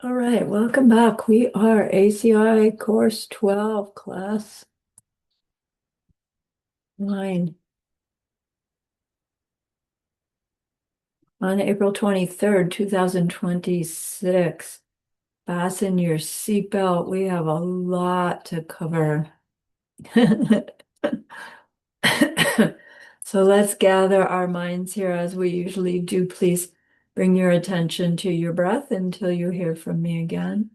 All right, welcome back. We are ACI Course 12, Class 9. On April 23rd, 2026. Fasten your seatbelt. We have a lot to cover. So let's gather our minds here as we usually do. Please bring your attention to your breath until you hear from me again.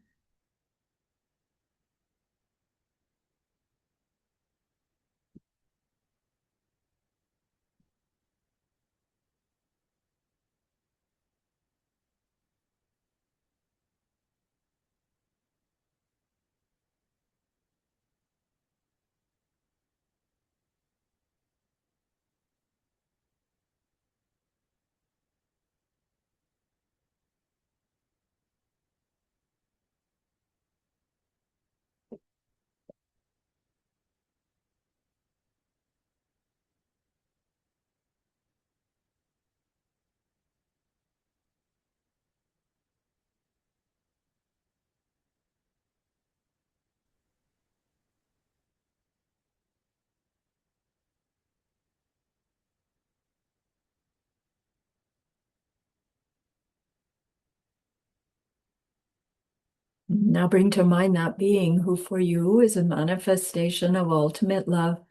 Now bring to mind that being who for you is a manifestation of ultimate love,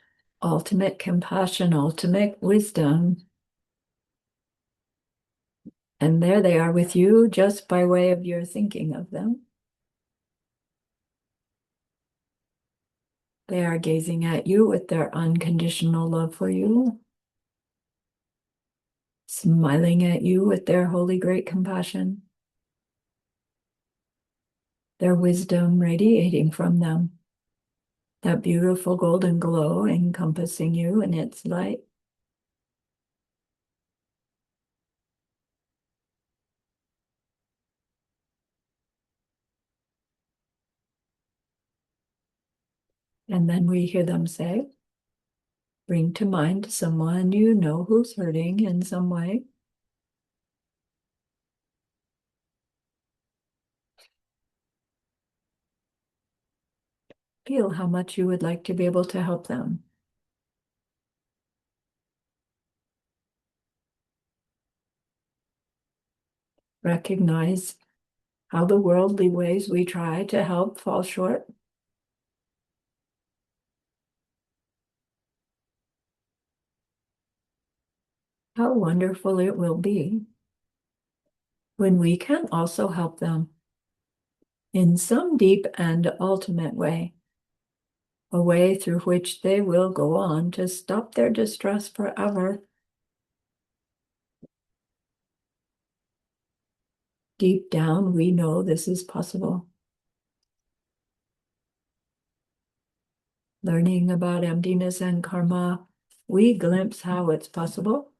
ultimate compassion, ultimate wisdom. And there they are with you just by way of your thinking of them. They are gazing at you with their unconditional love for you, smiling at you with their holy great compassion, their wisdom radiating from them, that beautiful golden glow encompassing you in its light. And then we hear them say, bring to mind someone you know who's hurting in some way. Feel how much you would like to be able to help them. Recognize how the worldly ways we try to help fall short. How wonderful it will be when we can also help them in some deep and ultimate way, a way through which they will go on to stop their distress forever. Deep down, we know this is possible. Learning about emptiness and karma, we glimpse how it's possible.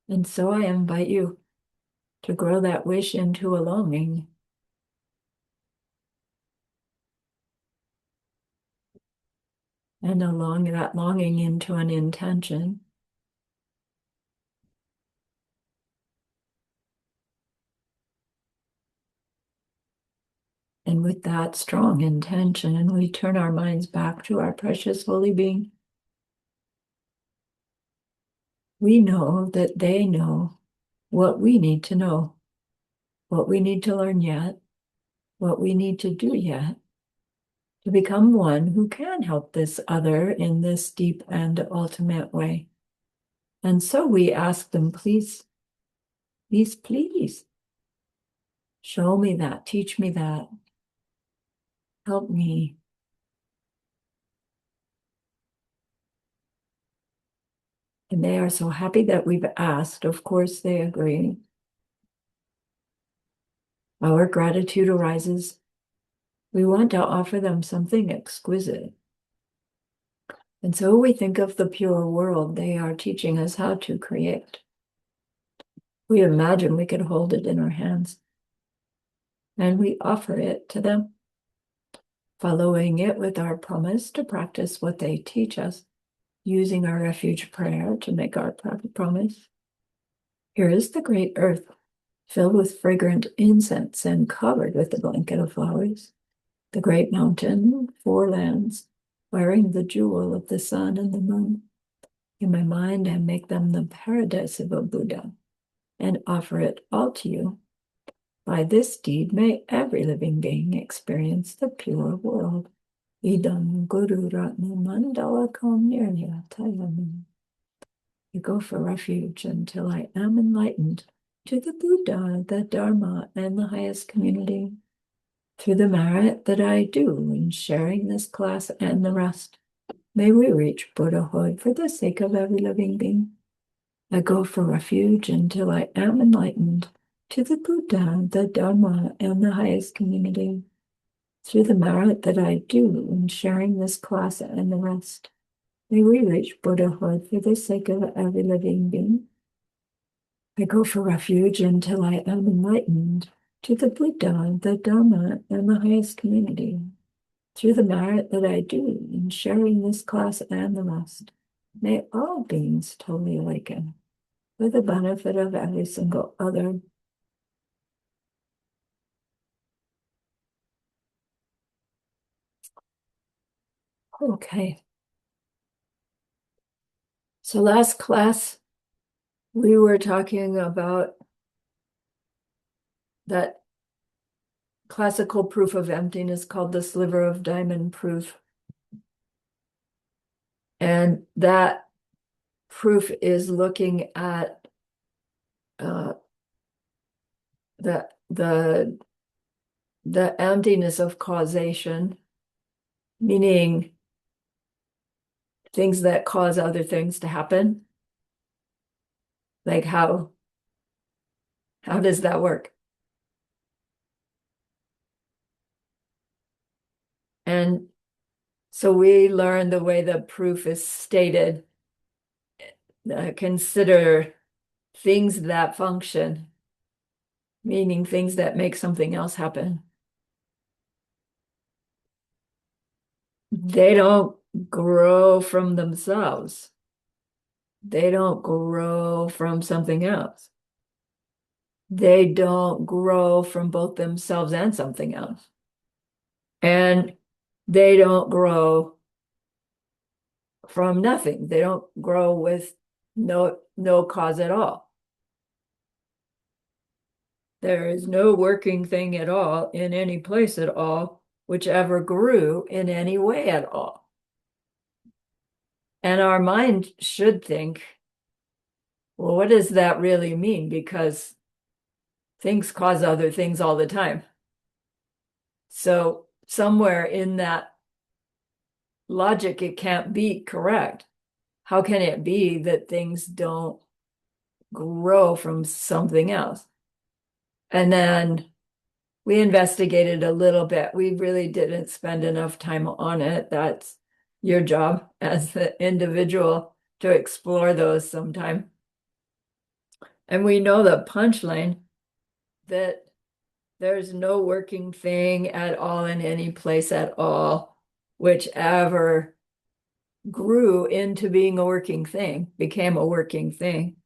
And so I invite you to grow that wish into a longing. And along that longing into an intention. And with that strong intention, we turn our minds back to our precious holy being. We know that they know what we need to know, what we need to learn yet, what we need to do yet, to become one who can help this other in this deep and ultimate way. And so we ask them, please, please, please, show me that, teach me that, help me. And they are so happy that we've asked. Of course, they agree. Our gratitude arises. We want to offer them something exquisite. And so we think of the pure world they are teaching us how to create. We imagine we could hold it in our hands, and we offer it to them, following it with our promise to practice what they teach us, using our refuge prayer to make our promise. Here is the great earth, filled with fragrant incense and covered with a blanket of flowers. The great mountain, 4 lands, wearing the jewel of the sun and the moon. In my mind, I make them the paradise of a Buddha and offer it all to you. By this deed, may every living being experience the pure world. Idam Guru Ratna Mandala Kam Nirnyatayam. I go for refuge until I am enlightened to the Buddha, the Dharma, and the highest community. Through the merit that I do in sharing this class and the rest, may we reach Buddhahood for the sake of every living being. I go for refuge until I am enlightened to the Buddha, the Dharma, and the highest community. Through the merit that I do in sharing this class and the rest, may we reach Buddhahood for the sake of every living being. I go for refuge until I am enlightened to the Buddha, the Dharma, and the highest community. Through the merit that I do in sharing this class and the rest, may all beings totally awaken for the benefit of every single other. Okay. So last class, we were talking about that classical proof of emptiness called the sliver of diamond proof. And that proof is looking at the emptiness of causation, meaning things that cause other things to happen. Like how does that work? And so we learned the way the proof is stated. Consider things that function, meaning things that make something else happen. They don't grow from themselves. They don't grow from something else. They don't grow from both themselves and something else. And they don't grow from nothing. They don't grow with no cause at all. There is no working thing at all in any place at all, which ever grew in any way at all. And our mind should think, well, what does that really mean? Because things cause other things all the time. So somewhere in that logic, it can't be correct. How can it be that things don't grow from something else? And then we investigated a little bit. We really didn't spend enough time on it. That's your job as the individual to explore those sometime. And we know the punchline that there's no working thing at all in any place at all, which ever grew into being a working thing, became a working thing.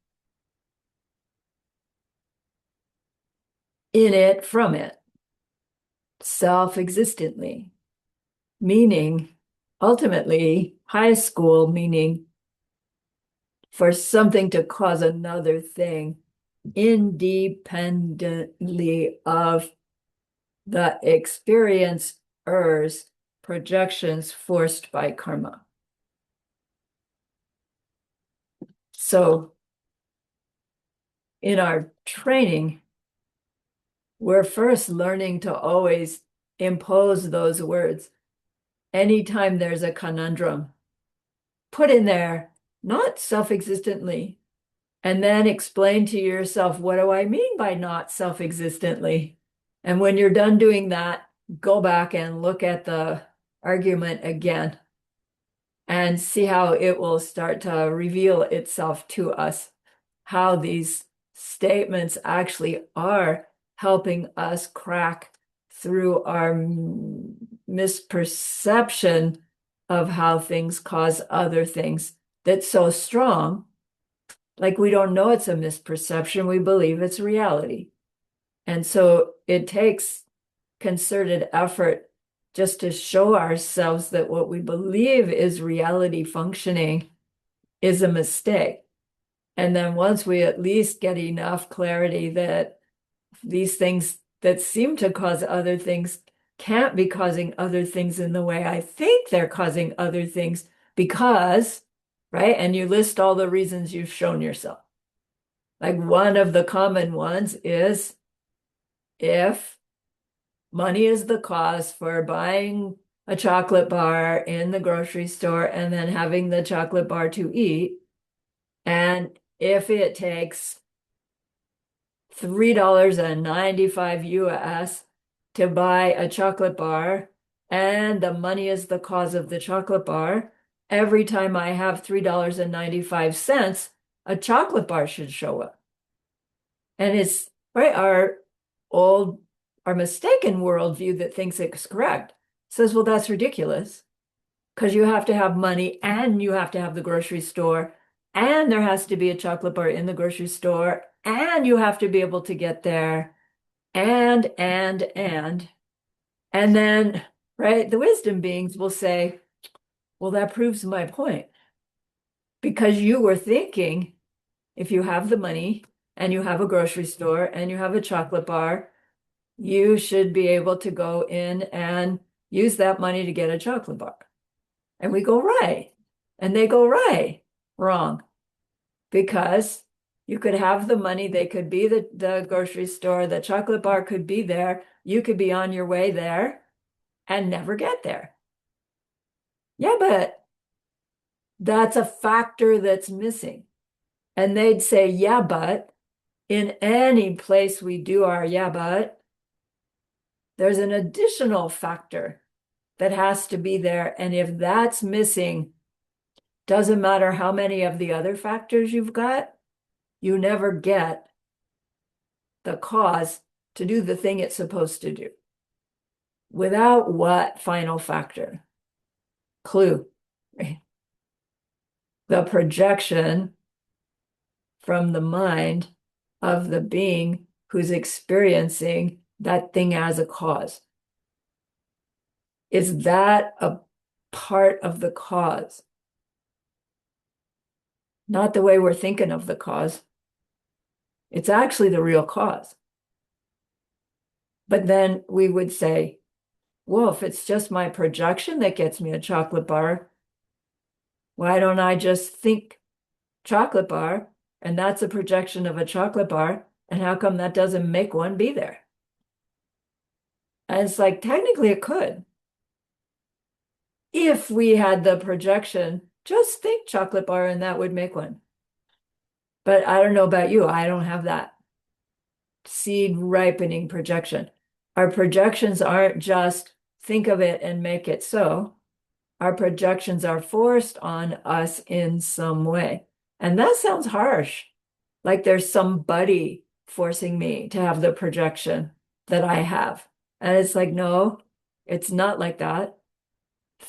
In it, from it, self-existently, meaning ultimately high school, meaning for something to cause another thing independently of the experiencer's projections forced by karma. So in our training, we're first learning to always impose those words. Anytime there's a conundrum, put in there, not self-existently, and then explain to yourself, what do I mean by not self-existently? And when you're done doing that, go back and look at the argument again and see how it will start to reveal itself to us, how these statements actually are helping us crack through our misperception of how things cause other things that's so strong. Like we don't know it's a misperception, we believe it's reality. And so it takes concerted effort just to show ourselves that what we believe is reality functioning is a mistake. And then once we at least get enough clarity that these things that seem to cause other things can't be causing other things in the way I think they're causing other things because, right? And you list all the reasons you've shown yourself. Like one of the common ones is if money is the cause for buying a chocolate bar in the grocery store and then having the chocolate bar to eat, and if it takes $3.95 US to buy a chocolate bar, and the money is the cause of the chocolate bar, every time I have $3.95, a chocolate bar should show up. And it's right, our mistaken worldview that thinks it's correct says, well, that's ridiculous because you have to have money and you have to have the grocery store and there has to be a chocolate bar in the grocery store and you have to be able to get there and then, right, the wisdom beings will say, well, that proves my point because you were thinking if you have the money and you have a grocery store and you have a chocolate bar, you should be able to go in and use that money to get a chocolate bar. And we go, right. And they go, right. Wrong. Because you could have the money, they could be the grocery store, the chocolate bar could be there, you could be on your way there and never get there. Yeah, but that's a factor that's missing. And they'd say, yeah, but in any place we do our yeah, but there's an additional factor that has to be there. And if that's missing, doesn't matter how many of the other factors you've got, you never get the cause to do the thing it's supposed to do. Without what final factor? Clue. Right? The projection from the mind of the being who's experiencing that thing as a cause. Is that a part of the cause? Not the way we're thinking of the cause. It's actually the real cause. But then we would say, well, if it's just my projection that gets me a chocolate bar, why don't I just think chocolate bar? And that's a projection of a chocolate bar. And how come that doesn't make one be there? And it's like, technically it could. If we had the projection, just think chocolate bar and that would make one. But I don't know about you. I don't have that seed ripening projection. Our projections aren't just think of it and make it so. Our projections are forced on us in some way. And that sounds harsh, like there's somebody forcing me to have the projection that I have. And it's like, no, it's not like that.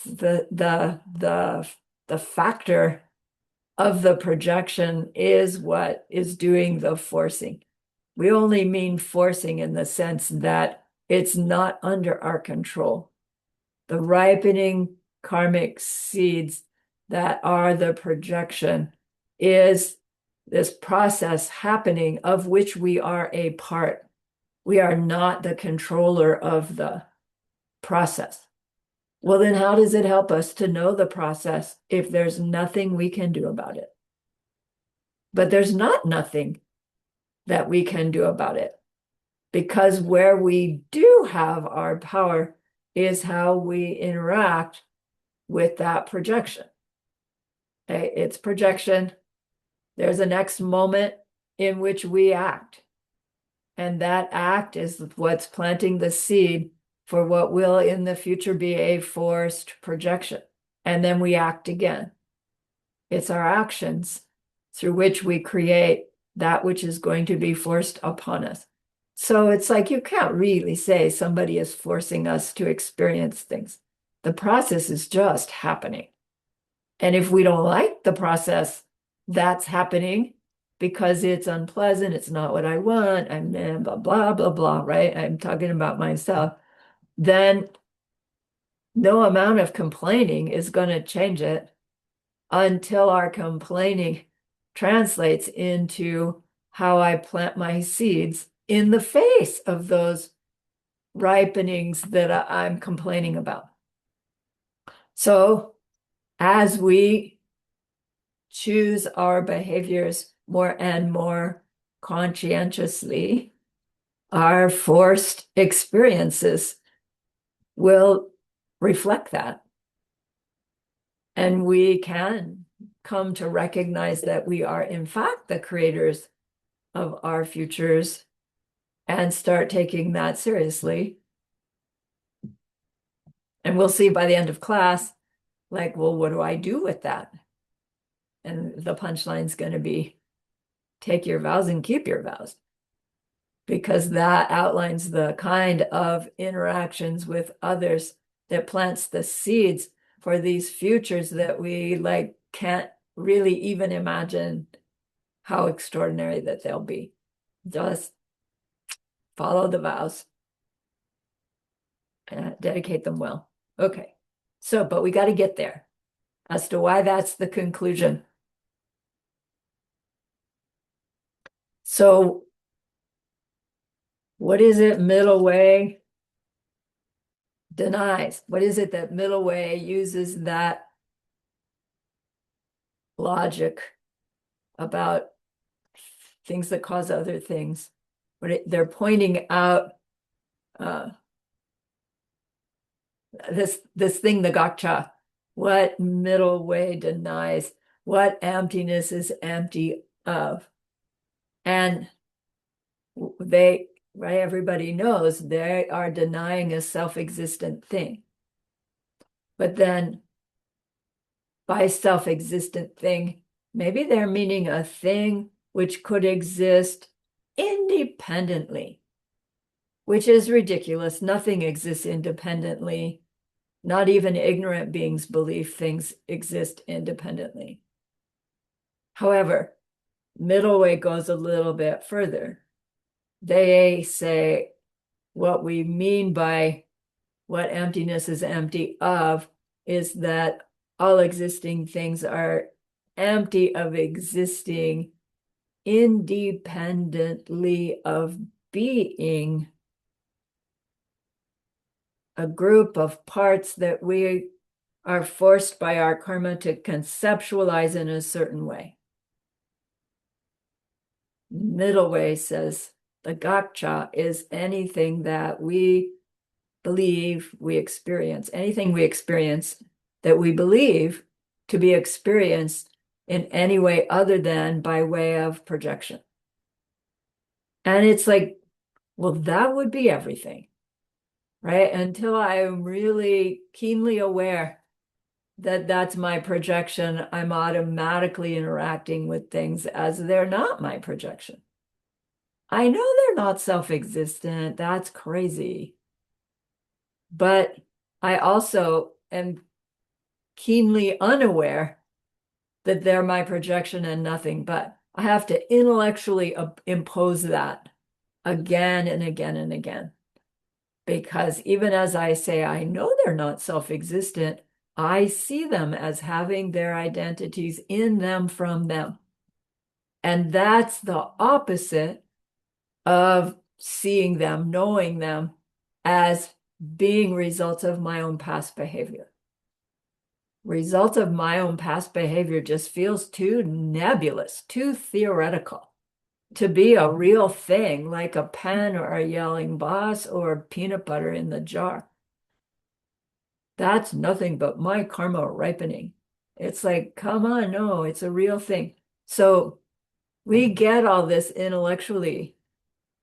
The factor of the projection is what is doing the forcing. We only mean forcing in the sense that it's not under our control. The ripening karmic seeds that are the projection is this process happening of which we are a part. We are not the controller of the process. Well, then how does it help us to know the process if there's nothing we can do about it? But there's not nothing that we can do about it because where we do have our power is how we interact with that projection. Okay, it's projection. There's a next moment in which we act. And that act is what's planting the seed for what will in the future be a forced projection. And then we act again. It's our actions through which we create that which is going to be forced upon us. So it's like you can't really say somebody is forcing us to experience things. The process is just happening. And if we don't like the process that's happening, because it's unpleasant, it's not what I want, I'm blah, blah, blah, blah, right? I'm talking about myself. Then no amount of complaining is going to change it until our complaining translates into how I plant my seeds in the face of those ripenings that I'm complaining about. So as we choose our behaviors more and more conscientiously, our forced experiences will reflect that. And we can come to recognize that we are, in fact, the creators of our futures and start taking that seriously. And we'll see by the end of class, like, well, what do I do with that? And the punchline's going to be take your vows and keep your vows, because that outlines the kind of interactions with others that plants the seeds for these futures that we like can't really even imagine how extraordinary that they'll be. Just follow the vows and dedicate them well. Okay. So, but we got to get there as to why that's the conclusion. So, what is it middle way denies? What is it that middle way uses that logic about things that cause other things? They're pointing out this thing, the gotcha. What middle way denies? What emptiness is empty of? And they, right, everybody knows they are denying a self-existent thing. But then by self-existent thing, maybe they're meaning a thing which could exist independently, which is ridiculous. Nothing exists independently. Not even ignorant beings believe things exist independently. However, middle way goes a little bit further. They say what we mean by what emptiness is empty of is that all existing things are empty of existing independently of being a group of parts that we are forced by our karma to conceptualize in a certain way. Middle way says the gotcha is anything that we believe we experience, anything we experience that we believe to be experienced in any way other than by way of projection. And it's like, well, that would be everything, right? Until I'm really keenly aware that that's my projection, I'm automatically interacting with things as they're not my projection. I know they're not self-existent. That's crazy. But I also am keenly unaware that they're my projection and nothing but. I have to intellectually impose that again and again and again. Because even as I say, I know they're not self-existent, I see them as having their identities in them from them. And that's the opposite of seeing them, knowing them as being results of my own past behavior. Results of my own past behavior just feels too nebulous, too theoretical to be a real thing, like a pen or a yelling boss or peanut butter in the jar. That's nothing but my karma ripening. It's like, come on, no, it's a real thing. So we get all this intellectually,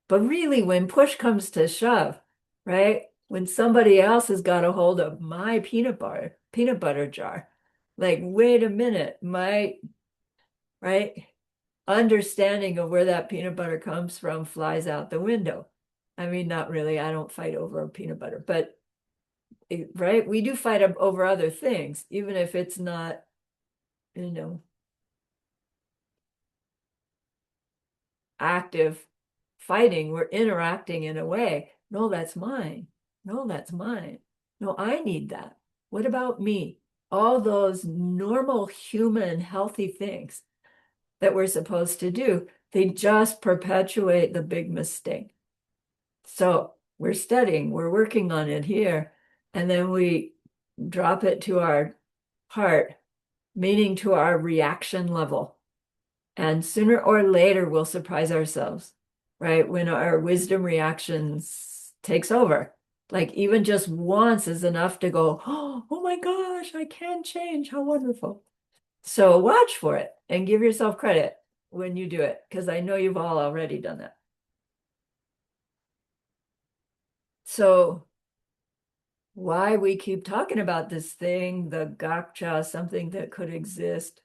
but really when push comes to shove, right? When somebody else has got a hold of my peanut butter jar, like, wait a minute, my, right? Understanding of where that peanut butter comes from flies out the window. I mean, not really. I don't fight over peanut butter, but right? We do fight over other things, even if it's not, you know, active fighting. We're interacting in a way. No, that's mine. No, that's mine. No, I need that. What about me? All those normal human healthy things that we're supposed to do, they just perpetuate the big mistake. So we're studying, we're working on it here, and then we drop it to our heart, meaning to our reaction level. And sooner or later, we'll surprise ourselves, right? When our wisdom reactions takes over. Like even just once is enough to go, oh my gosh, I can change. How wonderful. So watch for it and give yourself credit when you do it, because I know you've all already done that. So why we keep talking about this thing, the gotcha, something that could exist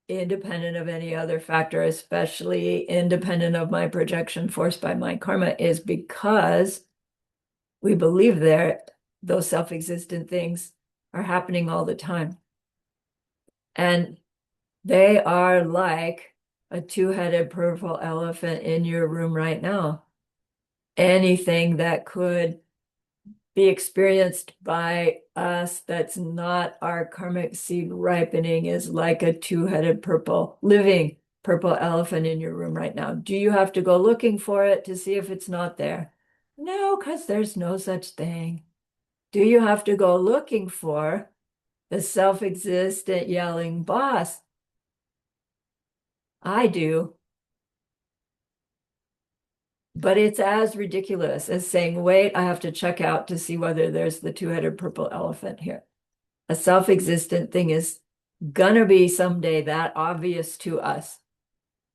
independent of any other factor, especially independent of my projection forced by my karma, is because we believe that those self-existent things are happening all the time. And they are like a two-headed purple elephant in your room right now. Anything that could be experienced by us that's not our karmic seed ripening is like a two-headed purple, living purple elephant in your room right now. Do you have to go looking for it to see if it's not there? No, because there's no such thing. Do you have to go looking for the self-existent yelling boss? I do. But it's as ridiculous as saying, wait, I have to check out to see whether there's the two-headed purple elephant here. A self-existent thing is gonna be someday that obvious to us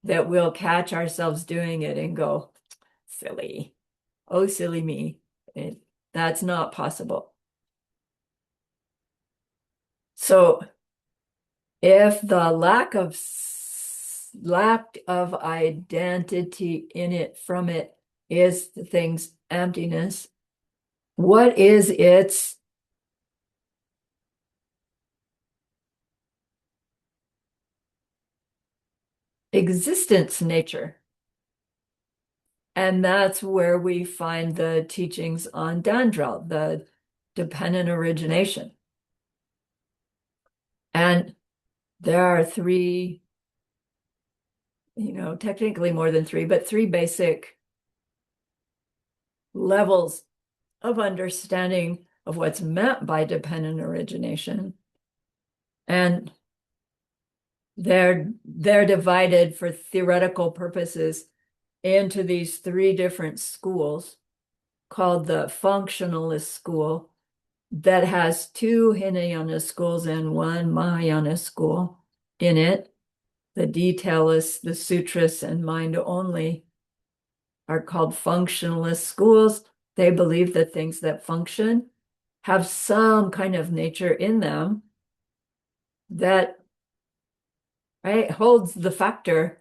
that we'll catch ourselves doing it and go, silly. Oh, silly me. That's not possible. So if the lack of identity in it from it is the thing's emptiness, what is its existence nature? And that's where we find the teachings on Dandrel, the dependent origination. And there are three, technically more than three, but three basic levels of understanding of what's meant by dependent origination. And they're divided for theoretical purposes into these three different schools called the functionalist school that has two Hinayana schools and one Mahayana school in it. The detailists, the sutras, and mind only are called functionalist schools. They believe that things that function have some kind of nature in them that, right, holds the factor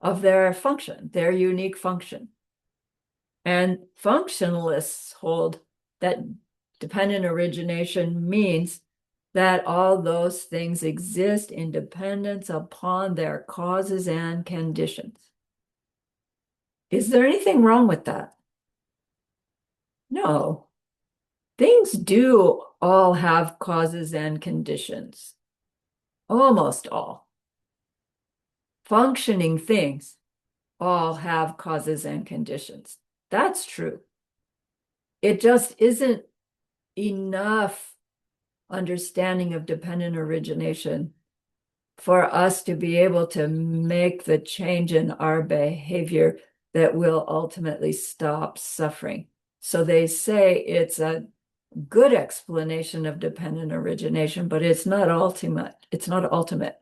of their function, their unique function. And functionalists hold that dependent origination means that all those things exist in dependence upon their causes and conditions. Is there anything wrong with that? No. Things do all have causes and conditions. Almost all. Functioning things all have causes and conditions. That's true. It just isn't enough understanding of dependent origination for us to be able to make the change in our behavior that will ultimately stop suffering. So they say it's a good explanation of dependent origination, but it's not ultimate. It's not ultimate.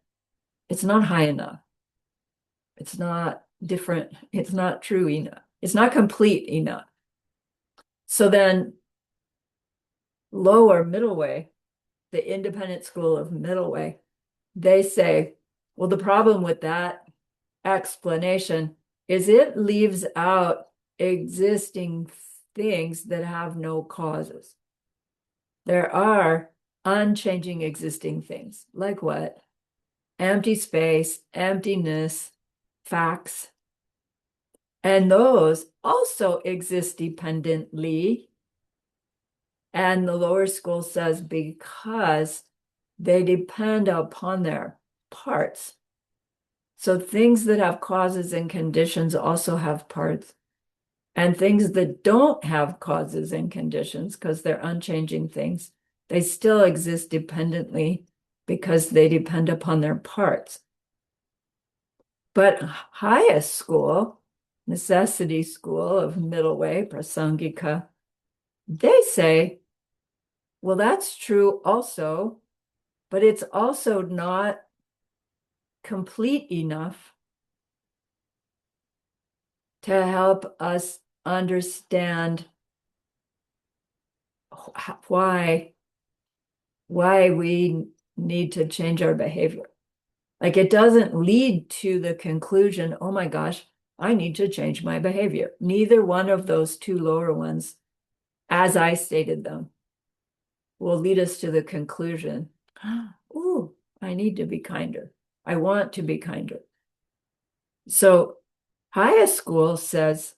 It's not high enough. It's not different. It's not true enough. It's not complete enough. So then lower middle way, the independent school of middle way, they say, well, the problem with that explanation is it leaves out existing things that have no causes. There are unchanging existing things, like what? Empty space, emptiness, facts. And those also exist dependently. And the lower school says because they depend upon their parts. So things that have causes and conditions also have parts. And things that don't have causes and conditions, because they're unchanging things, they still exist dependently because they depend upon their parts. But highest school, necessity school of middle way, prasangika, they say, well, that's true also, but it's also not complete enough to help us understand why we need to change our behavior. Like it doesn't lead to the conclusion, oh my gosh, I need to change my behavior. Neither one of those two lower ones, as I stated them, will lead us to the conclusion, oh, I need to be kinder. I want to be kinder. So highest school says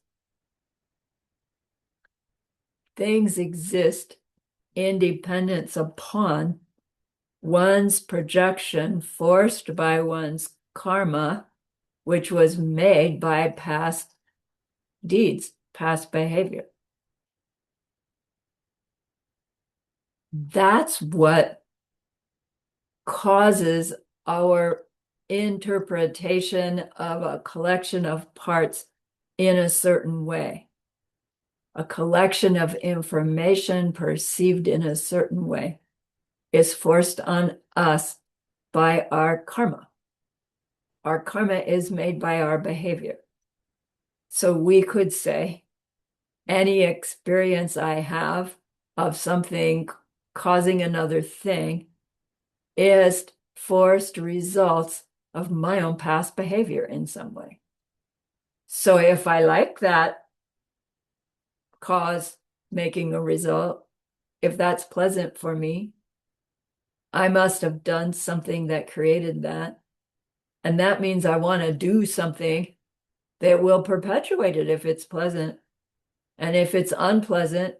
things exist in dependence upon one's projection forced by one's karma, which was made by past deeds, past behavior. That's what causes our interpretation of a collection of parts in a certain way, a collection of information perceived in a certain way is forced on us by our karma. Our karma is made by our behavior. So we could say, any experience I have of something causing another thing is forced results of my own past behavior in some way. So if I like that cause making a result, if that's pleasant for me, I must have done something that created that. And that means I want to do something that will perpetuate it if it's pleasant. And if it's unpleasant,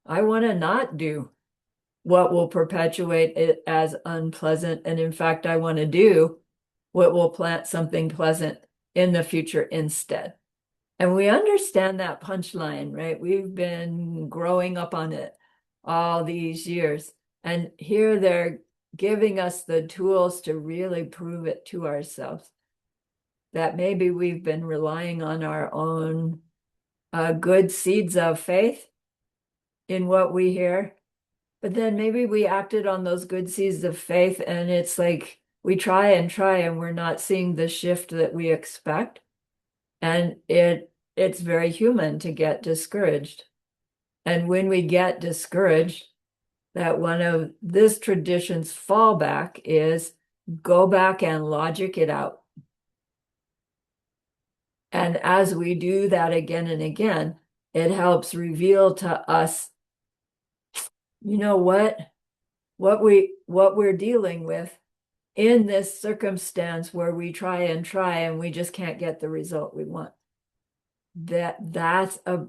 I want to not do what will perpetuate it as unpleasant. And in fact, I want to do what will plant something pleasant in the future instead. And we understand that punchline, right? We've been growing up on it all these years. And here they're giving us the tools to really prove it to ourselves that maybe we've been relying on our own good seeds of faith in what we hear. But then maybe we acted on those good seeds of faith, and it's like we try and we're not seeing the shift that we expect. And it's very human to get discouraged. And when we get discouraged, that one of this tradition's fallback is go back and logic it out. And as we do that again and again, it helps reveal to us, you know what we're dealing with in this circumstance where we try and we just can't get the result we want. That's a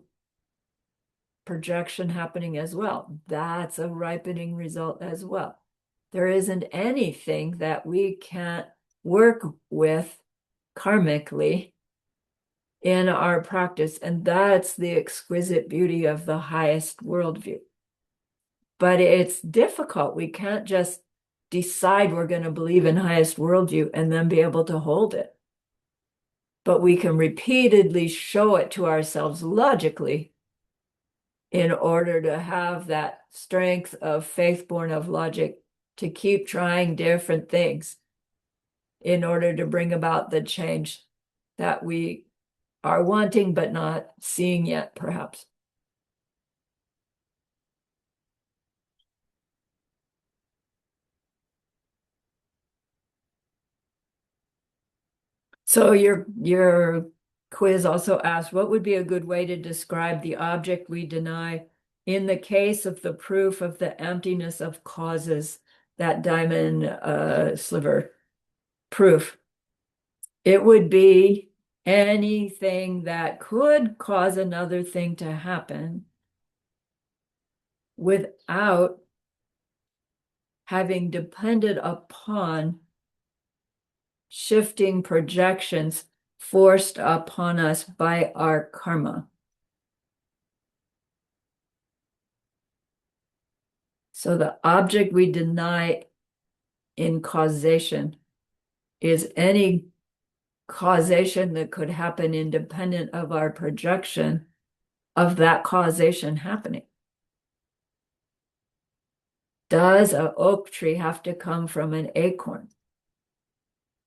projection happening as well. That's a ripening result as well. There isn't anything that we can't work with karmically in our practice. And that's the exquisite beauty of the highest worldview. But it's difficult. We can't just decide we're going to believe in highest worldview and then be able to hold it. But we can repeatedly show it to ourselves logically in order to have that strength of faith born of logic to keep trying different things in order to bring about the change that we are wanting but not seeing yet, perhaps. So your quiz also asked, what would be a good way to describe the object we deny in the case of the proof of the emptiness of causes, that diamond sliver proof? It would be anything that could cause another thing to happen without having depended upon shifting projections forced upon us by our karma. So the object we deny in causation is any causation that could happen independent of our projection of that causation happening. Does an oak tree have to come from an acorn?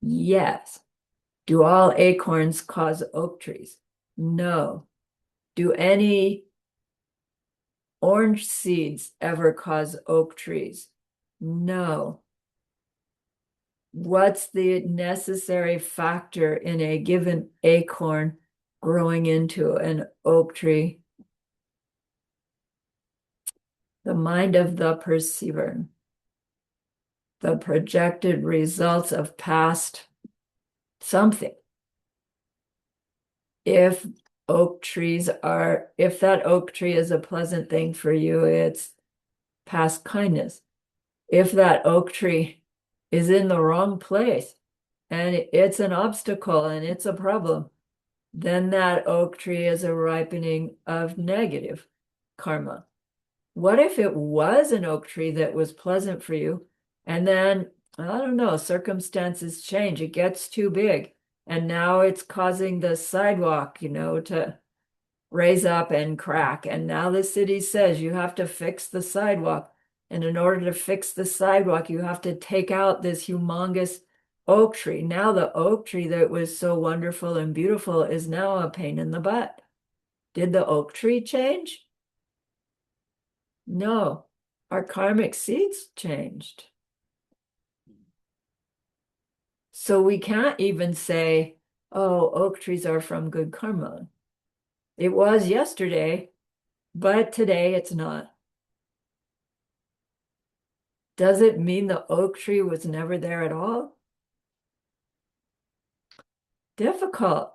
Yes. Do all acorns cause oak trees? No. Do any orange seeds ever cause oak trees? No. What's the necessary factor in a given acorn growing into an oak tree? The mind of the perceiver, the projected results of past something. If that oak tree is a pleasant thing for you, it's past kindness. If that oak tree is in the wrong place and it's an obstacle and it's a problem, then that oak tree is a ripening of negative karma. What if it was an oak tree that was pleasant for you, and then, I don't know, circumstances change, it gets too big, and now it's causing the sidewalk, to raise up and crack. And now the city says you have to fix the sidewalk. And in order to fix the sidewalk, you have to take out this humongous oak tree. Now the oak tree that was so wonderful and beautiful is now a pain in the butt. Did the oak tree change? No, our karmic seeds changed. So we can't even say, oh, oak trees are from good karma. It was yesterday, but today it's not. Does it mean the oak tree was never there at all? Difficult.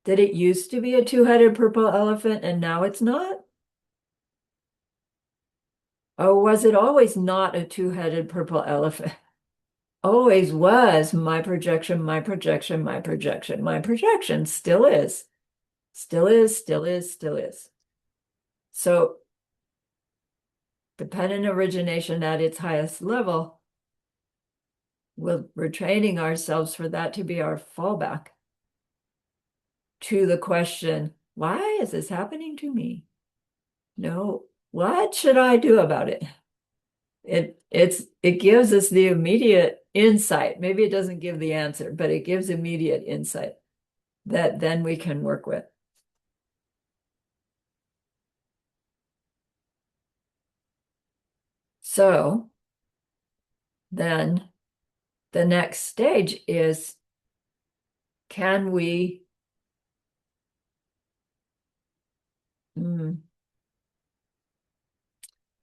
Did it used to be a two-headed purple elephant and now it's not? Or was it always not a two-headed purple elephant? Always was my projection, my projection, my projection, my projection. Still is. Still is, still is, still is. So dependent origination at its highest level, we're training ourselves for that to be our fallback to the question, why is this happening to me? No, what should I do about it? It gives us the immediate insight. Maybe it doesn't give the answer, but it gives immediate insight that then we can work with. So then the next stage is, can we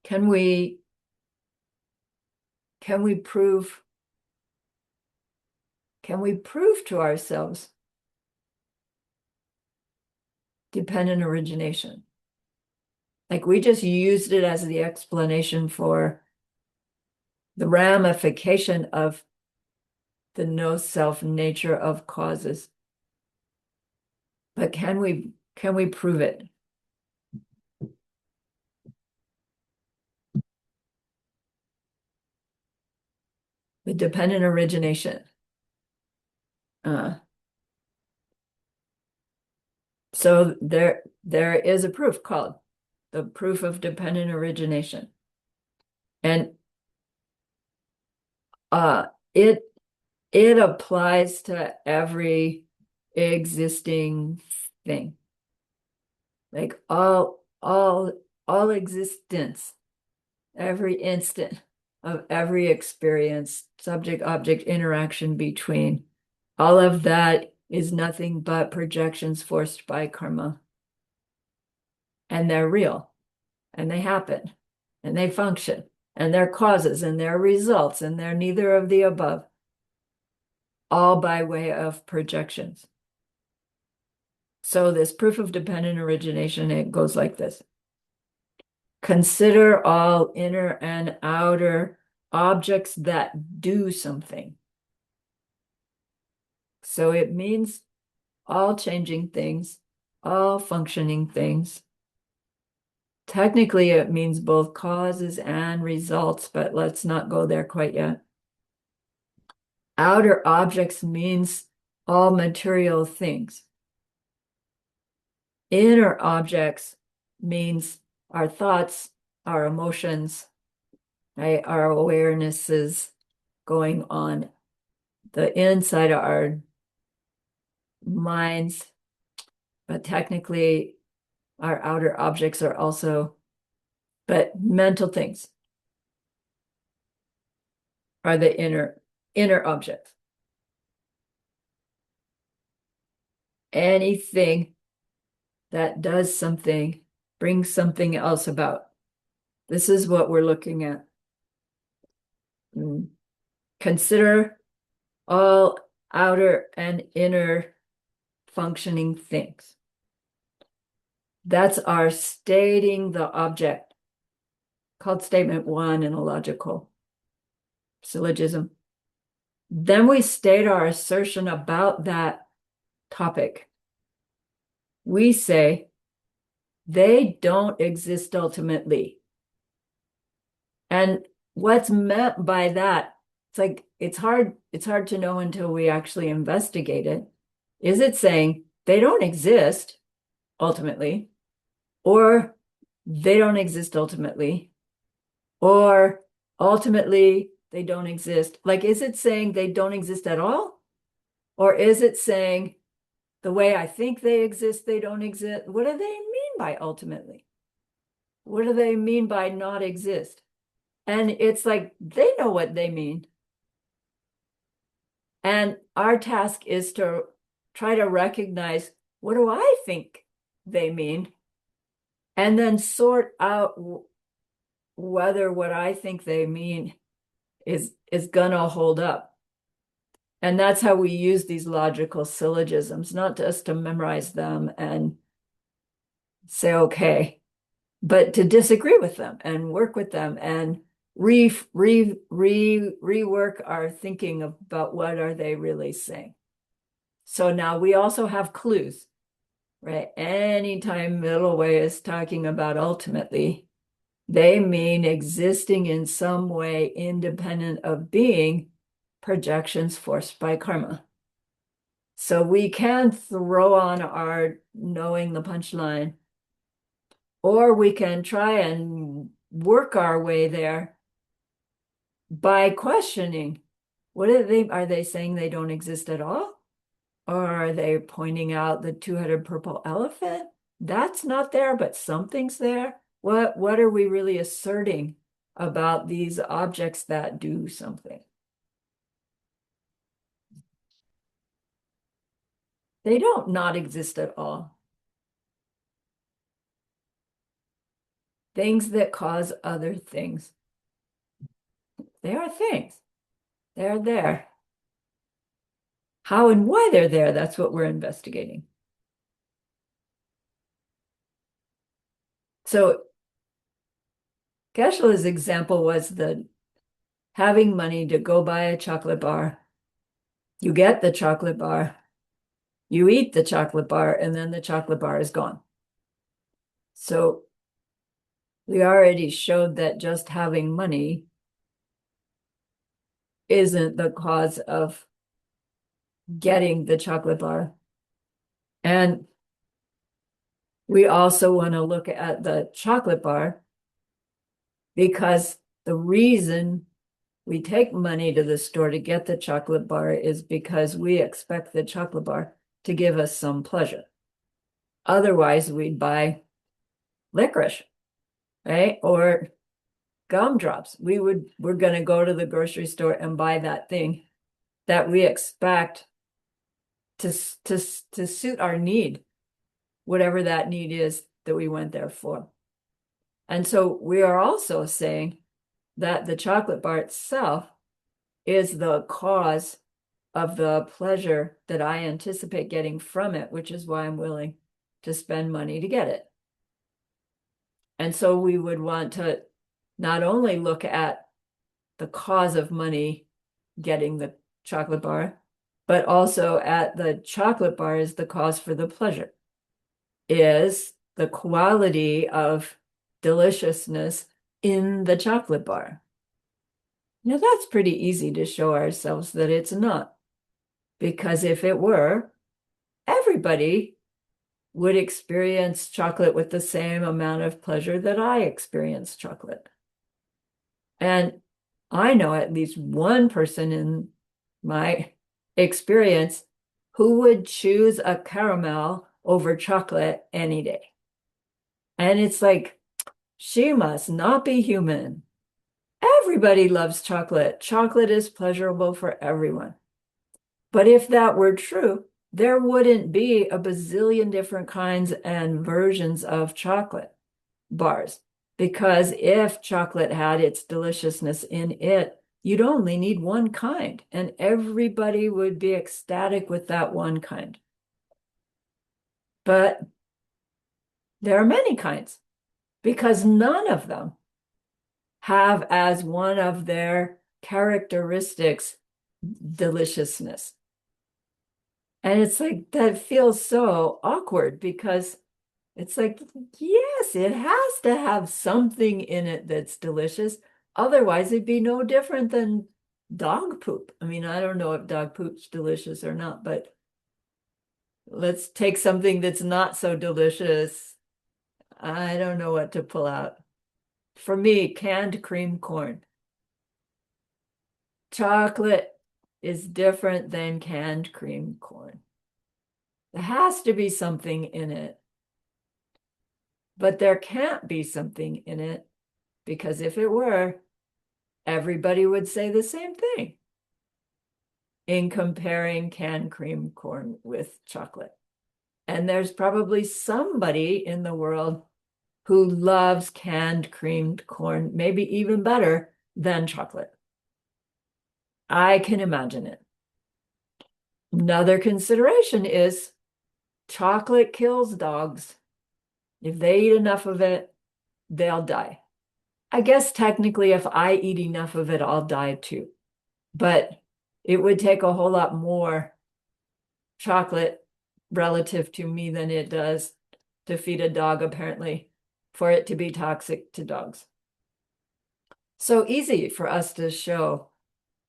can we prove to ourselves dependent origination? Like we just used it as the explanation for the ramification of the no self nature of causes. But can we prove it? The dependent origination. So there is a proof called the proof of dependent origination. And it applies to every existing thing. Like all existence, every instant of every experience, subject object interaction between, all of that is nothing but projections forced by karma. And they're real, and they happen, and they function, and they're causes, and they're results, and they're neither of the above, all by way of projections. So this proof of dependent origination, it goes like this. Consider all inner and outer objects that do something. So it means all changing things, all functioning things. Technically, it means both causes and results, but let's not go there quite yet. Outer objects means all material things. Inner objects means our thoughts, our emotions, right? Our awarenesses going on the inside of our minds, but technically our outer objects are also, but mental things are the inner objects. Anything that does something brings something else about. This is what we're looking at. Consider all outer and inner functioning things. That's our stating the object, called statement one in a logical syllogism. Then we state our assertion about that topic. We say, they don't exist ultimately. And what's meant by that, it's like it's hard to know until we actually investigate it. Is it saying they don't exist ultimately, or they don't exist ultimately, or ultimately they don't exist? Like, is it saying they don't exist at all? Or is it saying the way I think they exist, they don't exist? What do they mean by ultimately? What do they mean by not exist? And it's like they know what they mean. And our task is to try to recognize, what do I think they mean? And then sort out whether what I think they mean is gonna hold up. And that's how we use these logical syllogisms, not just to memorize them and say, okay, but to disagree with them and work with them and rework our thinking about what are they really saying. So now we also have clues, right? Anytime middle way is talking about ultimately, they mean existing in some way independent of being, projections forced by karma. So we can throw on our knowing the punchline, or we can try and work our way there by questioning. What are they saying they don't exist at all? Or are they pointing out the two-headed purple elephant? That's not there, but something's there. What are we really asserting about these objects that do something? They don't not exist at all. Things that cause other things. They are things. They're there. How and why they're there, that's what we're investigating. So Geshe-la's example was the having money to go buy a chocolate bar. You get the chocolate bar, you eat the chocolate bar, and then the chocolate bar is gone. So we already showed that just having money isn't the cause of getting the chocolate bar. And we also want to look at the chocolate bar because the reason we take money to the store to get the chocolate bar is because we expect the chocolate bar to give us some pleasure. Otherwise, we'd buy licorice, right? Or gumdrops. We're going to go to the grocery store and buy that thing that we expect to suit our need, whatever that need is that we went there for. And so we are also saying that the chocolate bar itself is the cause of the pleasure that I anticipate getting from it, which is why I'm willing to spend money to get it. And so we would want to not only look at the cause of money getting the chocolate bar, but also at the chocolate bar is the cause for the pleasure, is the quality of deliciousness in the chocolate bar. Now, that's pretty easy to show ourselves that it's not, because if it were, everybody would experience chocolate with the same amount of pleasure that I experience chocolate. And I know at least one person in my experience who would choose a caramel over chocolate any day. And it's like, she must not be human. Everybody loves chocolate. Chocolate is pleasurable for everyone. But if that were true, there wouldn't be a bazillion different kinds and versions of chocolate bars. Because if chocolate had its deliciousness in it, you'd only need one kind, and everybody would be ecstatic with that one kind. But there are many kinds, because none of them have as one of their characteristics deliciousness. And it's like, that feels so awkward, because it's like, yes, it has to have something in it that's delicious. Otherwise, it'd be no different than dog poop. I mean, I don't know if dog poop's delicious or not, but let's take something that's not so delicious. I don't know what to pull out. For me, canned cream corn. Chocolate is different than canned cream corn. There has to be something in it. But there can't be something in it, because if it were, everybody would say the same thing in comparing canned cream corn with chocolate. And there's probably somebody in the world who loves canned creamed corn, maybe even better than chocolate. I can imagine it. Another consideration is chocolate kills dogs. If they eat enough of it, they'll die. I guess technically, if I eat enough of it, I'll die too. But it would take a whole lot more chocolate relative to me than it does to feed a dog, apparently, for it to be toxic to dogs. So easy for us to show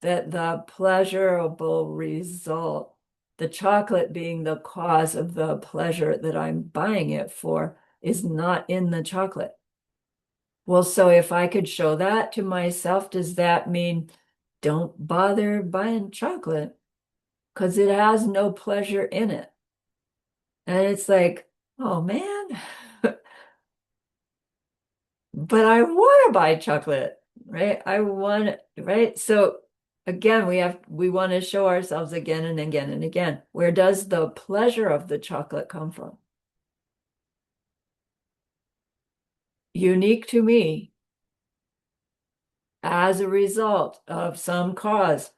that the pleasurable result, the chocolate being the cause of the pleasure that I'm buying it for, is not in the chocolate. Well, so if I could show that to myself, does that mean don't bother buying chocolate? Because it has no pleasure in it. And it's like, oh man, but I want to buy chocolate, right? I want it, right? So again, we want to show ourselves again and again and again. Where does the pleasure of the chocolate come from? Unique to me as a result of some cause,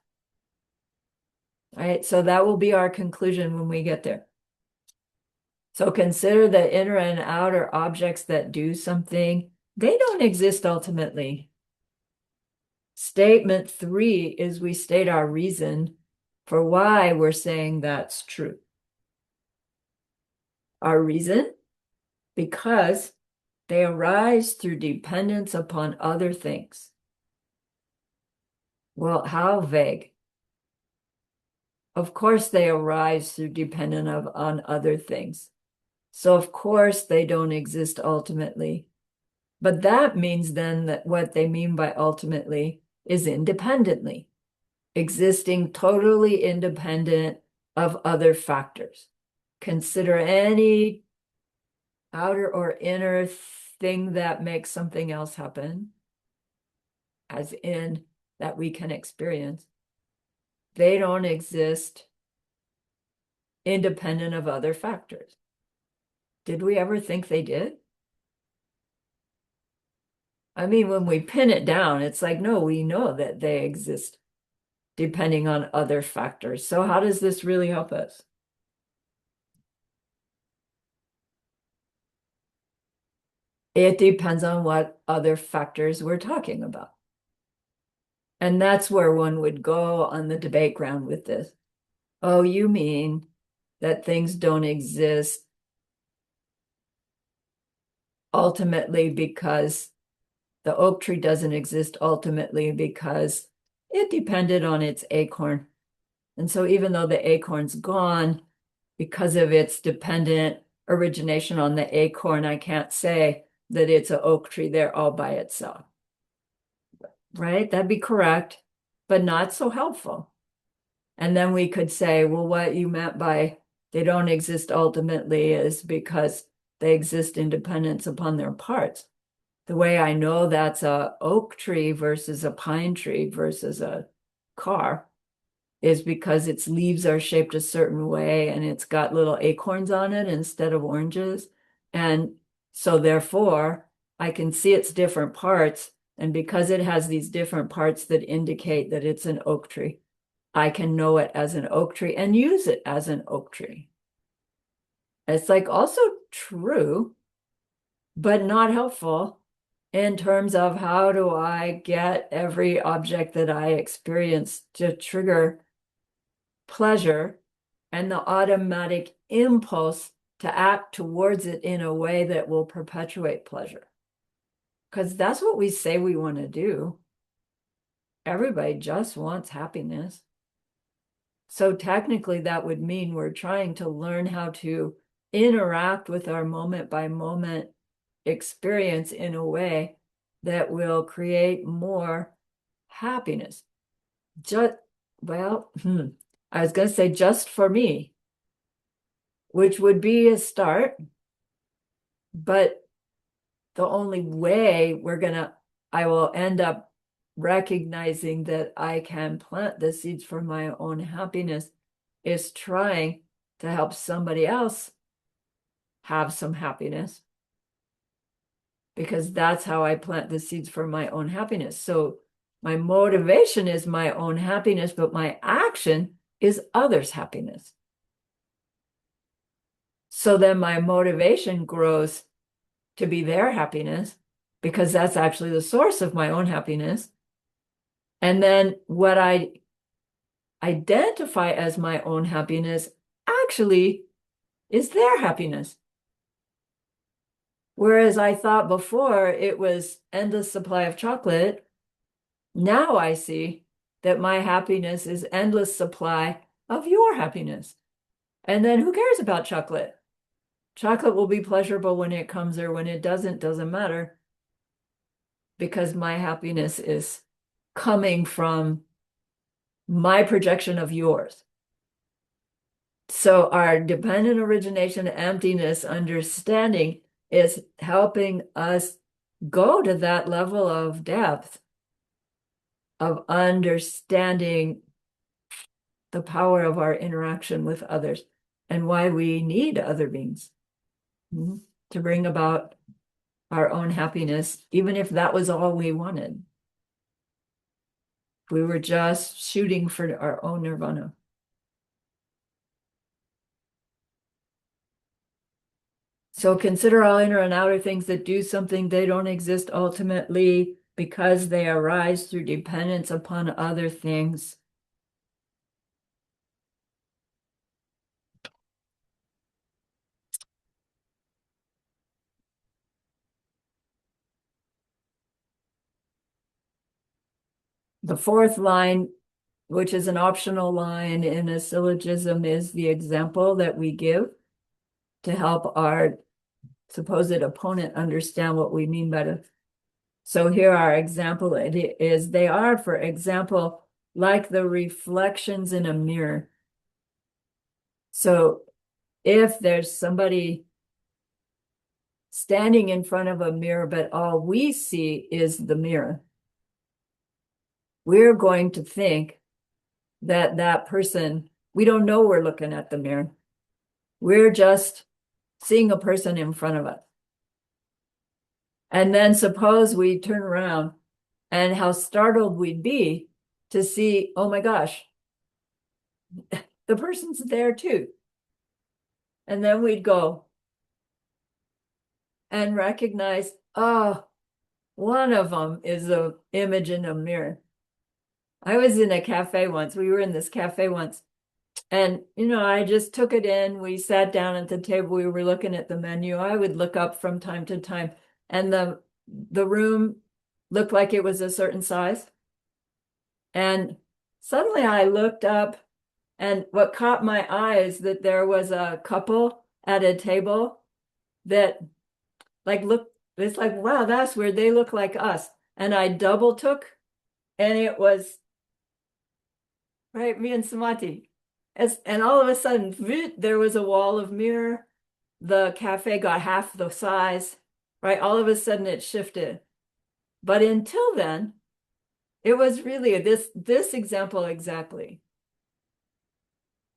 right? So that will be our conclusion when we get there. So consider the inner and outer objects that do something. They don't exist ultimately. Statement 3 is we state our reason for why we're saying that's true. Our reason? Because they arise through dependence upon other things. Well, how vague. Of course they arise through dependence on other things. So of course they don't exist ultimately. But that means then that what they mean by ultimately is independently, existing totally independent of other factors. Consider any outer or inner thing that makes something else happen, as in that we can experience. They don't exist independent of other factors. Did we ever think they did? I mean, when we pin it down, it's like, no, we know that they exist depending on other factors. So how does this really help us? It depends on what other factors we're talking about. And that's where one would go on the debate ground with this. Oh, you mean that things don't exist ultimately because the oak tree doesn't exist ultimately because it depended on its acorn. And so even though the acorn's gone, because of its dependent origination on the acorn, I can't say that it's an oak tree there all by itself. Right? That'd be correct, but not so helpful. And then we could say, well, what you meant by they don't exist ultimately is because they exist in dependence upon their parts. The way I know that's a oak tree versus a pine tree versus a car is because its leaves are shaped a certain way and it's got little acorns on it instead of oranges. And so therefore, I can see its different parts. And because it has these different parts that indicate that it's an oak tree, I can know it as an oak tree and use it as an oak tree. It's like also true, but not helpful in terms of how do I get every object that I experience to trigger pleasure and the automatic impulse to act towards it in a way that will perpetuate pleasure. Because that's what we say we want to do. Everybody just wants happiness. So technically, that would mean we're trying to learn how to interact with our moment by moment experience in a way that will create more happiness. Just, well, I was going to say just for me, which would be a start, but the only way I will end up recognizing that I can plant the seeds for my own happiness is trying to help somebody else have some happiness, because that's how I plant the seeds for my own happiness. So my motivation is my own happiness, but my action is others' happiness. So then my motivation grows to be their happiness because that's actually the source of my own happiness. And then what I identify as my own happiness actually is their happiness. Whereas I thought before it was endless supply of chocolate, now I see that my happiness is endless supply of your happiness. And then who cares about chocolate? Chocolate will be pleasurable when it comes, or when it doesn't matter, because my happiness is coming from my projection of yours. So our dependent origination emptiness understanding is helping us go to that level of depth of understanding the power of our interaction with others and why we need other beings to bring about our own happiness, even if that was all we wanted. We were just shooting for our own nirvana. So consider all inner and outer things that do something. They don't exist ultimately because they arise through dependence upon other things. The fourth line, which is an optional line in a syllogism, is the example that we give to help our supposed opponent understand what we mean by it. So here our example is, they are, for example, like the reflections in a mirror. So if there's somebody standing in front of a mirror, but all we see is the mirror, we're going to think that that person, we don't know we're looking at the mirror. We're just seeing a person in front of us. And then suppose we turn around, and how startled we'd be to see, oh my gosh, the person's there too. And then we'd go and recognize, oh, one of them is an image in a mirror. I was in a cafe once. We were in this cafe once. And, I just took it in. We sat down at the table. We were looking at the menu. I would look up from time to time. And the room looked like it was a certain size. And suddenly I looked up, and what caught my eye is that there was a couple at a table that it's like, wow, that's weird. They look like us. And I double took, and it was right, me and Samati. And all of a sudden, there was a wall of mirror. The cafe got half the size, right? All of a sudden it shifted. But until then, it was really this example exactly.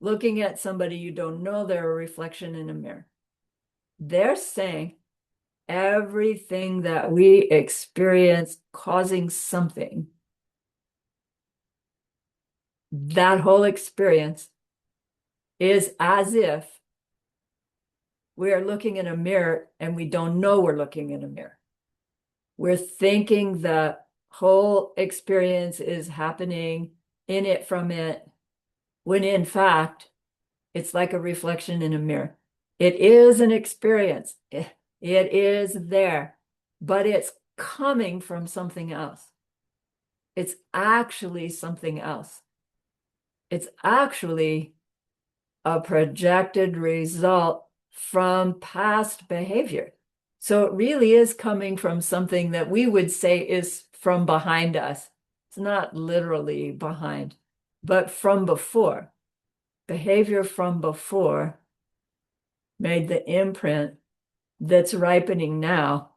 Looking at somebody you don't know, they're a reflection in a mirror. They're saying everything that we experience causing something, that whole experience is as if we are looking in a mirror and we don't know we're looking in a mirror. We're thinking the whole experience is happening in it from it, when in fact, it's like a reflection in a mirror. It is an experience. It is there, but it's coming from something else. It's actually something else. It's actually a projected result from past behavior. So it really is coming from something that we would say is from behind us. It's not literally behind, but from before. Behavior from before made the imprint that's ripening now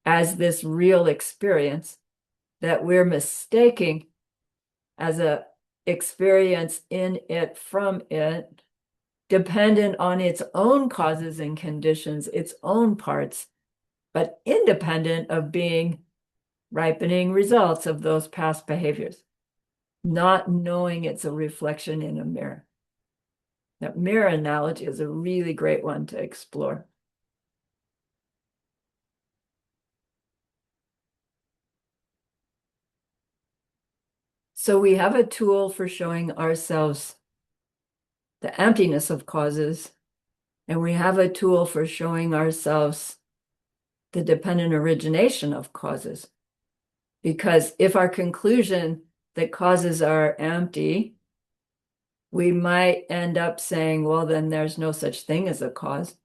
as this real experience that we're mistaking as a experience in it from it, dependent on its own causes and conditions, its own parts, but independent of being ripening results of those past behaviors, not knowing it's a reflection in a mirror. That mirror analogy is a really great one to explore. So we have a tool for showing ourselves the emptiness of causes, and we have a tool for showing ourselves the dependent origination of causes. Because if our conclusion that causes are empty, we might end up saying, well, then there's no such thing as a cause.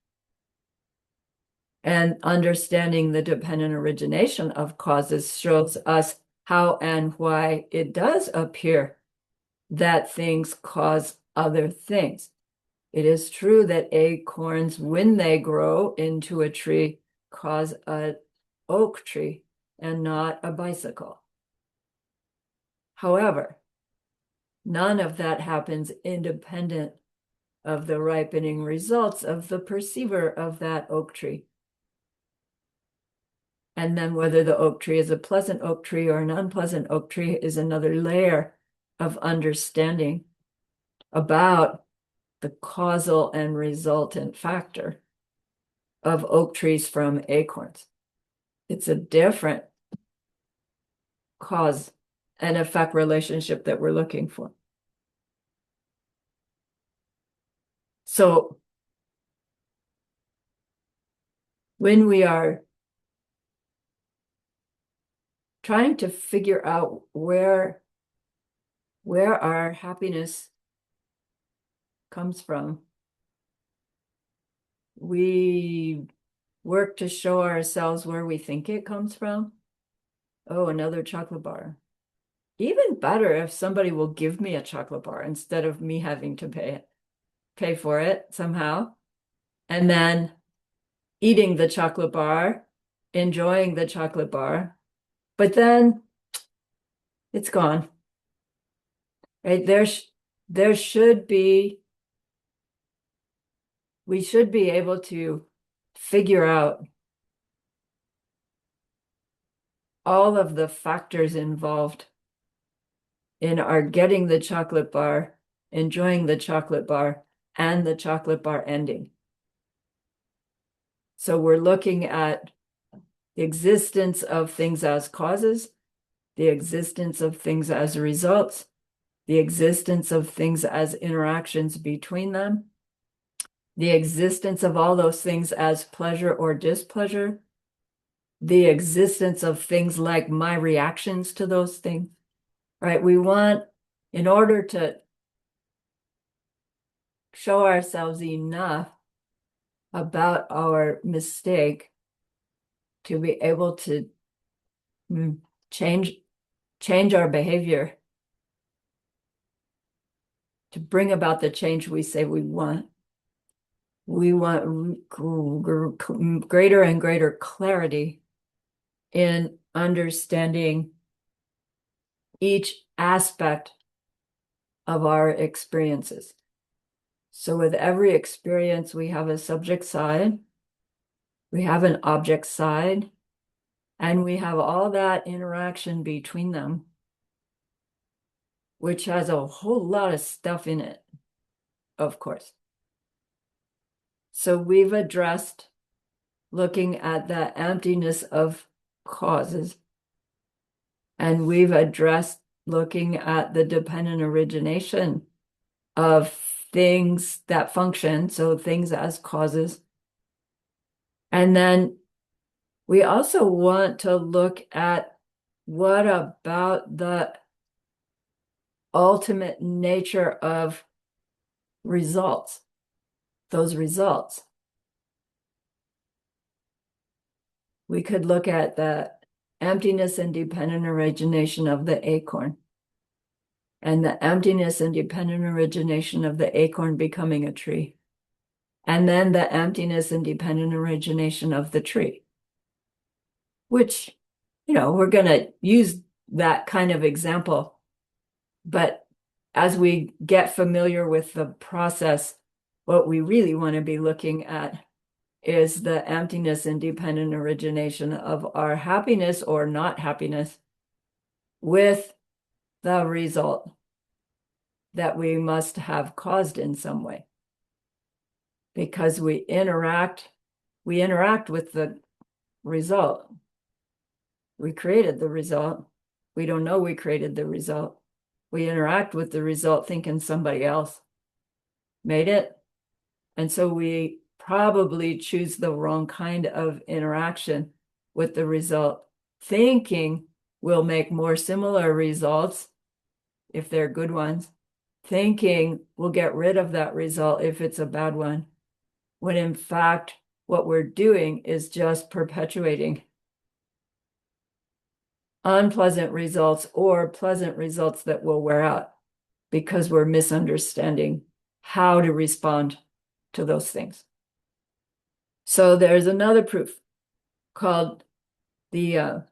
And understanding the dependent origination of causes shows us how and why it does appear that things cause other things. It is true that acorns, when they grow into a tree, cause an oak tree and not a bicycle. However, none of that happens independent of the ripening results of the perceiver of that oak tree. And then whether the oak tree is a pleasant oak tree or an unpleasant oak tree is another layer of understanding about the causal and resultant factor of oak trees from acorns. It's a different cause and effect relationship that we're looking for. So when we are trying to figure out where our happiness comes from, we work to show ourselves where we think it comes from. Oh, another chocolate bar. Even better if somebody will give me a chocolate bar instead of me having to pay for it somehow. And then eating the chocolate bar, enjoying the chocolate bar, but then it's gone. Right? There should be, we should be able to figure out all of the factors involved in our getting the chocolate bar, enjoying the chocolate bar, and the chocolate bar ending. So we're looking at the existence of things as causes, the existence of things as results, the existence of things as interactions between them, the existence of all those things as pleasure or displeasure, the existence of things like my reactions to those things, right? We want, in order to show ourselves enough about our mistake to be able to change our behavior, to bring about the change we say we want. We want greater and greater clarity in understanding each aspect of our experiences. So with every experience, we have a subject side, we have an object side, and we have all that interaction between them, which has a whole lot of stuff in it, of course. So we've addressed looking at the emptiness of causes, and we've addressed looking at the dependent origination of things that function, so things as causes. And then we also want to look at what about the ultimate nature of results, those results. We could look at the emptiness and dependent origination of the acorn, and the emptiness and dependent origination of the acorn becoming a tree, and then the emptiness and dependent origination of the tree, which, we're going to use that kind of example. But as we get familiar with the process, what we really want to be looking at is the emptiness and dependent origination of our happiness or not happiness with the result that we must have caused in some way. Because we interact with the result. We created the result. We don't know we created the result. We interact with the result thinking somebody else made it. And so we probably choose the wrong kind of interaction with the result, thinking we'll make more similar results if they're good ones, thinking we'll get rid of that result if it's a bad one, when in fact, what we're doing is just perpetuating unpleasant results or pleasant results that will wear out because we're misunderstanding how to respond to those things. So there's another proof called the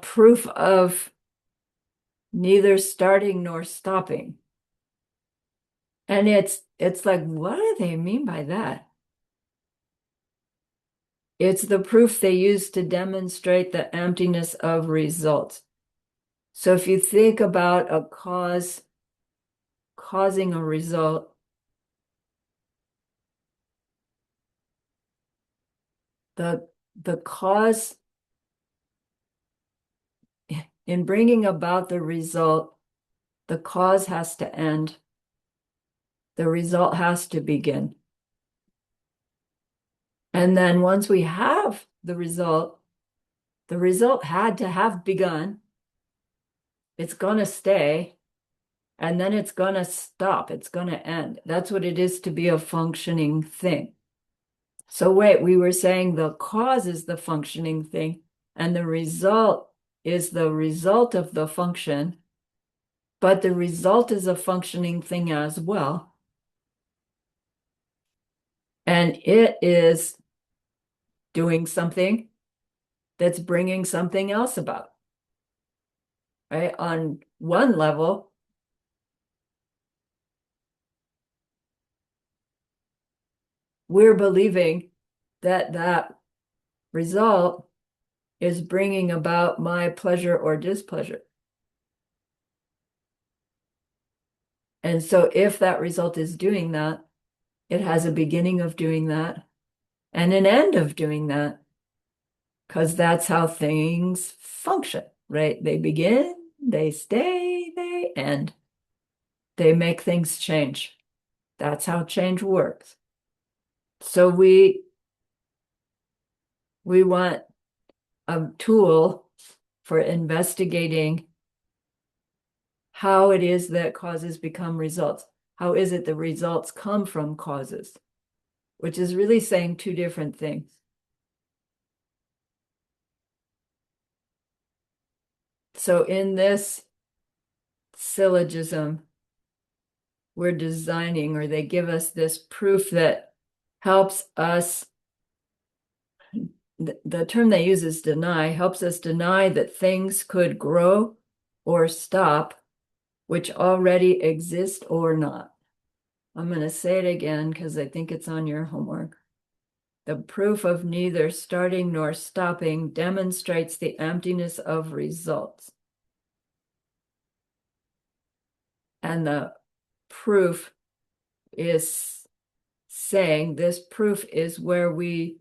proof of neither starting nor stopping. And it's like, what do they mean by that? It's the proof they use to demonstrate the emptiness of results. So if you think about a cause causing a result, the cause in bringing about the result, the cause has to end. The result has to begin. And then once we have the result had to have begun. It's going to stay, and then it's going to stop. It's going to end. That's what it is to be a functioning thing. So wait, we were saying the cause is the functioning thing, and the result is the result of the function, but the result is a functioning thing as well. And it is doing something that's bringing something else about. Right? On one level, we're believing that that result is bringing about my pleasure or displeasure. And so if that result is doing that, it has a beginning of doing that and an end of doing that, because that's how things function, right? They begin, they stay, they end. They make things change. That's how change works. So we want a tool for investigating how it is that causes become results. How is it the results come from causes? Which is really saying two different things. So in this syllogism, we're designing, or they give us this proof that helps us, the term they use is deny, helps us deny that things could grow or stop, which already exist or not. I'm going to say it again because I think it's on your homework. The proof of neither starting nor stopping demonstrates the emptiness of results. And the proof is saying this proof is where we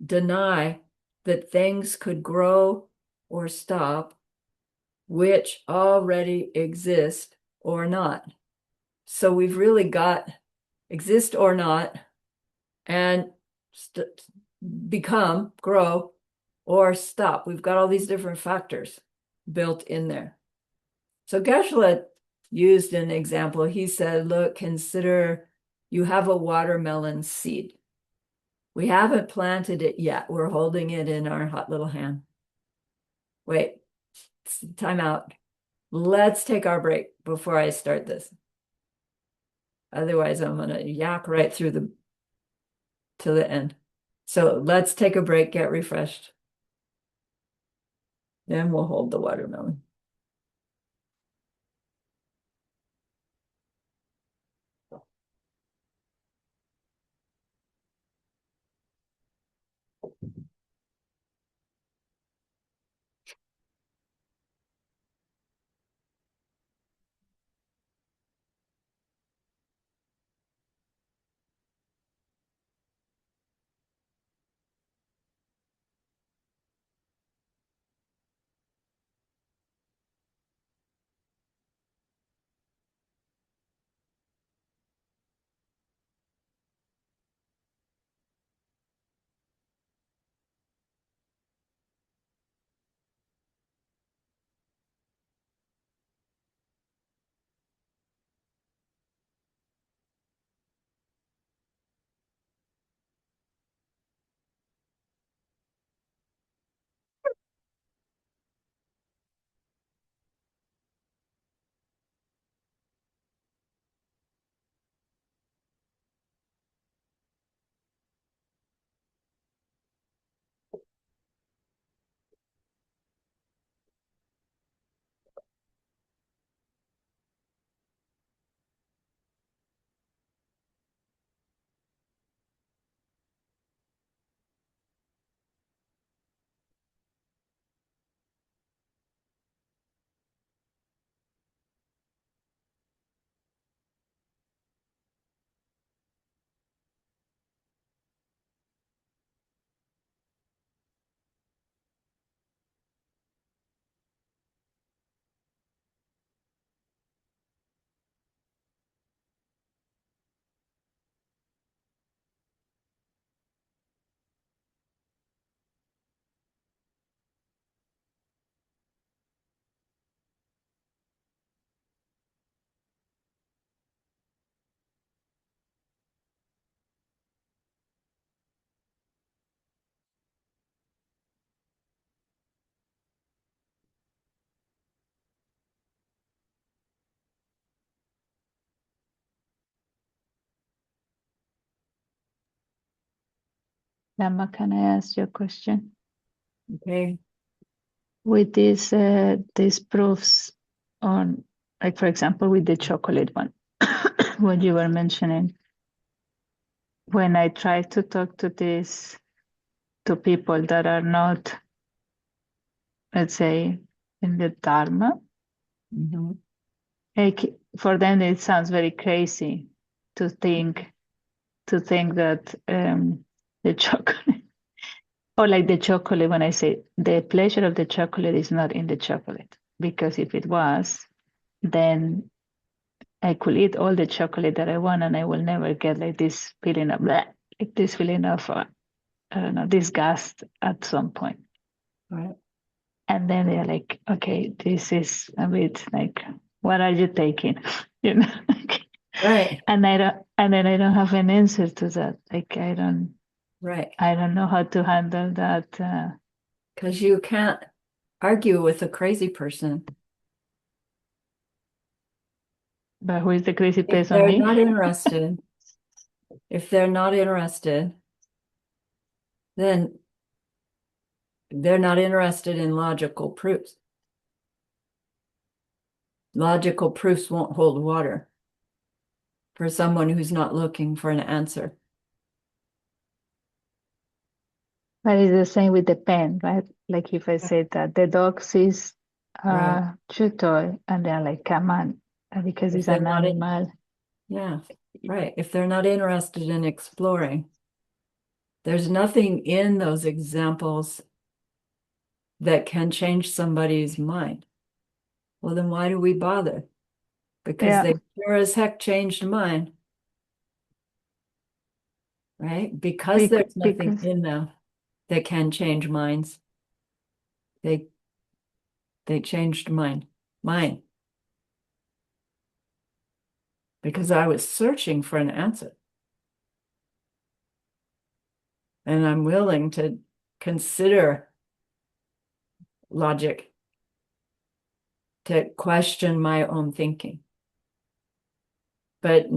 deny that things could grow or stop, which already exist or not. So we've really got exist or not and become, grow, or stop. We've got all these different factors built in there. So Geshe-la used an example. He said, look, consider you have a watermelon seed. We haven't planted it yet. We're holding it in our hot little hand. Wait, time out. Let's take our break before I start this. Otherwise, I'm going to yak right through to the end. So let's take a break, get refreshed. Then we'll hold the watermelon. Lama, can I ask you a question? Okay. With these proofs on, like for example, with the chocolate one, what you were mentioning, when I try to talk to people that are not let's say, in the Dharma, Mhm. like for them it sounds very crazy to think that the chocolate or like the chocolate, when I say the pleasure of the chocolate is not in the chocolate, because if it was, then I could eat all the chocolate that I want and I will never get like this feeling of bleh, like this feeling of I don't know, disgust at some point. Right. And then they're like, okay, this is a bit like, what are you taking? You know? Right. And then I don't have an answer to that. Like Right. I don't know how to handle that. Because you can't argue with a crazy person. But who is the crazy If person? they're Me? not interested, if they're not interested, then they're not interested in logical proofs. Logical proofs won't hold water for someone who's not looking for an answer. But it's the same with the pen, right? Like if I say that the dog sees Right. a chew toy and they're like, come on, because If it's they're an not in, animal. yeah, right. If they're not interested in exploring, there's nothing in those examples that can change somebody's mind. Well, then why do we bother? Because Yeah, they sure as heck changed mine, right? Because there's nothing because in them that can change minds. They they changed mine, because I was searching for an answer. And I'm willing to consider logic, to question my own thinking. But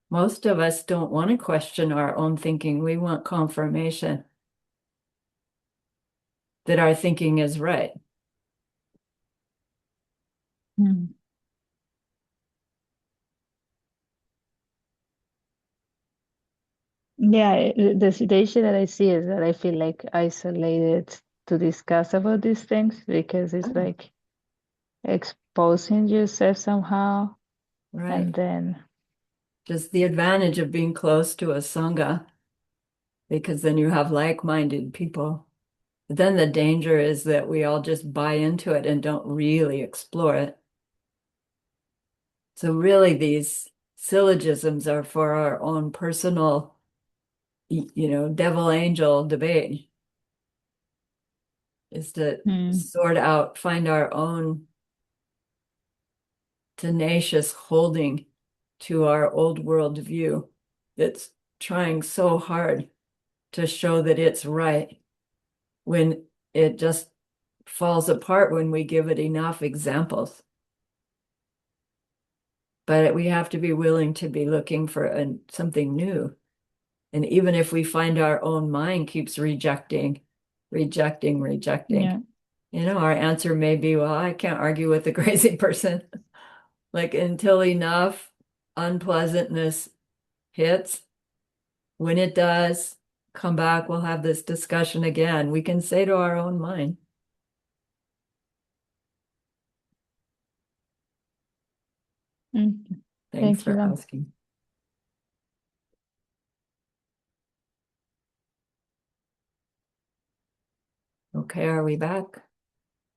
most of us don't want to question our own thinking. We want confirmation that our thinking is right. mm, yeah, the issue that I see is that I feel like isolated to discuss about these things because it's Oh, like exposing yourself somehow, and right. then Just the advantage of being close to a sangha, because then you have like-minded people. But then the danger is that we all just buy into it and don't really explore it. So really, these syllogisms are for our own personal, devil angel debate, is to mm, sort out, find our own tenacious holding to our old world view that's trying so hard to show that it's right when it just falls apart when we give it enough examples. But we have to be willing to be looking for something new. And even if we find our own mind keeps rejecting, yeah, our answer may be, well, I can't argue with the crazy person. Like until enough unpleasantness hits, when it does come back, we'll have this discussion again. We can say to our own mind, mm, thanks thank you, for Dan. asking. Okay, are we back?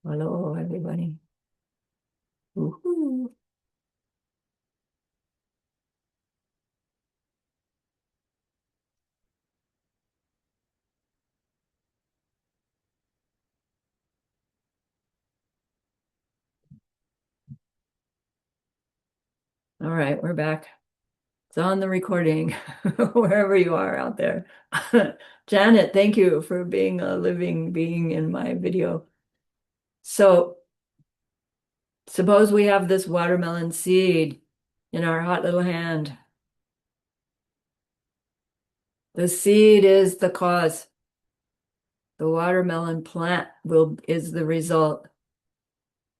Hello, everybody. Woohoo. All right, we're back. It's on the recording, wherever you are out there. Janet, thank you for being a living being in my video. So suppose we have this watermelon seed in our hot little hand. The seed is the cause. The watermelon plant is the result.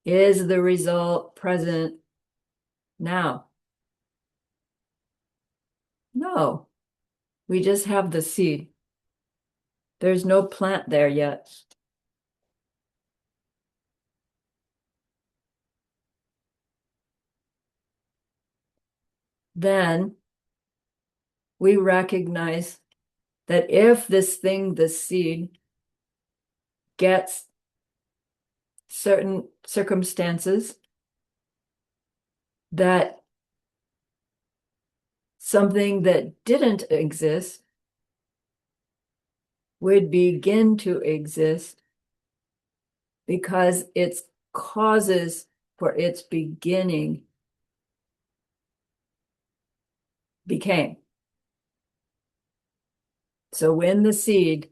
Is the result present now? No, we just have the seed. There's no plant there yet. then we recognize that if this thing, this seed, gets certain circumstances, that something that didn't exist would begin to exist because its causes for its beginning became. So when the seed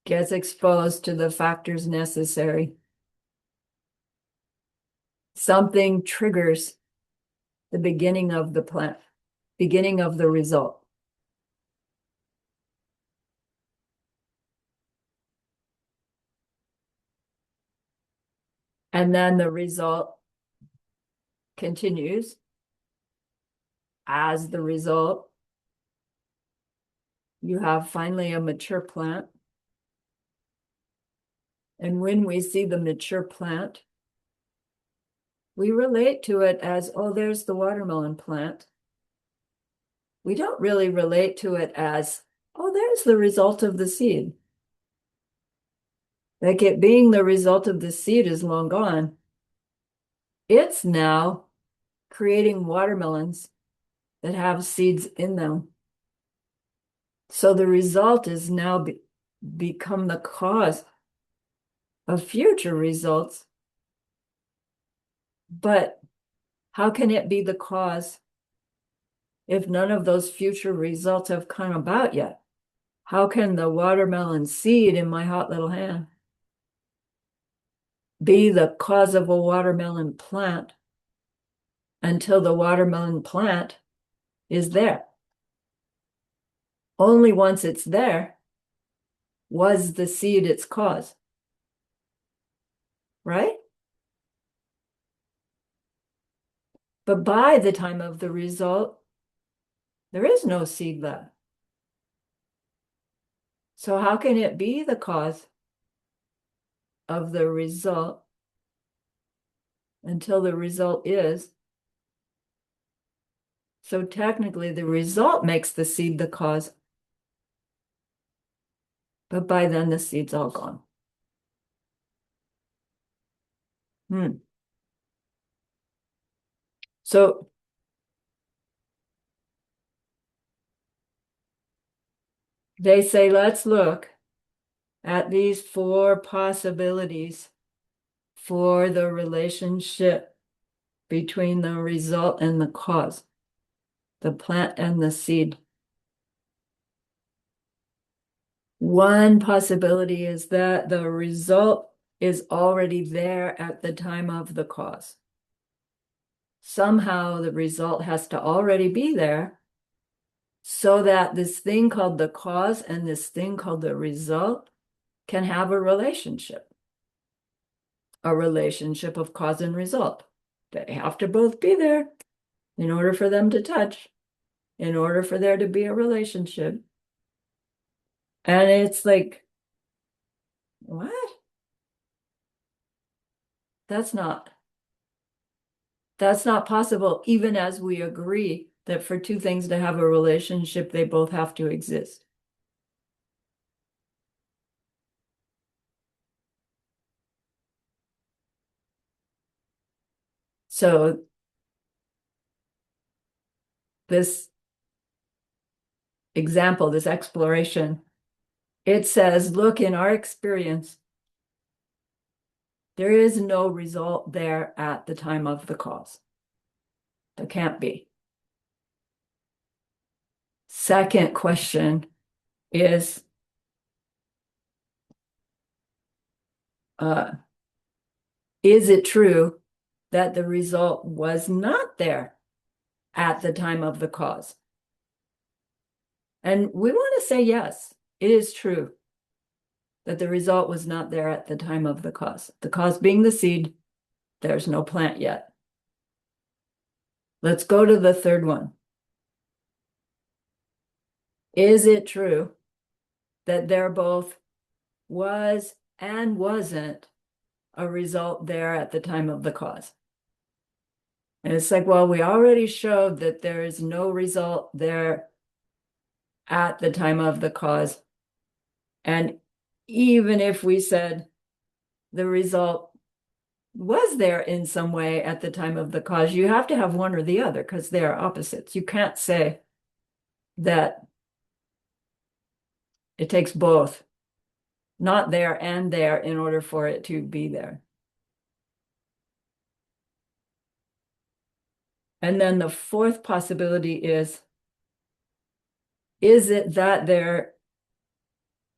gets exposed to the factors necessary, something triggers the beginning of the plant, beginning of the result. And then the result continues as the result. You have finally a mature plant. And when we see the mature plant, we relate to it as, oh, there's the watermelon plant. We don't really relate to it as, oh, there's the result of the seed. Like it being the result of the seed is long gone. It's now creating watermelons that have seeds in them. So the result is now become the cause of future results. But how can it be the cause if none of those future results have come about yet? How can the watermelon seed in my hot little hand be the cause of a watermelon plant until the watermelon plant is there? Only once it's there was the seed its cause, right? But by the time of the result, there is no seed left. So how can it be the cause of the result until the result is? So technically, the result makes the seed the cause. But by then, the seed's all gone. So they say, let's look at these four possibilities for the relationship between the result and the cause, the plant and the seed. One possibility is that the result is already there at the time of the cause. Somehow the result has to already be there so that this thing called the cause and this thing called the result can have a relationship of cause and result. They have to both be there in order for them to touch, in order for there to be a relationship. And it's like, what? That's not possible, even as we agree that for two things to have a relationship, they both have to exist. So this example, this exploration, it says, look, in our experience, there is no result there at the time of the cause. There can't be. Second question is, is it true that the result was not there at the time of the cause? And we want to say yes, it is true that the result was not there at the time of the cause. The cause being the seed, there's no plant yet. Let's go to the third one. Is it true that there both was and wasn't a result there at the time of the cause? And it's like, well, we already showed that there is no result there at the time of the cause. And even if we said the result was there in some way at the time of the cause, you have to have one or the other because they are opposites. You can't say that it takes both, not there and there, in order for it to be there. And then the fourth possibility is it that there,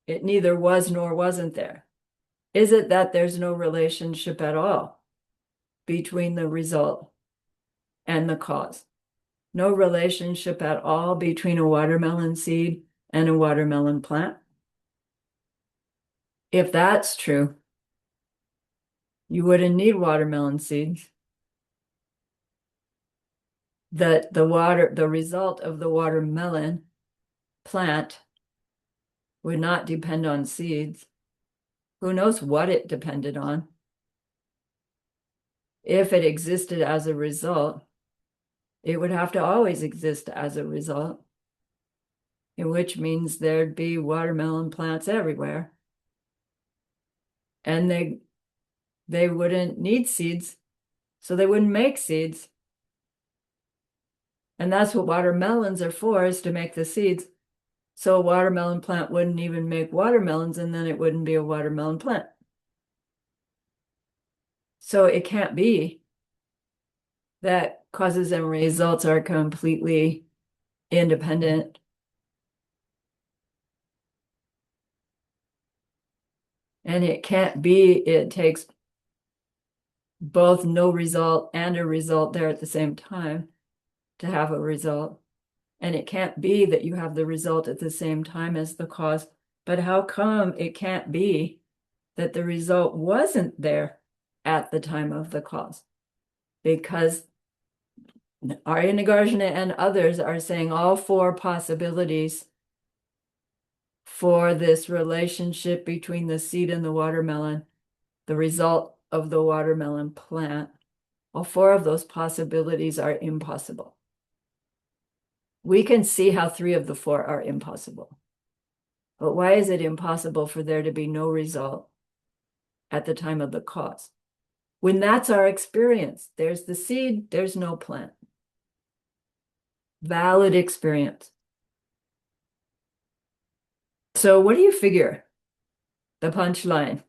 it neither was nor wasn't there? Is it that there's no relationship at all between the result and the cause? No relationship at all between a watermelon seed and a watermelon plant? If that's true, you wouldn't need watermelon seeds. That the result of the watermelon plant would not depend on seeds. Who knows what it depended on? If it existed as a result, it would have to always exist as a result, in which means there'd be watermelon plants everywhere. And they wouldn't need seeds, so they wouldn't make seeds. And that's what watermelons are for, is to make the seeds. So a watermelon plant wouldn't even make watermelons, and then it wouldn't be a watermelon plant. So it can't be that causes and results are completely independent. And it can't be it takes both no result and a result there at the same time to have a result. And it can't be that you have the result at the same time as the cause. But how come it can't be that the result wasn't there at the time of the cause? Because Arya Nagarjuna and others are saying all four possibilities for this relationship between the seed and the watermelon, the result of the watermelon plant, all four of those possibilities are impossible. We can see how three of the four are impossible. But why is it impossible for there to be no result at the time of the cause? When that's our experience, there's the seed, there's no plant. Valid experience. So what do you figure? The punchline.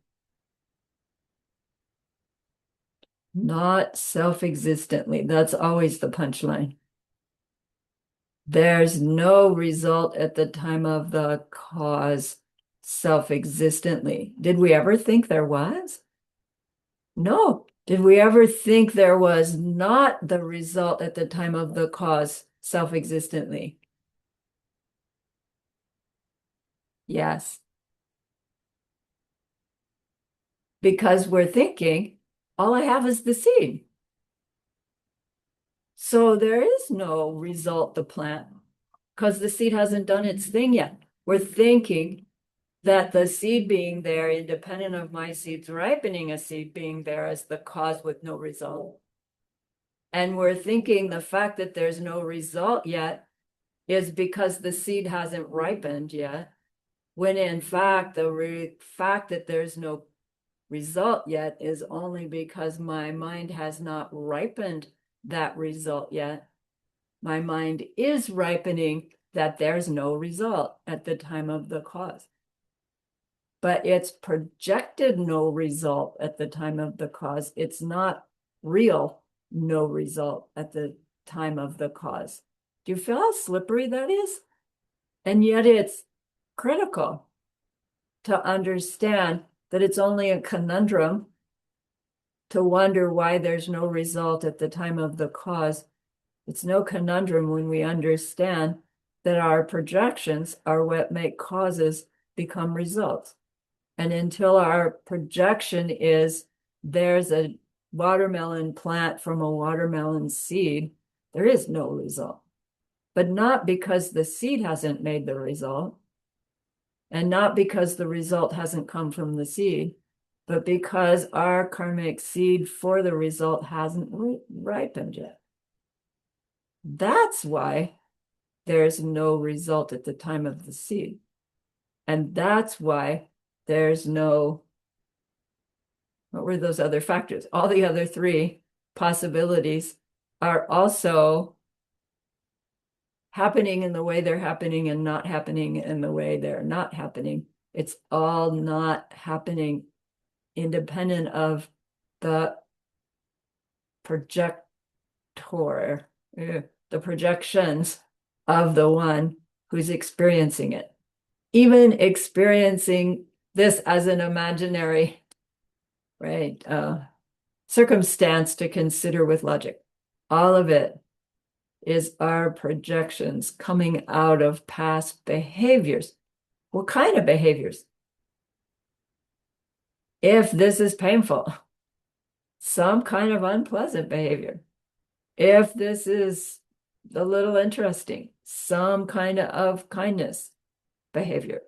Not self-existently. That's always the punchline. There's no result at the time of the cause self-existently. Did we ever think there was? No. Did we ever think there was not the result at the time of the cause self-existently? Yes. Because we're thinking, all I have is the seed. So there is no result, the plant, because the seed hasn't done its thing yet. We're thinking that the seed being there, independent of my seeds ripening, a seed being there as the cause with no result. And we're thinking the fact that there's no result yet is because the seed hasn't ripened yet, when in fact, the fact that there's no result yet is only because my mind has not ripened that result yet. My mind is ripening that there's no result at the time of the cause. But it's projected no result at the time of the cause. It's not real no result at the time of the cause. Do you feel how slippery that is? And yet it's critical to understand that it's only a conundrum to wonder why there's no result at the time of the cause. It's no conundrum when we understand that our projections are what make causes become results. And until our projection is there's a watermelon plant from a watermelon seed, there is no result. But not because the seed hasn't made the result, and not because the result hasn't come from the seed, but because our karmic seed for the result hasn't ripened yet. That's why there's no result at the time of the seed. And that's why there's no, what were those other factors? All the other three possibilities are also happening in the way they're happening and not happening in the way they're not happening. It's all not happening independent of the projector, the projections of the one who's experiencing it. Even experiencing this as an imaginary, right, circumstance to consider with logic. All of it is our projections coming out of past behaviors. What kind of behaviors? If this is painful, some kind of unpleasant behavior. If this is a little interesting, some kind of kindness behavior.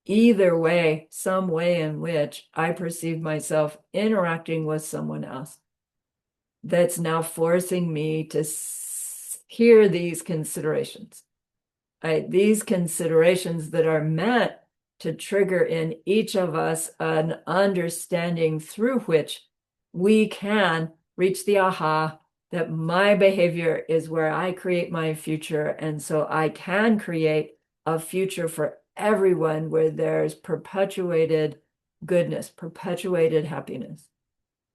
Either way, some way in which I perceive myself interacting with someone else that's now forcing me to hear these considerations. These considerations that are meant to trigger in each of us an understanding through which we can reach the aha that my behavior is where I create my future. And so I can create a future for everyone where there's perpetuated goodness, perpetuated happiness.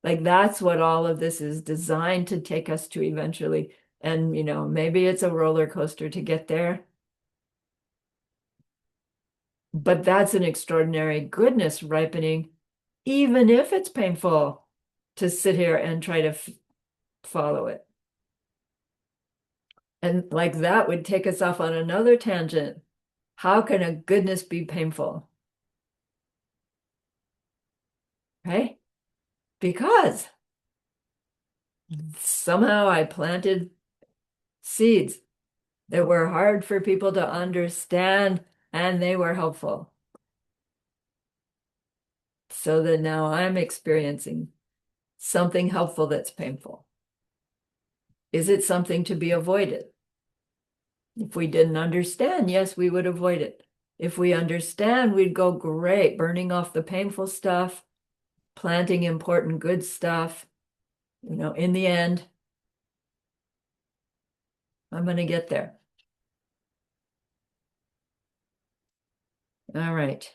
Like that's what all of this is designed to take us to eventually. And, maybe it's a roller coaster to get there. But that's an extraordinary goodness ripening, even if it's painful to sit here and try to follow it. And like that would take us off on another tangent. How can a goodness be painful? Right? Because somehow I planted seeds that were hard for people to understand and they were helpful. So that now I'm experiencing something helpful that's painful. Is it something to be avoided? If we didn't understand, yes, we would avoid it. If we understand, we'd go great, burning off the painful stuff, planting important good stuff. In the end, I'm going to get there. All right.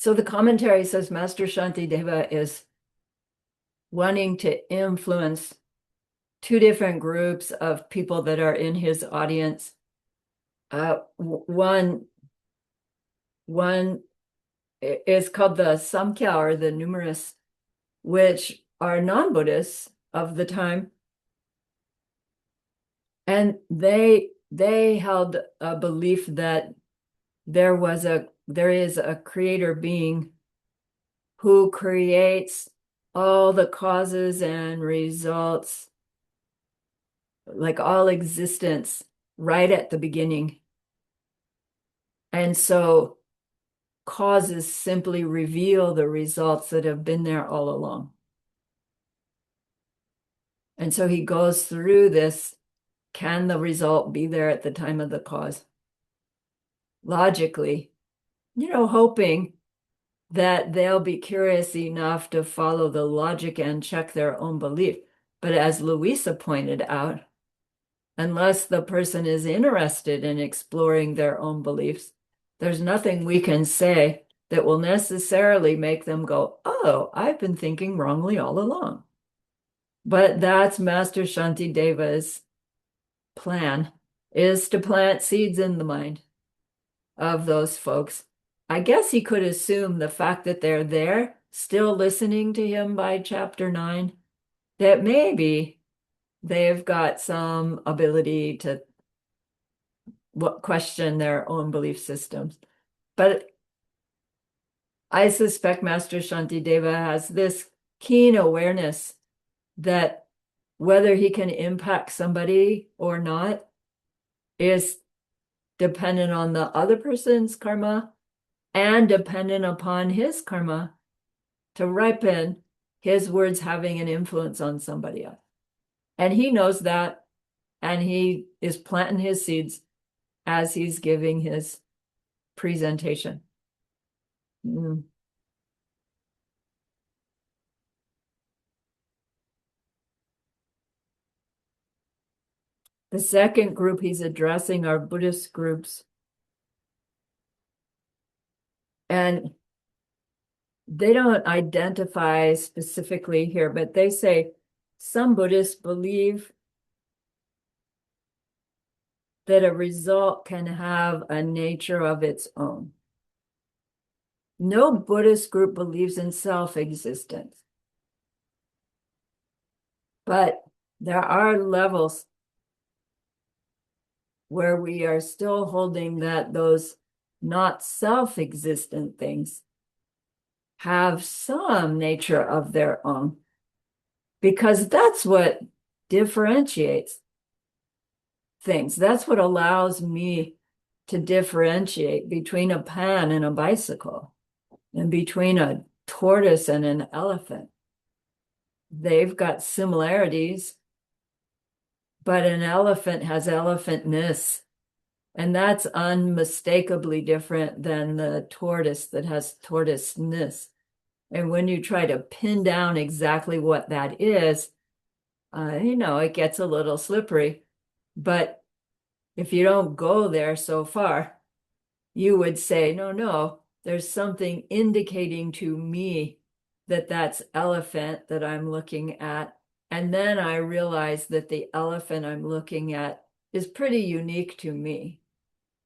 So the commentary says Master Shantideva is wanting to influence two different groups of people that are in his audience. One is called the Samkhya, or the numerous, which are non-Buddhists of the time. And they held a belief that there is a creator being who creates all the causes and results, like all existence, right at the beginning. And so causes simply reveal the results that have been there all along. And so he goes through this, can the result be there at the time of the cause? Logically, hoping that they'll be curious enough to follow the logic and check their own belief. But as Louisa pointed out, unless the person is interested in exploring their own beliefs, there's nothing we can say that will necessarily make them go, oh, I've been thinking wrongly all along. But that's Master Shantideva's plan, is to plant seeds in the mind of those folks. I guess he could assume the fact that they're there, still listening to him by chapter 9, that maybe they've got some ability to question their own belief systems. But I suspect Master Shantideva has this keen awareness that whether he can impact somebody or not is dependent on the other person's karma and dependent upon his karma to ripen his words having an influence on somebody else. And he knows that, and he is planting his seeds as he's giving his presentation. Mm. The second group he's addressing are Buddhist groups. And they don't identify specifically here, but they say some Buddhists believe that a result can have a nature of its own. No Buddhist group believes in self-existence, but there are levels where we are still holding that those not self-existent things have some nature of their own, because that's what differentiates things. That's what allows me to differentiate between a pan and a bicycle and between a tortoise and an elephant. They've got similarities, but an elephant has elephantness, and that's unmistakably different than the tortoise that has tortoiseness. And when you try to pin down exactly what that is, it gets a little slippery. But if you don't go there so far, you would say, no, there's something indicating to me that that's elephant that I'm looking at. And then I realize that the elephant I'm looking at is pretty unique to me.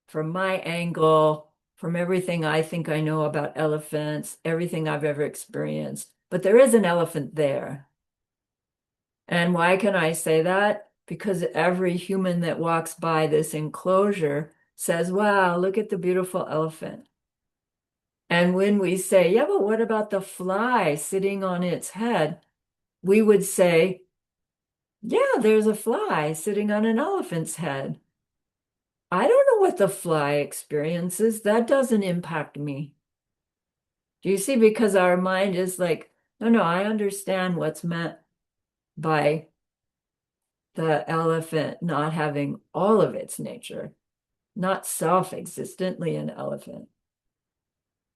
From my angle, from everything I think I know about elephants, everything I've ever experienced. But there is an elephant there. And why can I say that? Because every human that walks by this enclosure says, wow, look at the beautiful elephant. And when we say, yeah, but what about the fly sitting on its head? We would say, yeah, there's a fly sitting on an elephant's head. I don't know what the fly experiences. That doesn't impact me. Do you see? Because our mind is like, no, I understand what's meant by the elephant not having all of its nature, not self-existently an elephant.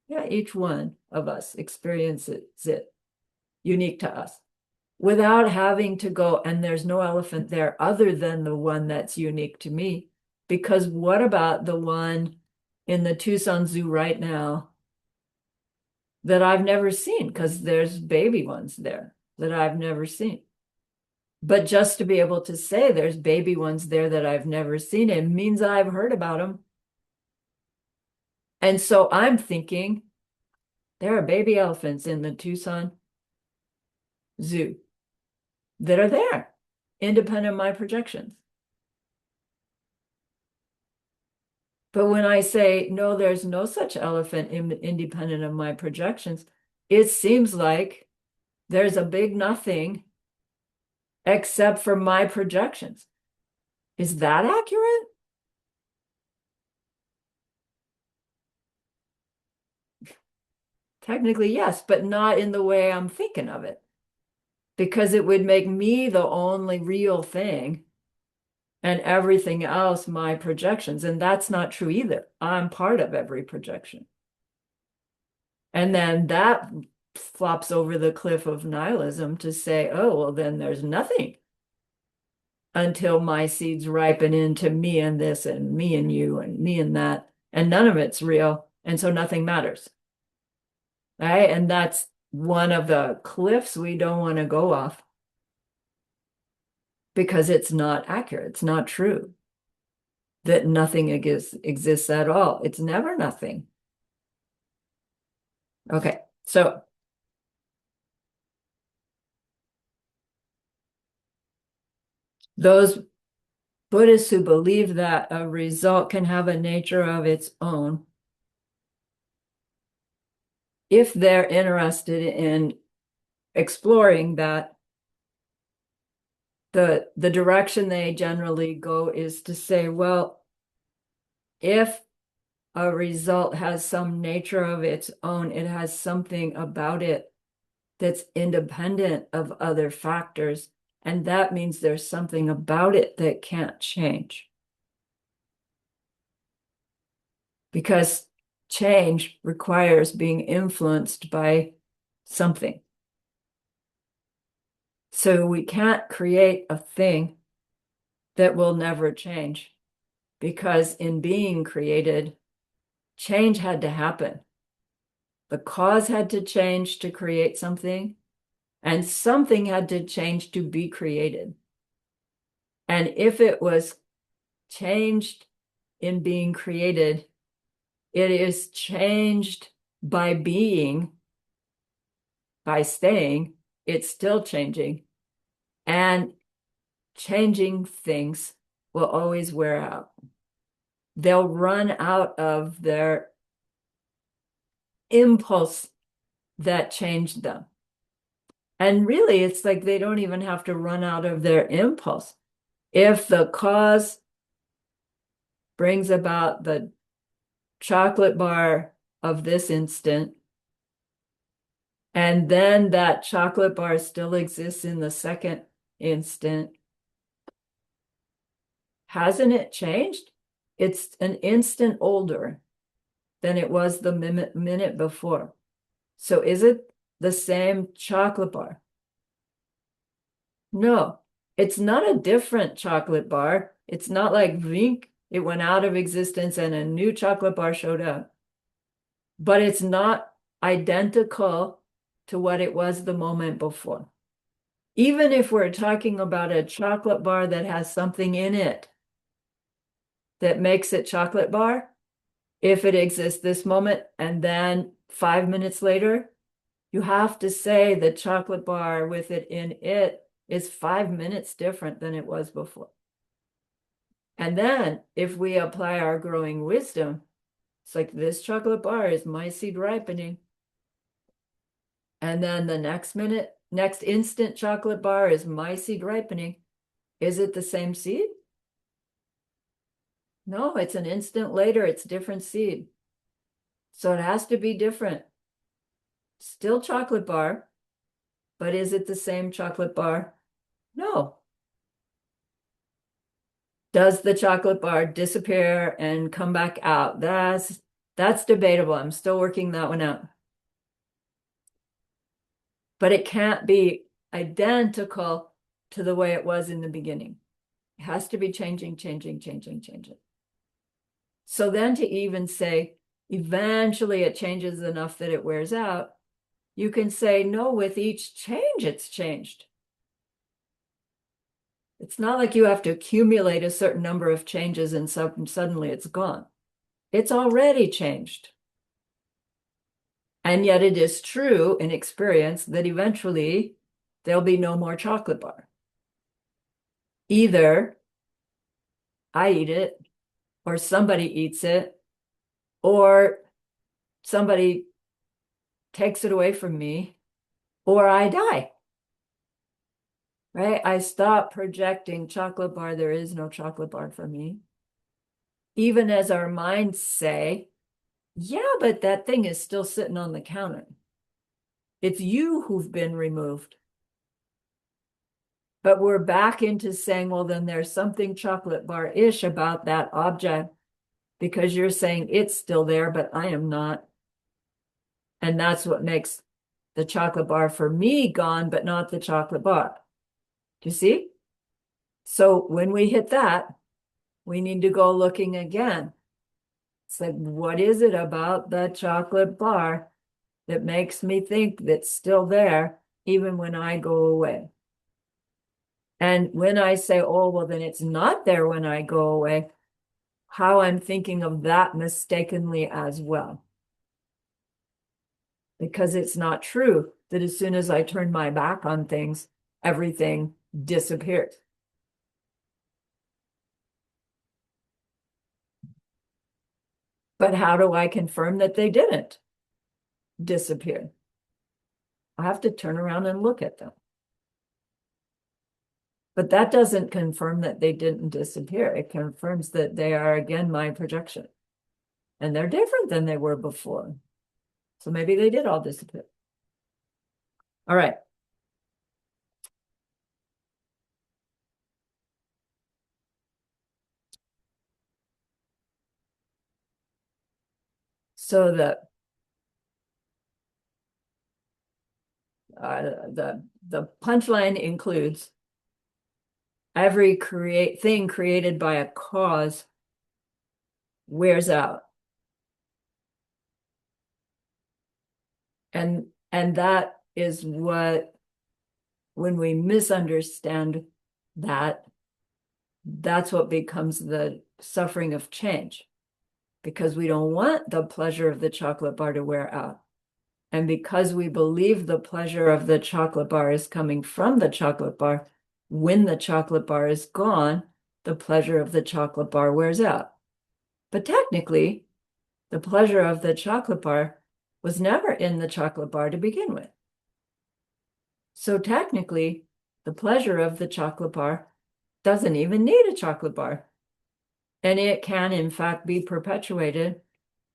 Yeah, each one of us experiences it unique to us without having to go, and there's no elephant there other than the one that's unique to me. Because what about the one in the Tucson Zoo right now that I've never seen? Because there's baby ones there that I've never seen. But just to be able to say there's baby ones there that I've never seen, it means I've heard about them. And so I'm thinking there are baby elephants in the Tucson Zoo that are there, independent of my projections. But when I say, no, there's no such elephant independent of my projections, it seems like there's a big nothing except for my projections. Is that accurate? Technically, yes, but not in the way I'm thinking of it, because it would make me the only real thing and everything else my projections. And that's not true either. I'm part of every projection. And then that flops over the cliff of nihilism to say, oh, well, then there's nothing until my seeds ripen into me and this and me and you and me and that. And none of it's real. And so nothing matters. Right? And that's one of the cliffs we don't want to go off because it's not accurate. It's not true that nothing exists at all. It's never nothing. Okay, so those Buddhists who believe that a result can have a nature of its own, if they're interested in exploring that, the direction they generally go is to say, well, if a result has some nature of its own, it has something about it that's independent of other factors. And that means there's something about it that can't change. Because change requires being influenced by something. So we can't create a thing that will never change, because in being created, change had to happen. The cause had to change to create something, and something had to change to be created. And if it was changed in being created, it is changed by being, by staying, it's still changing. And changing things will always wear out. They'll run out of their impulse that changed them. And really, it's like they don't even have to run out of their impulse. If the cause brings about the chocolate bar of this instant, and then that chocolate bar still exists in the second instant, hasn't it changed? It's an instant older than it was the minute before. So is it the same chocolate bar? No, it's not a different chocolate bar. It's not like Vink, it went out of existence and a new chocolate bar showed up. But it's not identical to what it was the moment before. Even if we're talking about a chocolate bar that has something in it that makes it chocolate bar, if it exists this moment and then 5 minutes later, you have to say the chocolate bar with it in it is 5 minutes different than it was before. And then if we apply our growing wisdom, it's like this chocolate bar is my seed ripening. And then the next instant chocolate bar is my seed ripening. Is it the same seed? No, it's an instant later, it's different seed. So it has to be different. Still chocolate bar, but is it the same chocolate bar? No. Does the chocolate bar disappear and come back out? That's debatable. I'm still working that one out. But it can't be identical to the way it was in the beginning. It has to be changing, changing, changing, changing. So then to even say, eventually it changes enough that it wears out, you can say, no, with each change, it's changed. It's not like you have to accumulate a certain number of changes and suddenly it's gone. It's already changed. And yet it is true in experience that eventually there'll be no more chocolate bar. Either I eat it, or somebody eats it, or somebody takes it away from me, or I die. Right? I stop projecting chocolate bar. There is no chocolate bar for me. Even as our minds say, yeah, but that thing is still sitting on the counter. It's you who've been removed. But we're back into saying, well, then there's something chocolate bar-ish about that object, because you're saying it's still there, but I am not. And that's what makes the chocolate bar for me gone, but not the chocolate bar. Do you see? So when we hit that, we need to go looking again. It's like, what is it about the chocolate bar that makes me think that's still there, even when I go away? And when I say, oh, well, then it's not there when I go away, how I'm thinking of that mistakenly as well. Because it's not true that as soon as I turn my back on things, everything disappears. But how do I confirm that they didn't disappear? I have to turn around and look at them. But that doesn't confirm that they didn't disappear. It confirms that they are, again, my projection. And they're different than they were before. So maybe they did all disappear. All right. So the punchline includes every thing created by a cause wears out. And that is what, when we misunderstand that, that's what becomes the suffering of change, because we don't want the pleasure of the chocolate bar to wear out. And because we believe the pleasure of the chocolate bar is coming from the chocolate bar, when the chocolate bar is gone, the pleasure of the chocolate bar wears out. But technically, the pleasure of the chocolate bar was never in the chocolate bar to begin with. So technically, the pleasure of the chocolate bar doesn't even need a chocolate bar. And it can, in fact, be perpetuated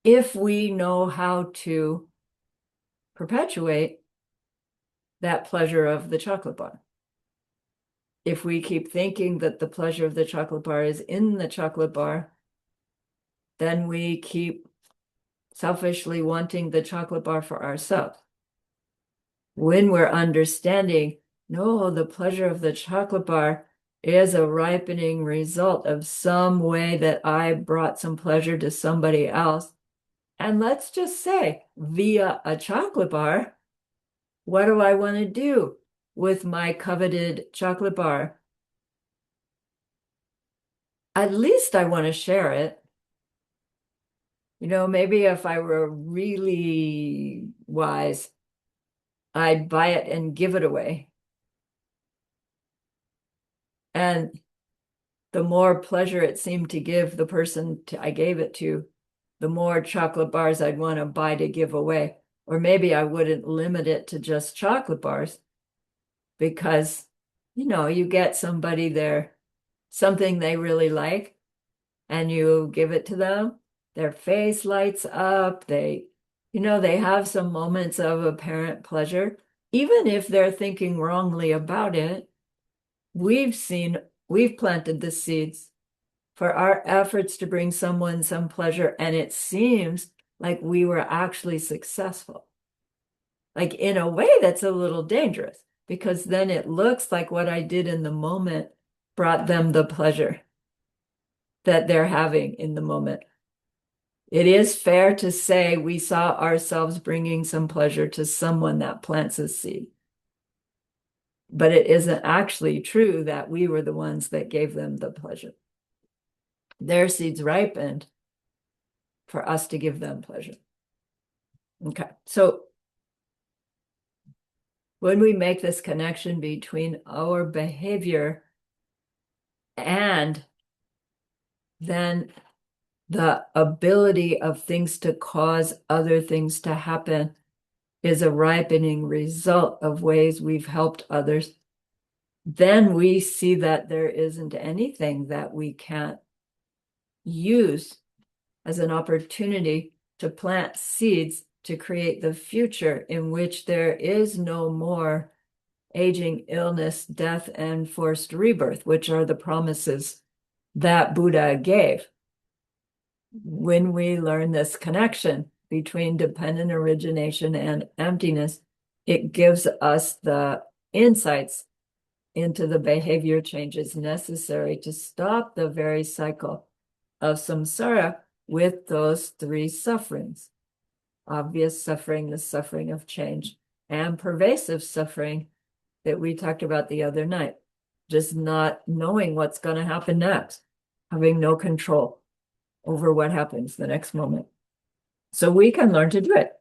if we know how to perpetuate that pleasure of the chocolate bar. If we keep thinking that the pleasure of the chocolate bar is in the chocolate bar, then we keep selfishly wanting the chocolate bar for ourselves. When we're understanding, no, the pleasure of the chocolate bar is a ripening result of some way that I brought some pleasure to somebody else. And let's just say, via a chocolate bar, what do I want to do with my coveted chocolate bar? At least I want to share it. You know, maybe if I were really wise, I'd buy it and give it away. And the more pleasure it seemed to give the person I gave it to, the more chocolate bars I'd want to buy to give away. Or maybe I wouldn't limit it to just chocolate bars, because, you know, you get somebody there, something they really like, and you give it to them, their face lights up. They have some moments of apparent pleasure, even if they're thinking wrongly about it. We've planted the seeds for our efforts to bring someone some pleasure, and it seems like we were actually successful. Like, in a way, that's a little dangerous, because then it looks like what I did in the moment brought them the pleasure that they're having in the moment. It is fair to say we saw ourselves bringing some pleasure to someone that plants a seed. But it isn't actually true that we were the ones that gave them the pleasure. Their seeds ripened for us to give them pleasure. Okay, so when we make this connection between our behavior and then the ability of things to cause other things to happen is a ripening result of ways we've helped others, then we see that there isn't anything that we can't use as an opportunity to plant seeds to create the future in which there is no more aging, illness, death, and forced rebirth, which are the promises that Buddha gave. When we learn this connection between dependent origination and emptiness, it gives us the insights into the behavior changes necessary to stop the very cycle of samsara with those three sufferings: obvious suffering, the suffering of change, and pervasive suffering that we talked about the other night, just not knowing what's going to happen next, having no control over what happens the next moment. So we can learn to do it.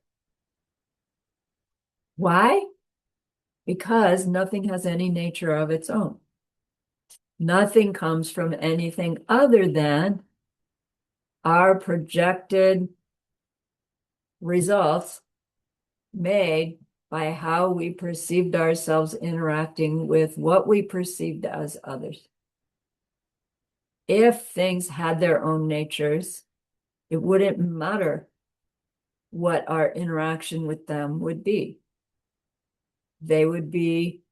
Why? Because nothing has any nature of its own. Nothing comes from anything other than our projected results made by how we perceived ourselves interacting with what we perceived as others. If things had their own natures, it wouldn't matter what our interaction with them would be. They would be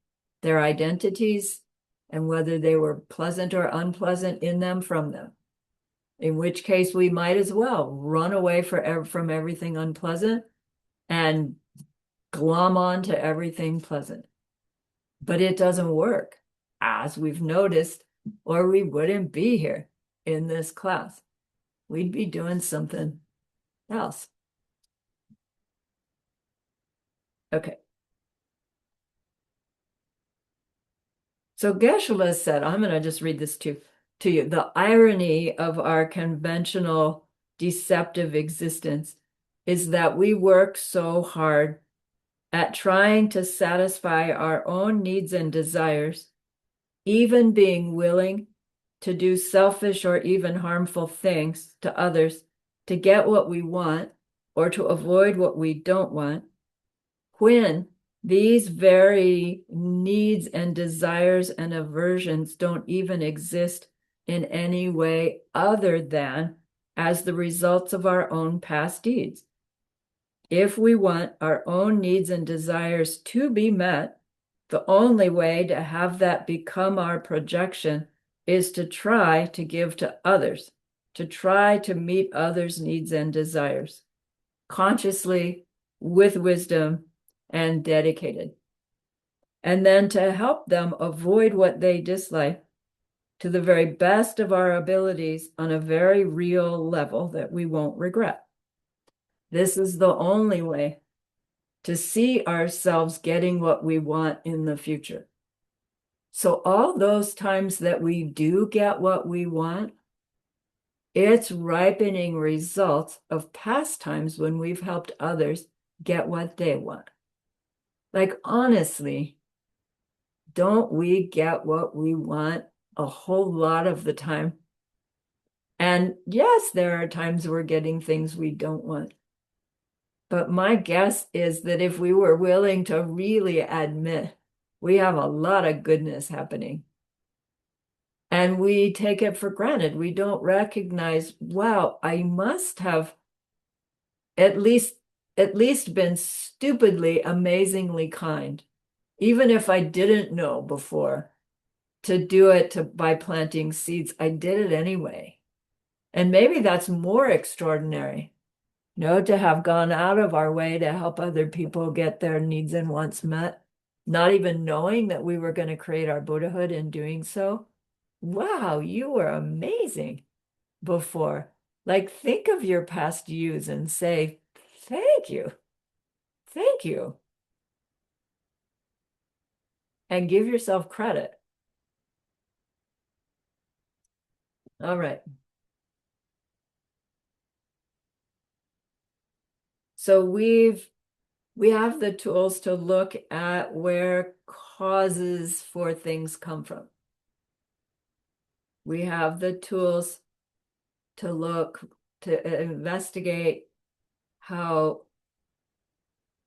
their identities and whether they were pleasant or unpleasant in them from them. In which case we might as well run away from everything unpleasant and glom on to everything pleasant. But it doesn't work, as we've noticed, or we wouldn't be here in this class. We'd be doing something else. Okay. So Geshe-la said, I'm going to just read this to you. The irony of our conventional deceptive existence is that we work so hard at trying to satisfy our own needs and desires, even being willing to do selfish or even harmful things to others to get what we want or to avoid what we don't want, when these very needs and desires and aversions don't even exist in any way other than as the results of our own past deeds. If we want our own needs and desires to be met, the only way to have that become our projection is to try to give to others, to try to meet others' needs and desires, consciously, with wisdom, and dedicated. And then to help them avoid what they dislike to the very best of our abilities on a very real level that we won't regret. This is the only way to see ourselves getting what we want in the future. So all those times that we do get what we want, it's ripening results of past times when we've helped others get what they want. Like, honestly, don't we get what we want a whole lot of the time? And yes, there are times we're getting things we don't want. But my guess is that if we were willing to really admit we have a lot of goodness happening and we take it for granted, we don't recognize, wow, I must have at least been stupidly, amazingly kind, even if I didn't know before to do it by planting seeds. I did it anyway. And maybe that's more extraordinary. To have gone out of our way to help other people get their needs and wants met, not even knowing that we were going to create our Buddhahood in doing so. Wow, you were amazing before. Like, think of your past yous and say, thank you. Thank you. And give yourself credit. All right. So we have the tools to look at where causes for things come from. We have the tools to investigate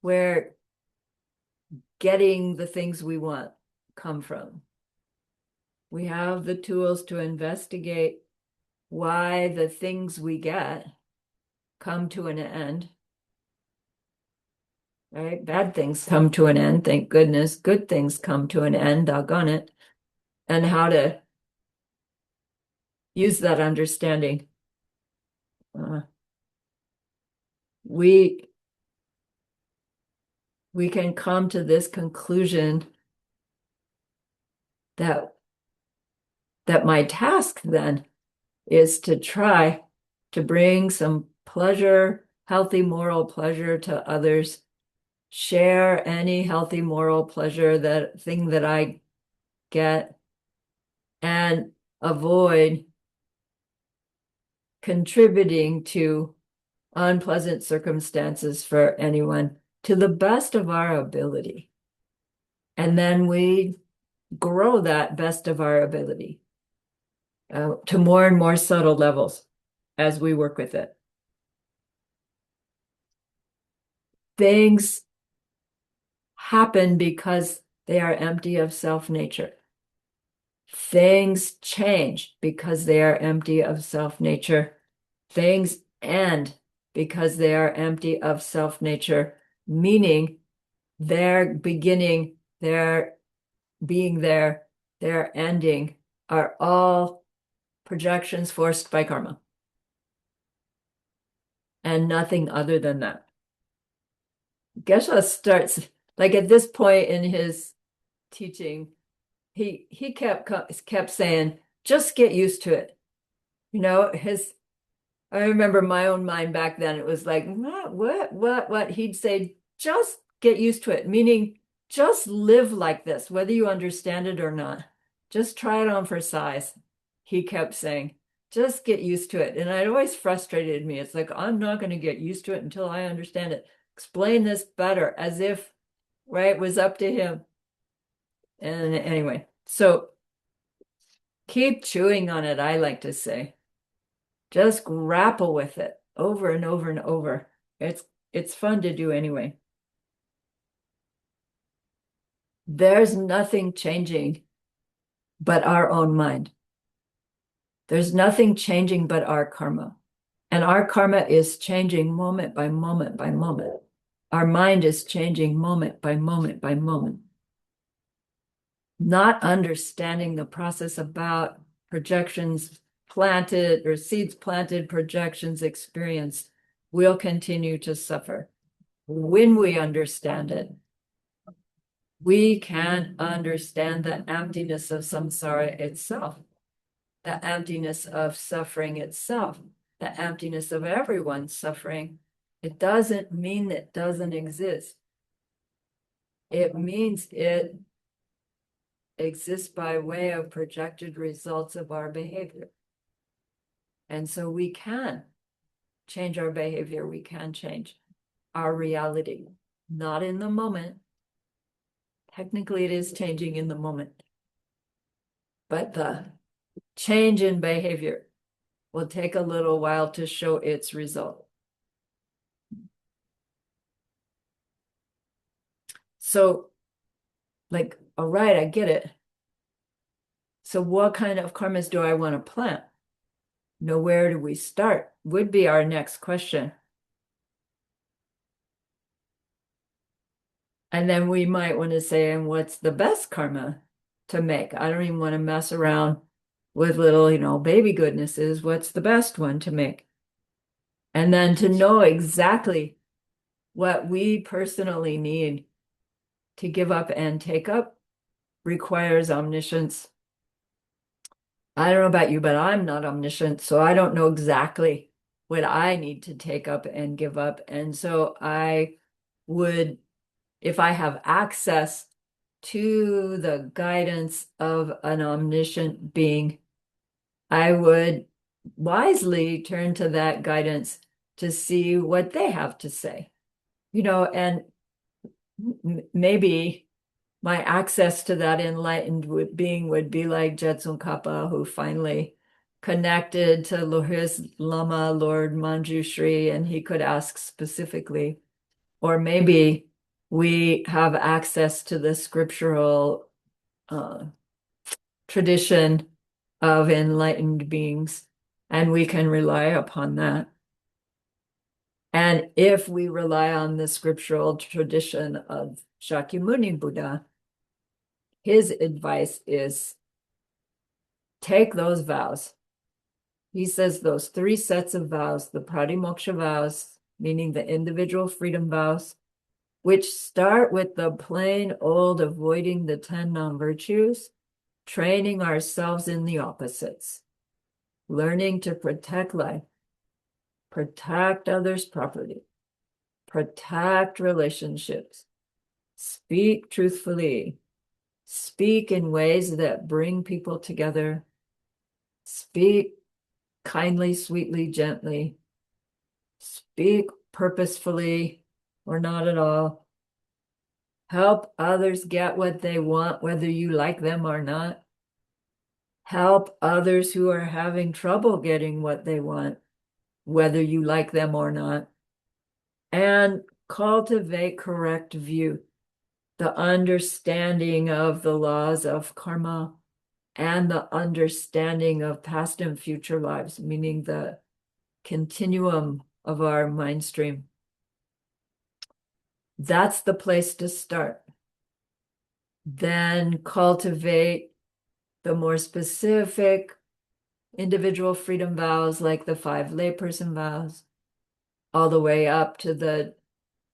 where getting the things we want come from. We have the tools to investigate why the things we get come to an end. Right? Bad things come to an end, thank goodness. Good things come to an end, doggone it. And how to use that understanding. We can come to this conclusion that my task then is to try to bring some pleasure, healthy moral pleasure to others, share any healthy moral pleasure, that thing that I get, and avoid contributing to unpleasant circumstances for anyone to the best of our ability. And then we grow that best of our ability to more and more subtle levels as we work with it. Things happen because they are empty of self-nature. Things change because they are empty of self-nature. Things end because they are empty of self-nature, meaning their beginning, their being there, their ending are all projections forced by karma and nothing other than that. Geshe starts, like at this point in his teaching, he kept saying, just get used to it. You know, I remember my own mind back then. It was like, what? He'd say, just get used to it, meaning just live like this, whether you understand it or not. Just try it on for size. He kept saying, just get used to it. And it always frustrated me. It's like, I'm not going to get used to it until I understand it. Explain this better, as if, right, it was up to him. And anyway, so keep chewing on it, I like to say. Just grapple with it over and over and over. It's fun to do anyway. There's nothing changing but our own mind. There's nothing changing but our karma. And our karma is changing moment by moment by moment. Our mind is changing moment by moment by moment. Not understanding the process about projections planted or seeds planted, projections experienced, will continue to suffer. When we understand it, we can understand the emptiness of samsara itself, the emptiness of suffering itself, the emptiness of everyone's suffering. It doesn't mean it doesn't exist. It means it exists by way of projected results of our behavior. And so we can change our behavior. We can change our reality, not in the moment. Technically, it is changing in the moment. But the change in behavior will take a little while to show its result. So, like, all right, I get it. So what kind of karmas do I want to plant? Where do we start? Would be our next question. And then we might want to say, and what's the best karma to make? I don't even want to mess around with little, baby goodnesses. What's the best one to make? And then to know exactly what we personally need to give up and take up requires omniscience. I don't know about you, but I'm not omniscient, so I don't know exactly what I need to take up and give up. And so I would, if I have access to the guidance of an omniscient being, I would wisely turn to that guidance to see what they have to say. And maybe my access to that enlightened being would be like Jetsun Kappa, who finally connected to his Lama, Lord Manjushri, and he could ask specifically. Or maybe we have access to the scriptural tradition of enlightened beings, and we can rely upon that. And if we rely on the scriptural tradition of Shakyamuni Buddha, his advice is take those vows. He says those 3 sets of vows, the pratimoksha vows, meaning the individual freedom vows, which start with the plain old avoiding the 10 non-virtues, training ourselves in the opposites, learning to protect life, protect others' property, protect relationships, speak truthfully, speak in ways that bring people together, speak kindly, sweetly, gently, speak purposefully or not at all, help others get what they want, whether you like them or not, help others who are having trouble getting what they want, whether you like them or not, and cultivate correct view. the understanding of the laws of karma and the understanding of past and future lives, meaning the continuum of our mind stream. That's the place to start. Then cultivate the more specific individual freedom vows, like the 5 layperson vows, all the way up to the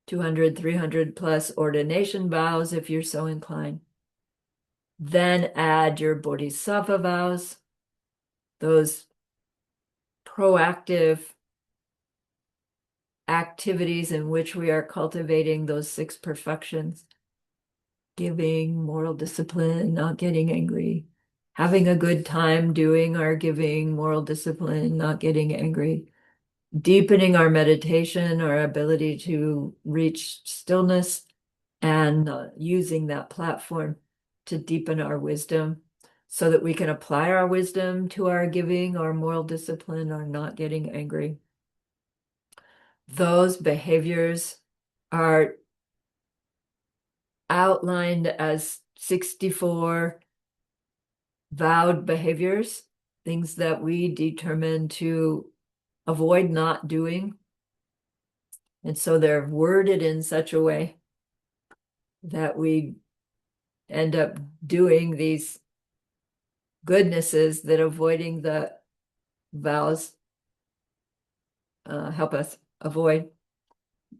200, 300 plus ordination vows, if you're so inclined. Then add your Bodhisattva vows, those proactive activities in which we are cultivating those 6 perfections: giving, moral discipline, not getting angry, having a good time doing our giving, moral discipline, not getting angry, deepening our meditation, our ability to reach stillness, and using that platform to deepen our wisdom so that we can apply our wisdom to our giving, our moral discipline, our not getting angry. Those behaviors are outlined as 64 vowed behaviors, things that we determine to avoid not doing. And so they're worded in such a way that we end up doing these goodnesses that avoiding the vows help us avoid.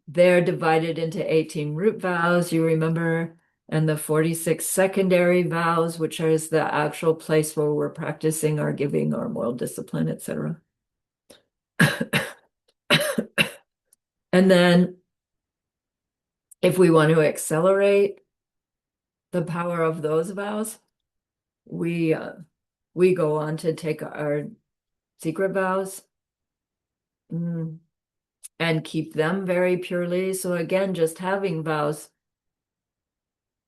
They're divided into 18 root vows, you remember, and the 46 secondary vows, which is the actual place where we're practicing our giving, our moral discipline, etc. And then if we want to accelerate the power of those vows, we go on to take our secret vows and keep them very purely. So again, just having vows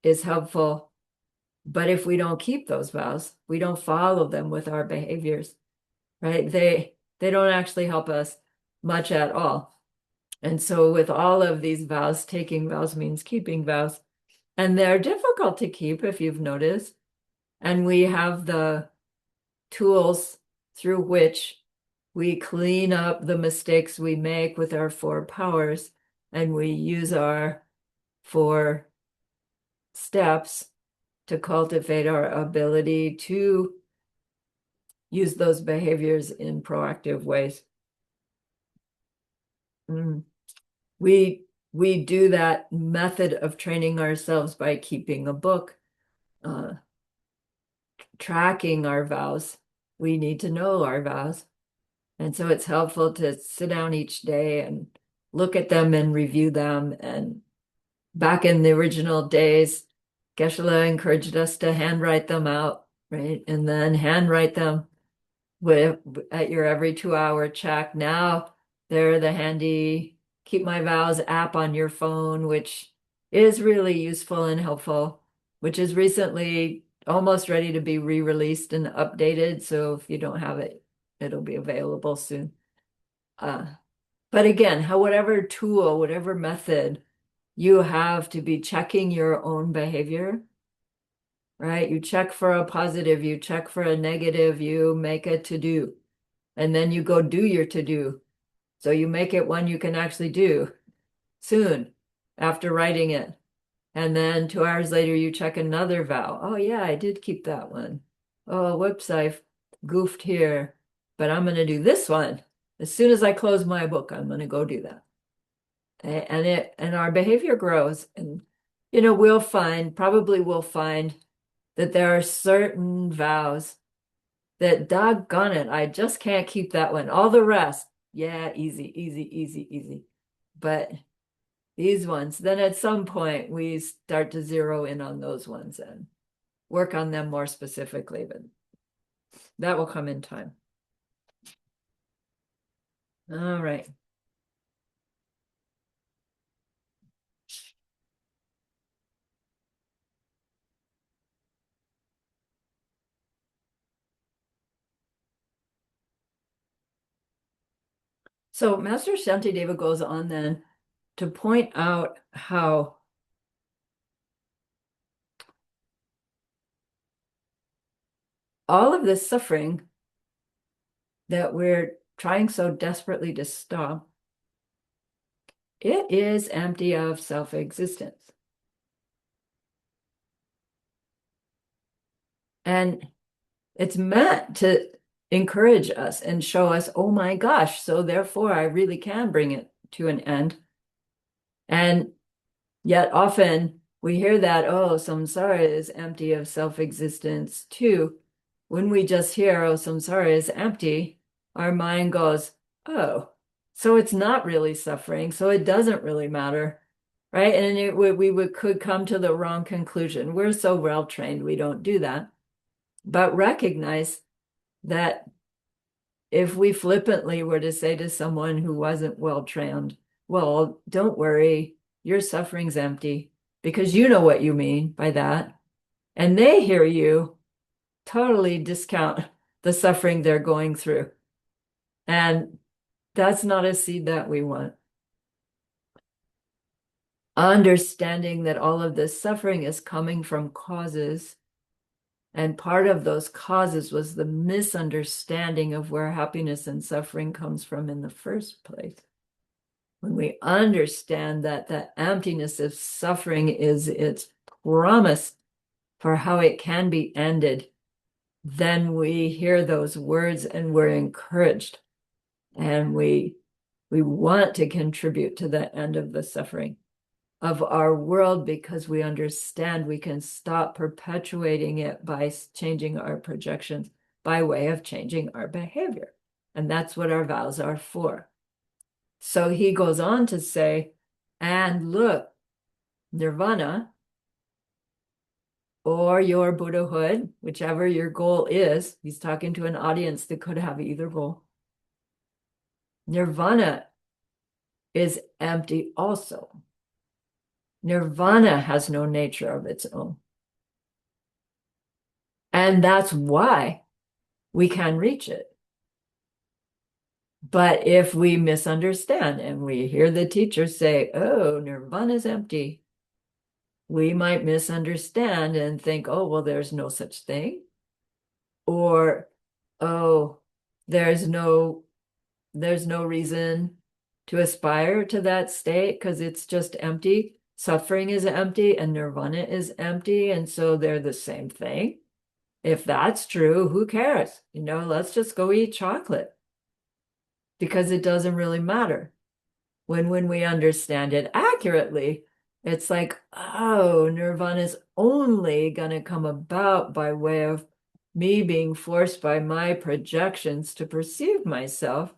is helpful. But if we don't keep those vows, we don't follow them with our behaviors, right? They don't actually help us much at all. And so with all of these vows, taking vows means keeping vows. And they're difficult to keep, if you've noticed. And we have the tools through which we clean up the mistakes we make with our 4 powers, and we use our 4 steps to cultivate our ability to use those behaviors in proactive ways. We do that method of training ourselves by keeping a book, tracking our vows. We need to know our vows. And so it's helpful to sit down each day and look at them and review them. And back in the original days, Geshe-la encouraged us to handwrite them out, right? And then handwrite them at your every 2-hour check. Now they're the handy Keep My Vows app on your phone, which is really useful and helpful, which is recently almost ready to be re-released and updated. So if you don't have it, it'll be available soon. But again, whatever tool, whatever method you have to be checking your own behavior, right? You check for a positive, you check for a negative, you make a to-do, and then you go do your to-do. So you make it one you can actually do soon after writing it. And then 2 hours later, you check another vow. Oh, yeah, I did keep that one. Oh, whoops, I've goofed here, but I'm going to do this one. As soon as I close my book, I'm going to go do that. And our behavior grows. And, we'll find that there are certain vows that, doggone it, I just can't keep that one. All the rest, yeah, easy, easy, easy, easy. But these ones, then at some point we start to zero in on those ones and work on them more specifically, but that will come in time. All right. So Master Shantideva goes on then to point out how all of this suffering that we're trying so desperately to stop, it is empty of self-existence. And it's meant to encourage us and show us, oh my gosh, so therefore I really can bring it to an end. And yet often we hear that, oh, samsara is empty of self-existence too. When we just hear, oh, samsara is empty, our mind goes, oh, so it's not really suffering, so it doesn't really matter, right? And could come to the wrong conclusion. We're so well trained, we don't do that. But recognize that if we flippantly were to say to someone who wasn't well trained, well, don't worry, your suffering's empty, because you know what you mean by that. And they hear you totally discount the suffering they're going through. And that's not a seed that we want. Understanding that all of this suffering is coming from causes, and part of those causes was the misunderstanding of where happiness and suffering comes from in the first place. When we understand that the emptiness of suffering is its promise for how it can be ended, then we hear those words and we're encouraged, and we want to contribute to the end of the suffering of our world, because we understand we can stop perpetuating it by changing our projections, by way of changing our behavior. And that's what our vows are for. So he goes on to say, and look, nirvana, or your Buddhahood, whichever your goal is, he's talking to an audience that could have either goal. Nirvana is empty also. Nirvana has no nature of its own. And that's why we can reach it. But if we misunderstand and we hear the teacher say, oh, nirvana is empty, we might misunderstand and think, oh, well, there's no such thing. Or, oh, there's no reason to aspire to that state because it's just empty. Suffering is empty and nirvana is empty, and so they're the same thing. If that's true, who cares? Let's just go eat chocolate, because it doesn't really matter. When we understand it accurately, it's like, oh, nirvana is only going to come about by way of me being forced by my projections to perceive myself,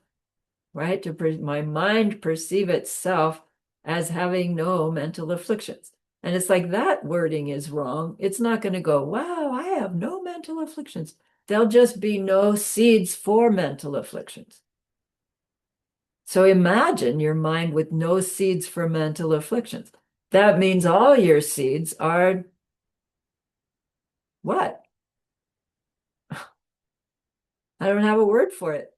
right? My mind perceive itself as having no mental afflictions. And it's like that wording is wrong. It's not going to go, wow, I have no mental afflictions. There'll just be no seeds for mental afflictions. So imagine your mind with no seeds for mental afflictions. That means all your seeds are what? I don't have a word for it.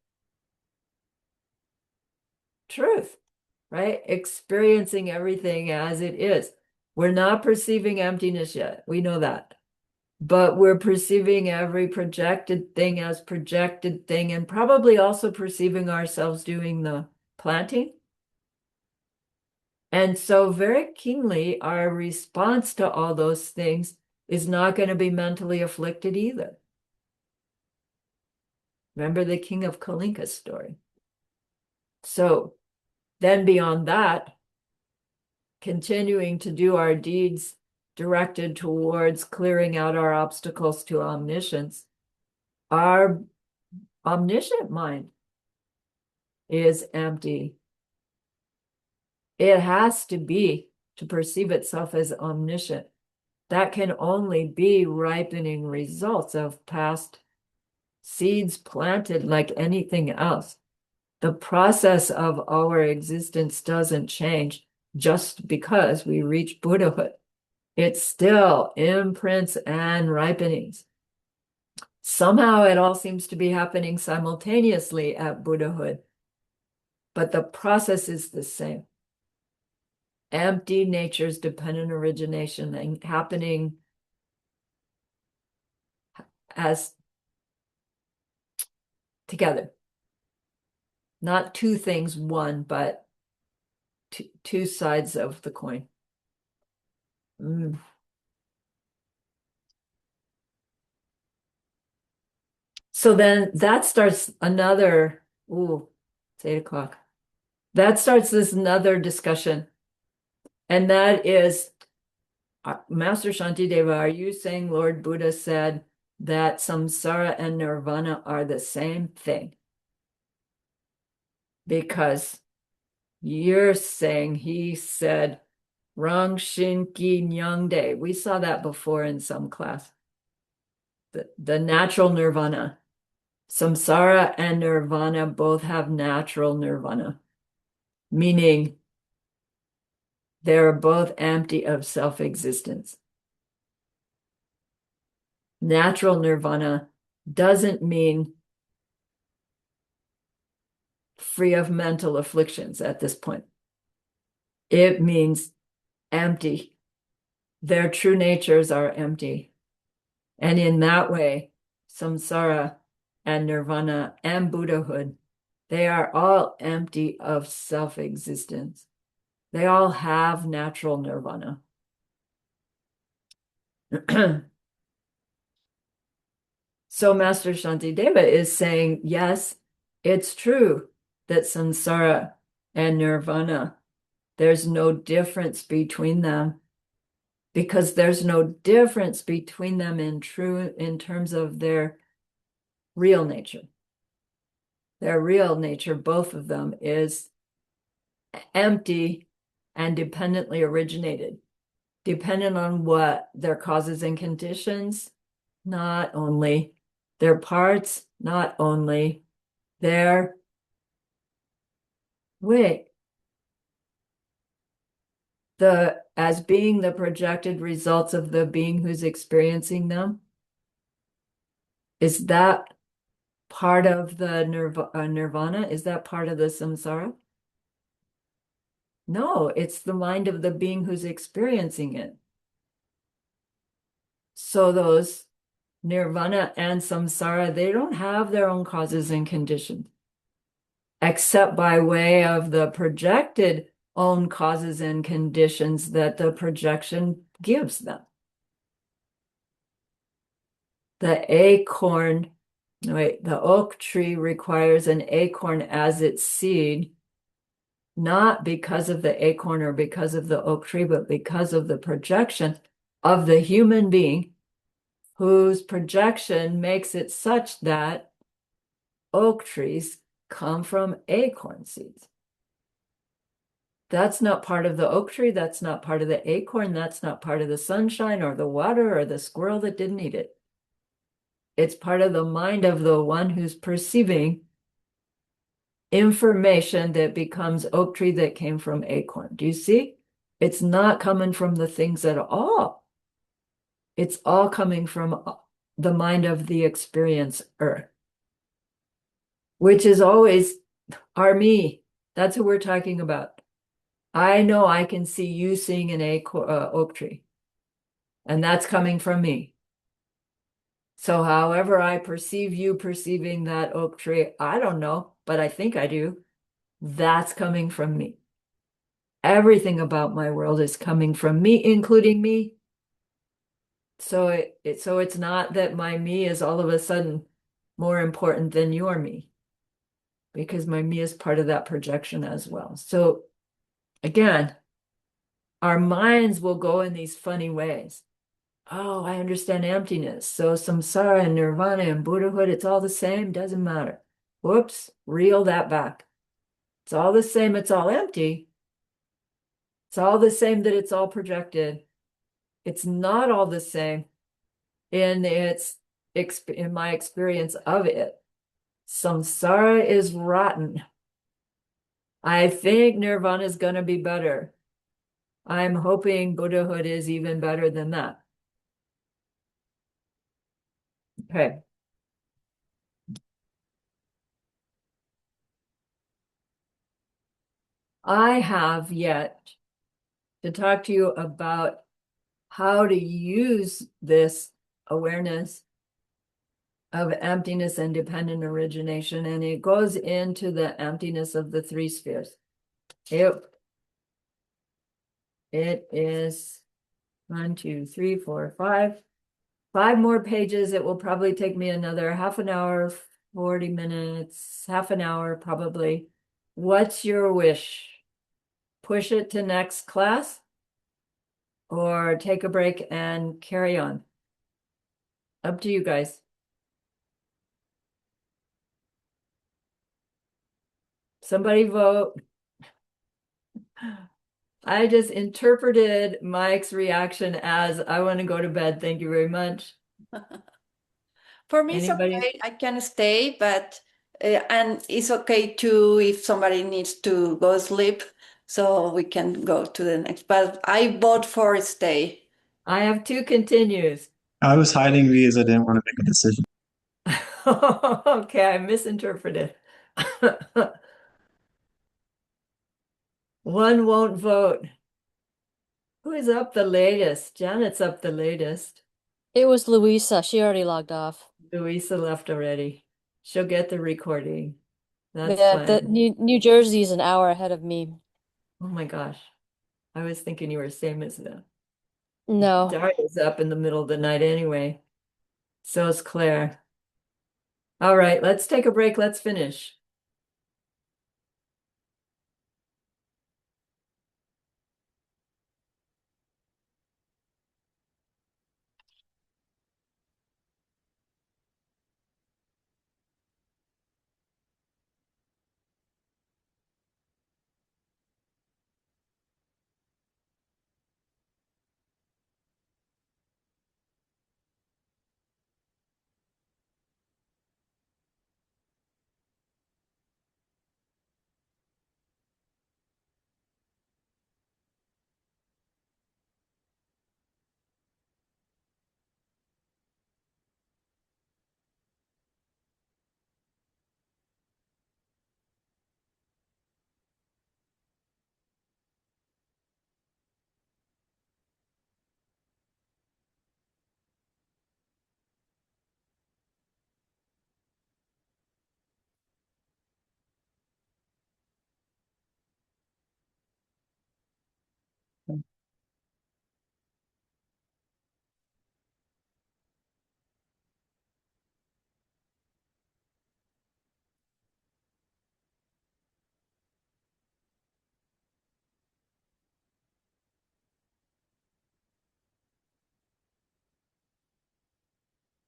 Truth, right? Experiencing everything as it is. We're not perceiving emptiness yet. We know that. But we're perceiving every projected thing as projected thing, and probably also perceiving ourselves doing the planting. And so very keenly, our response to all those things is not going to be mentally afflicted either. Remember the king of Kalinka's story. So then beyond that, continuing to do our deeds directed towards clearing out our obstacles to omniscience, our omniscient mind is empty. It has to be to perceive itself as omniscient. That can only be ripening results of past seeds planted like anything else. The process of our existence doesn't change just because we reach Buddhahood. It's still imprints and ripenings. Somehow it all seems to be happening simultaneously at Buddhahood, but the process is the same. Empty nature's dependent origination and happening as together. Not two things, one, but two sides of the coin. Mm. So then that starts another, it's 8 o'clock. That starts this another discussion. And that is, Master Shantideva, are you saying Lord Buddha said that samsara and nirvana are the same thing? Because you're saying he said Rang Shinki Nyangde. We saw that before in some class. The natural nirvana. Samsara and nirvana both have natural nirvana, meaning they're both empty of self-existence. Natural nirvana doesn't mean free of mental afflictions at this point. It means empty. Their true natures are empty. And in that way, samsara and nirvana and Buddhahood, they are all empty of self-existence. They all have natural nirvana. So Master Shantideva is saying, yes, it's true that samsara and nirvana, there's no difference between them, because there's no difference between them in terms of their real nature. Their real nature, both of them, is empty and dependently originated, dependent on what? Their causes and conditions, not only their parts, not only their, as being the projected results of the being who's experiencing them. Is that part of the nirvana? Is that part of the samsara? No, it's the mind of the being who's experiencing it. So those nirvana and samsara, they don't have their own causes and conditions, except by way of the projected own causes and conditions that the projection gives them. The oak tree requires an acorn as its seed, not because of the acorn or because of the oak tree, but because of the projection of the human being, whose projection makes it such that oak trees come from acorn seeds. That's not part of the oak tree. That's not part of the acorn. That's not part of the sunshine or the water or the squirrel that didn't eat it. It's part of the mind of the one who's perceiving information that becomes oak tree that came from acorn. Do you see? It's not coming from the things at all. It's all coming from the mind of the experiencer, which is always our me. That's who we're talking about. I know I can see you seeing an oak tree, and that's coming from me. So however I perceive you perceiving that oak tree, I don't know, but I think I do. That's coming from me. Everything about my world is coming from me, including me. So it's not that my me is all of a sudden more important than your me, because my me is part of that projection as well. So again, our minds will go in these funny ways. Oh, I understand emptiness. So samsara and nirvana and Buddhahood, it's all the same, doesn't matter. Whoops, reel that back. It's all the same, it's all empty. It's all the same that it's all projected. It's not all the same in my experience of it. Samsara is rotten. I think nirvana is going to be better. I'm hoping Buddhahood is even better than that. Okay. I have yet to talk to you about how to use this awareness of emptiness and dependent origination, and it goes into the emptiness of the three spheres. It is 1, 2, 3, 4, 5. 5 more pages. It will probably take me another half an hour, 40 minutes, half an hour probably. What's your wish? Push it to next class or take a break and carry on? Up to you guys. Somebody vote. I just interpreted Mike's reaction as I want to go to bed. Thank you very much. For me, it's Anybody? okay. I can stay, but and it's okay too if somebody needs to go sleep, so we can go to the next. But I vote for stay. I have 2 continues. I was hiding because I didn't want to make a decision. Okay, I misinterpreted. One won't vote. Who is up the latest? Janet's up the latest. It was Louisa. She already logged off. Louisa left already. She'll get the recording. That's Yeah, the fine. New Jersey's an hour ahead of me. Oh my gosh. I was thinking you were same as the No. Daria's up in the middle of the night anyway. So is Claire. All right, let's take a break. Let's finish.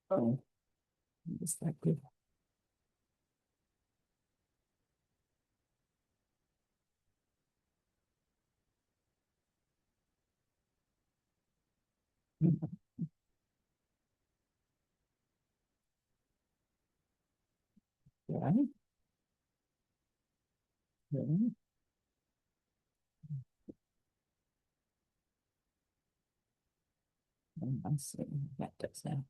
Oh, is that good? Yeah. Yeah. I see. That does that.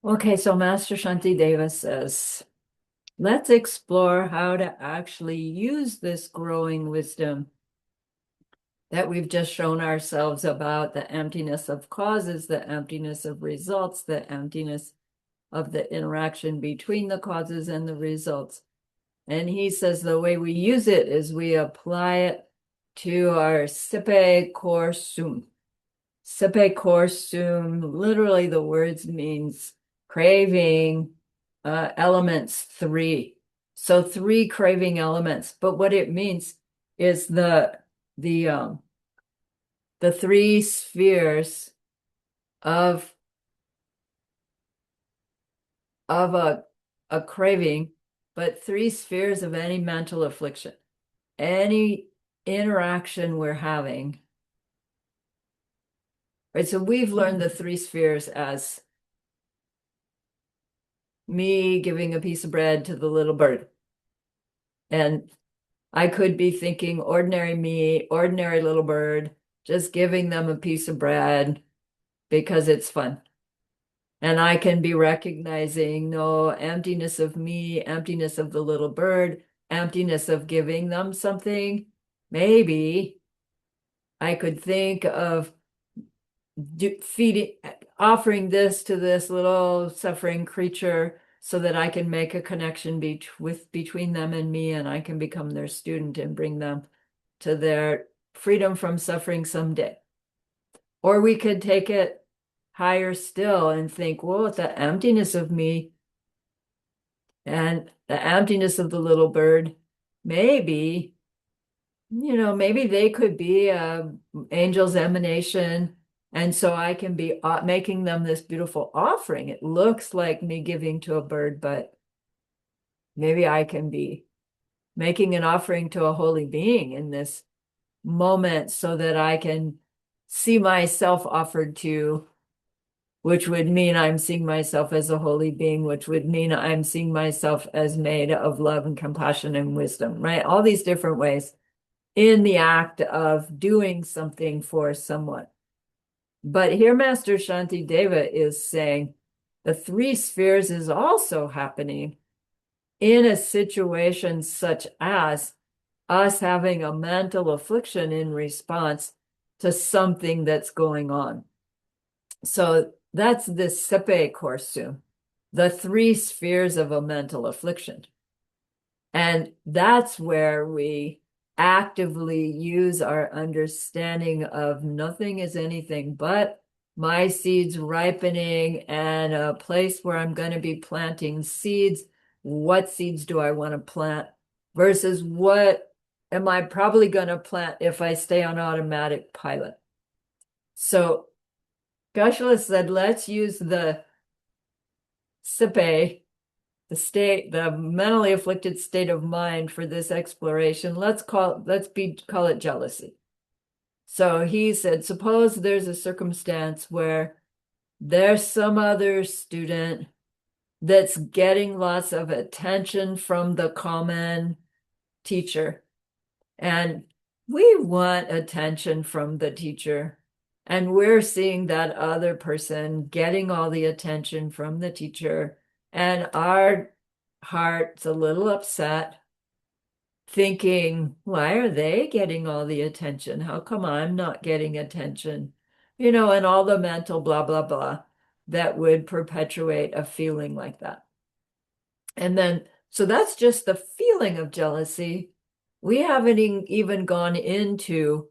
Okay, so Master Shantideva says, let's explore how to actually use this growing wisdom that we've just shown ourselves about the emptiness of causes, the emptiness of results, the emptiness of the interaction between the causes and the results. And he says the way we use it is we apply it to our sipe cor sum. Sipe cor sum, literally the words means craving elements 3. So 3 craving elements, but what it means is the 3 spheres of a craving, but 3 spheres of any mental affliction, any interaction we're having. Right, so we've learned the 3 spheres as me giving a piece of bread to the little bird. And I could be thinking ordinary me, ordinary little bird, just giving them a piece of bread because it's fun. And I can be recognizing no emptiness of me, emptiness of the little bird, emptiness of giving them something. Maybe I could think of feeding, offering this to this little suffering creature so that I can make a connection between them and me, and I can become their student and bring them to their freedom from suffering someday. Or we could take it higher still and think, well, the emptiness of me and the emptiness of the little bird, maybe, maybe they could be a angel's emanation. And so I can be making them this beautiful offering. It looks like me giving to a bird, but maybe I can be making an offering to a holy being in this moment so that I can see myself offered to, which would mean I'm seeing myself as a holy being, which would mean I'm seeing myself as made of love and compassion and wisdom, right? All these different ways in the act of doing something for someone. But here Master Shantideva is saying the 3 spheres is also happening in a situation such as us having a mental affliction in response to something that's going on. So that's the Sepe Korsu, the 3 spheres of a mental affliction. And that's where we actively use our understanding of nothing is anything but my seeds ripening and a place where I'm going to be planting seeds. What seeds do I want to plant versus what am I probably going to plant if I stay on automatic pilot? So Geshe-la said, let's use the sipe, the mentally afflicted state of mind for this exploration. Let's call it jealousy. So he said, suppose there's a circumstance where there's some other student that's getting lots of attention from the common teacher, and we want attention from the teacher. And we're seeing that other person getting all the attention from the teacher. And our heart's a little upset, thinking, why are they getting all the attention? How come I'm not getting attention? And all the mental blah, blah, blah that would perpetuate a feeling like that. And then, so that's just the feeling of jealousy. We haven't even gone into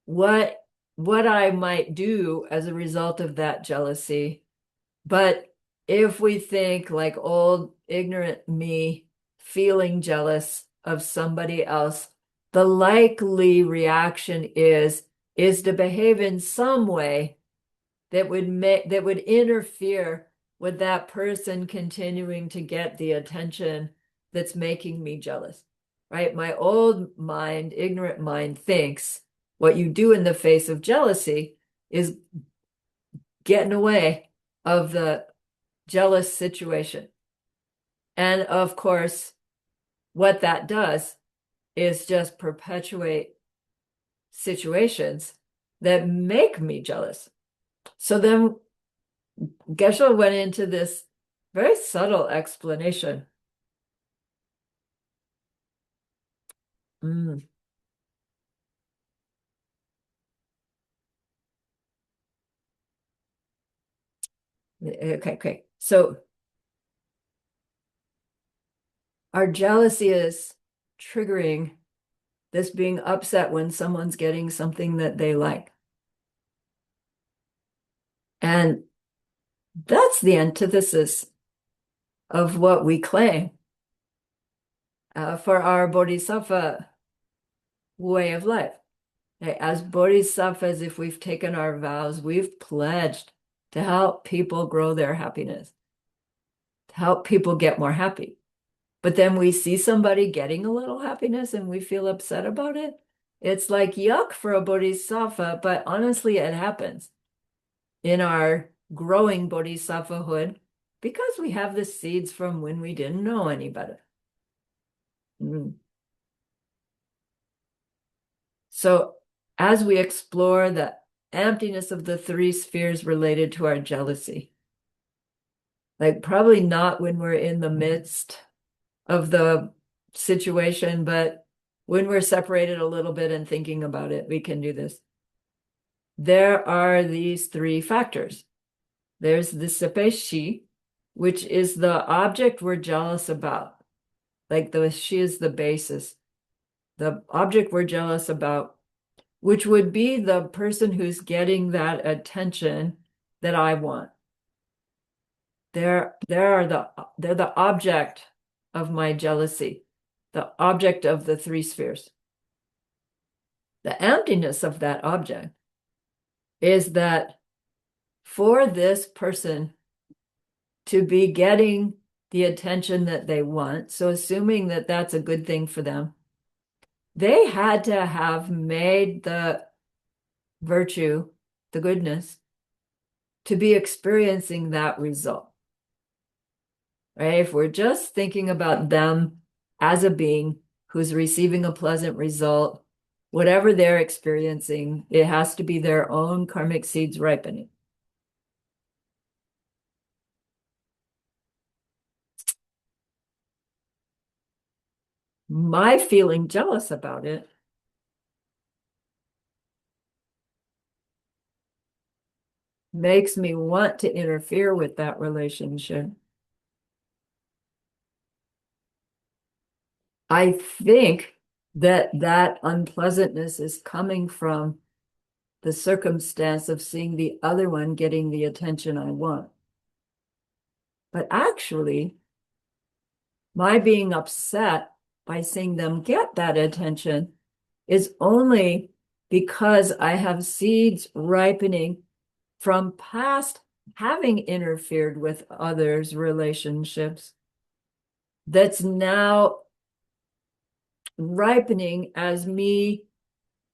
what I might do as a result of that jealousy. But if we think like old ignorant me feeling jealous of somebody else, the likely reaction is to behave in some way that would interfere with that person continuing to get the attention that's making me jealous, right? My old mind, ignorant mind, thinks what you do in the face of jealousy is getting away of the jealous situation. And of course, what that does is just perpetuate situations that make me jealous. So then Geshe went into this very subtle explanation. Okay. So our jealousy is triggering this being upset when someone's getting something that they like. And that's the antithesis of what we claim for our Bodhisattva way of life. Okay? As Bodhisattvas, if we've taken our vows, we've pledged to help people grow their happiness, to help people get more happy. But then we see somebody getting a little happiness and we feel upset about it. It's like yuck for a Bodhisattva, but honestly, it happens in our growing Bodhisattvahood because we have the seeds from when we didn't know any better. So as we explore the emptiness of the three spheres related to our jealousy, like probably not when we're in the midst of the situation, but when we're separated a little bit and thinking about it, we can do this. There are these three factors. There's the sepeshi, which is the object we're jealous about. Like she is the basis. The object we're jealous about, which would be the person who's getting that attention that I want. They're the object of my jealousy, the object of the three spheres. The emptiness of that object is that for this person to be getting the attention that they want, so assuming that that's a good thing for them, they had to have made the virtue, the goodness, to be experiencing that result. Right? If we're just thinking about them as a being who's receiving a pleasant result, whatever they're experiencing, it has to be their own karmic seeds ripening. My feeling jealous about it makes me want to interfere with that relationship. I think that unpleasantness is coming from the circumstance of seeing the other one getting the attention I want. But actually, my being upset by seeing them get that attention is only because I have seeds ripening from past having interfered with others' relationships that's now ripening as me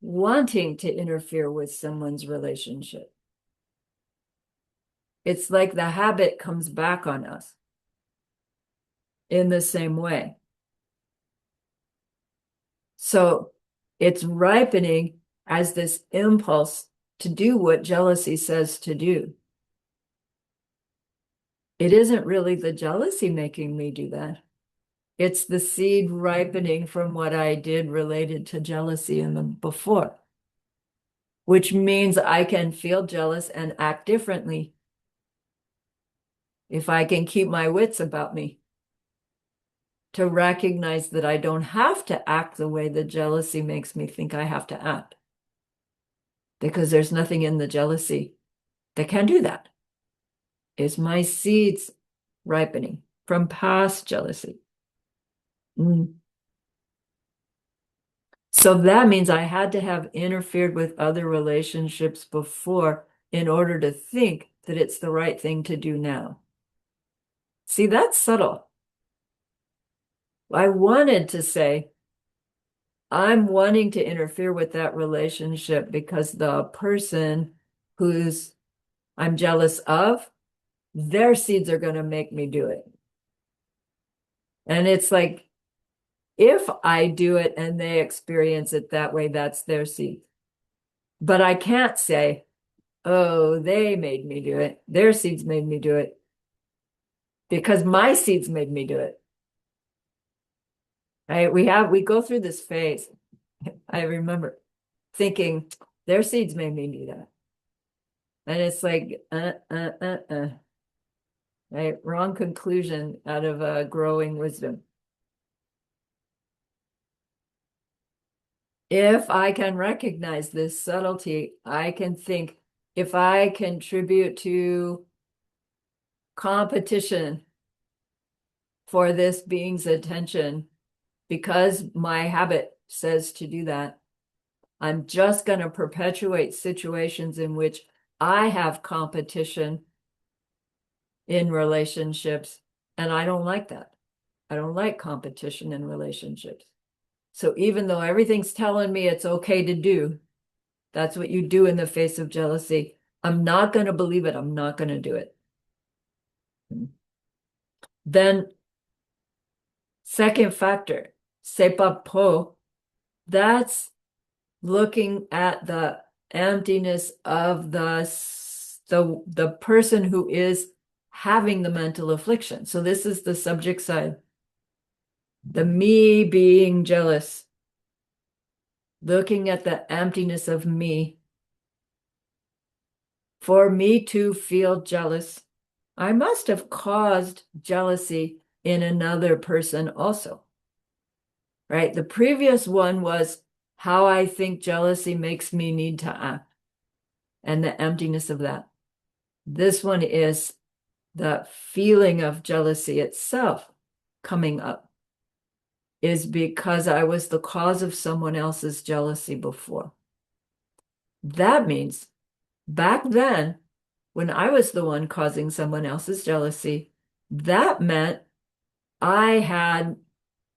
wanting to interfere with someone's relationship. It's like the habit comes back on us in the same way. So it's ripening as this impulse to do what jealousy says to do. It isn't really the jealousy making me do that. It's the seed ripening from what I did related to jealousy in the before, which means I can feel jealous and act differently if I can keep my wits about me, to recognize that I don't have to act the way the jealousy makes me think I have to act, because there's nothing in the jealousy that can do that. It's my seeds ripening from past jealousy. So that means I had to have interfered with other relationships before in order to think that it's the right thing to do now. See, that's subtle. I wanted to say, I'm wanting to interfere with that relationship because the person who's I'm jealous of, their seeds are going to make me do it. And it's like, if I do it and they experience it that way, that's their seed. But I can't say, oh, they made me do it. Their seeds made me do it. Because my seeds made me do it. Right? We go through this phase. I remember thinking, their seeds made me do that. And it's like, right? Wrong conclusion out of a growing wisdom. If I can recognize this subtlety, I can think, if I contribute to competition for this being's attention, because my habit says to do that, I'm just going to perpetuate situations in which I have competition in relationships, and I don't like that. I don't like competition in relationships. So even though everything's telling me it's okay to do, that's what you do in the face of jealousy, I'm not going to believe it. I'm not going to do it. Then second factor, sepapo, that's looking at the emptiness of the person who is having the mental affliction. So this is the subject side. The me being jealous, looking at the emptiness of me. For me to feel jealous, I must have caused jealousy in another person also, right? The previous one was how I think jealousy makes me need to act and the emptiness of that. This one is the feeling of jealousy itself coming up is because I was the cause of someone else's jealousy before. That means back then, when I was the one causing someone else's jealousy, that meant I had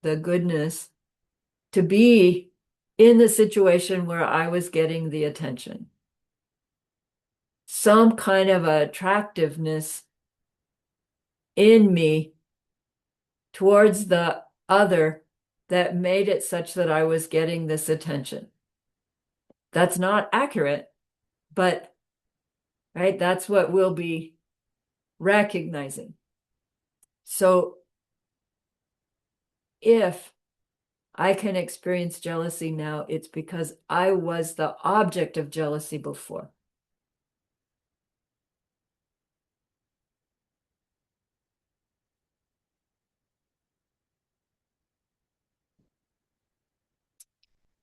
the goodness to be in the situation where I was getting the attention. Some kind of attractiveness in me towards the other that made it such that I was getting this attention. That's not accurate, but right, that's what we'll be recognizing. So if I can experience jealousy now, it's because I was the object of jealousy before.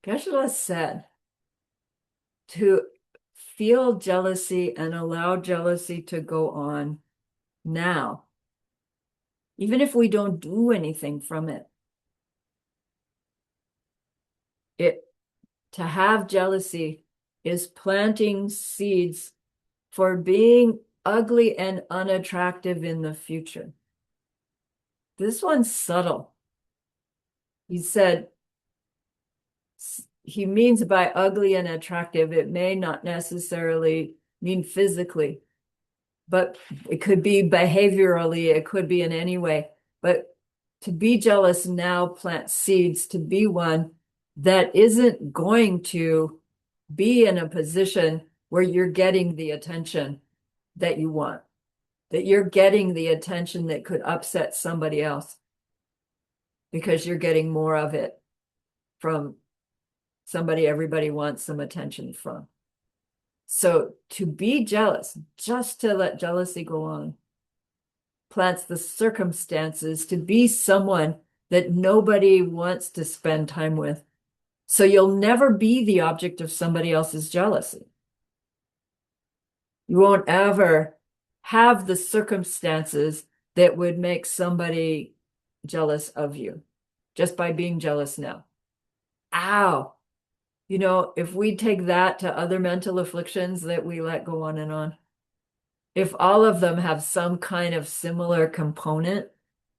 Geshe-la said to feel jealousy and allow jealousy to go on now, even if we don't do anything from it. To have jealousy is planting seeds for being ugly and unattractive in the future. This one's subtle. He said, he means by ugly and attractive, it may not necessarily mean physically, but it could be behaviorally, it could be in any way. But to be jealous now plants seeds to be one that isn't going to be in a position where you're getting the attention that you want, that you're getting the attention that could upset somebody else. because you're getting more of it from somebody everybody wants some attention from. So to be jealous, just to let jealousy go on, plants the circumstances to be someone that nobody wants to spend time with. So you'll never be the object of somebody else's jealousy. You won't ever have the circumstances that would make somebody jealous of you just by being jealous now. Ow. You know, if we take that to other mental afflictions that we let go on and on, if all of them have some kind of similar component,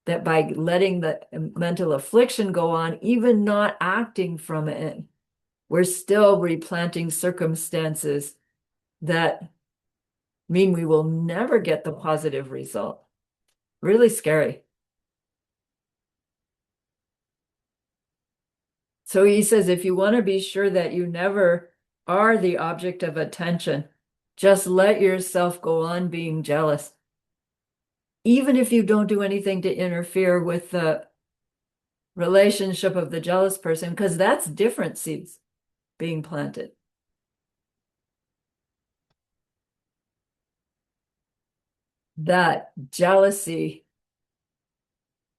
that by letting the mental affliction go on, even not acting from it, we're still replanting circumstances that mean we will never get the positive result. Really scary. So he says, if you want to be sure that you never are the object of attention, just let yourself go on being jealous. Even if you don't do anything to interfere with the relationship of the jealous person, because that's different seeds being planted. That jealousy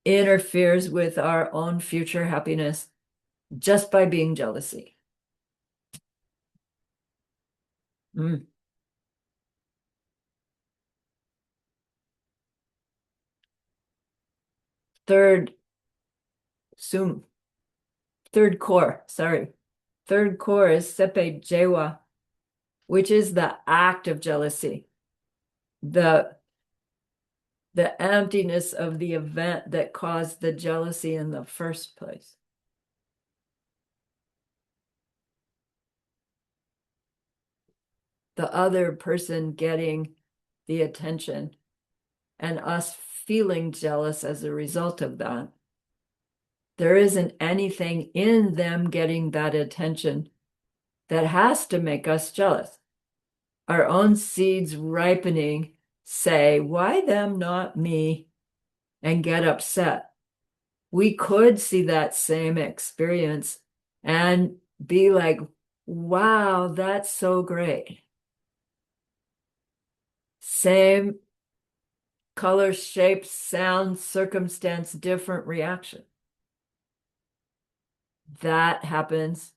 interferes with our own future happiness just by being jealousy. Third core is sepe jewa, which is the act of jealousy, the emptiness of the event that caused the jealousy in the first place. The other person getting the attention and us feeling jealous as a result of that. There isn't anything in them getting that attention that has to make us jealous. Our own seeds ripening say, why them, not me, and get upset. We could see that same experience and be like, wow, that's so great. Same color, shape, sound, circumstance, different reaction. That happens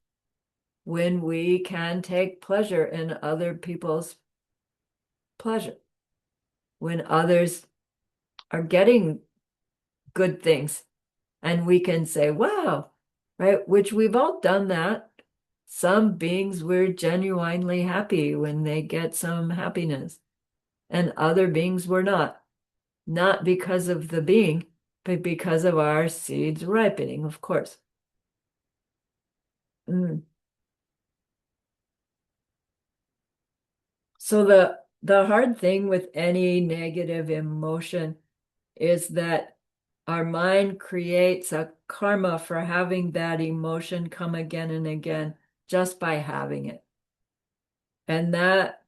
when we can take pleasure in other people's pleasure, when others are getting good things, and we can say, wow, right? Which we've all done that. Some beings were genuinely happy when they get some happiness, and other beings were not because of the being, but because of our seeds ripening, of course. So the hard thing with any negative emotion is that our mind creates a karma for having that emotion come again and again just by having it. And that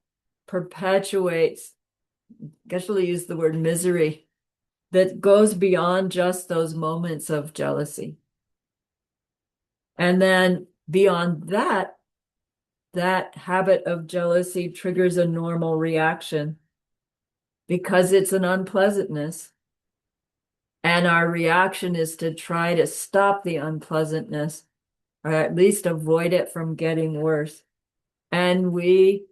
perpetuates, I guess we'll use the word misery, that goes beyond just those moments of jealousy. And then beyond that habit of jealousy triggers a normal reaction because it's an unpleasantness. And our reaction is to try to stop the unpleasantness, or at least avoid it from getting worse. And we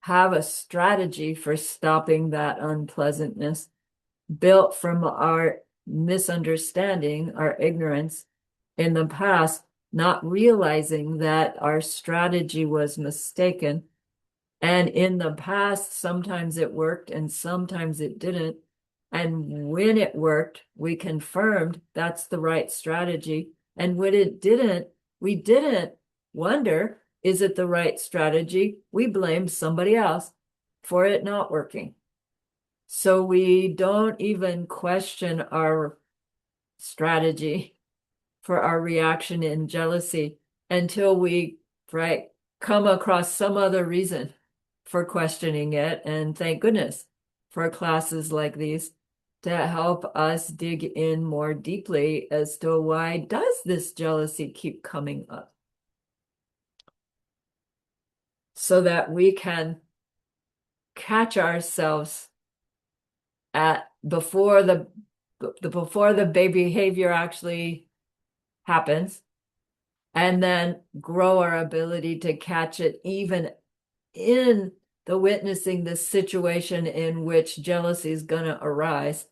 have a strategy for stopping that unpleasantness built from our misunderstanding, our ignorance in the past, not realizing that our strategy was mistaken. And in the past, sometimes it worked and sometimes it didn't. And when it worked, we confirmed that's the right strategy. And when it didn't, we didn't wonder, is it the right strategy? We blamed somebody else for it not working. So we don't even question our strategy for our reaction in jealousy until we, right, come across some other reason for questioning it. And thank goodness for classes like these to help us dig in more deeply as to why does this jealousy keep coming up, so that we can catch ourselves at before the behavior actually happens, and then grow our ability to catch it even in the witnessing the situation in which jealousy is going to arise,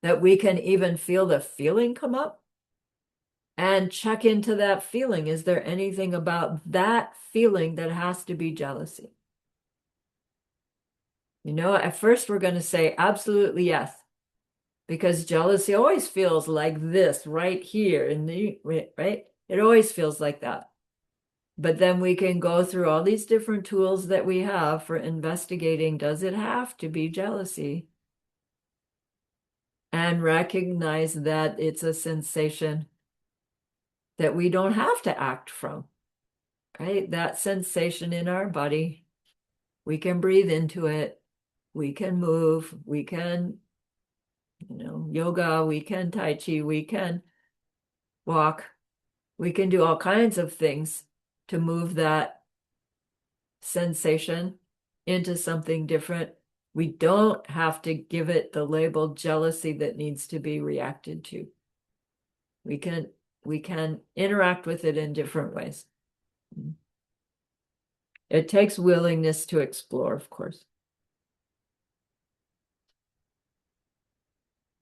that we can even feel the feeling come up and check into that feeling. Is there anything about that feeling that has to be jealousy? You know, at first we're going to say absolutely yes, because jealousy always feels like this right here in the right. It always feels like that. But then we can go through all these different tools that we have for investigating, does it have to be jealousy? And recognize that it's a sensation that we don't have to act from, right? That sensation in our body, we can breathe into it, we can move, we can, yoga, we can Tai Chi, we can walk, we can do all kinds of things to move that sensation into something different. We don't have to give it the label jealousy that needs to be reacted to. We can interact with it in different ways. It takes willingness to explore, of course.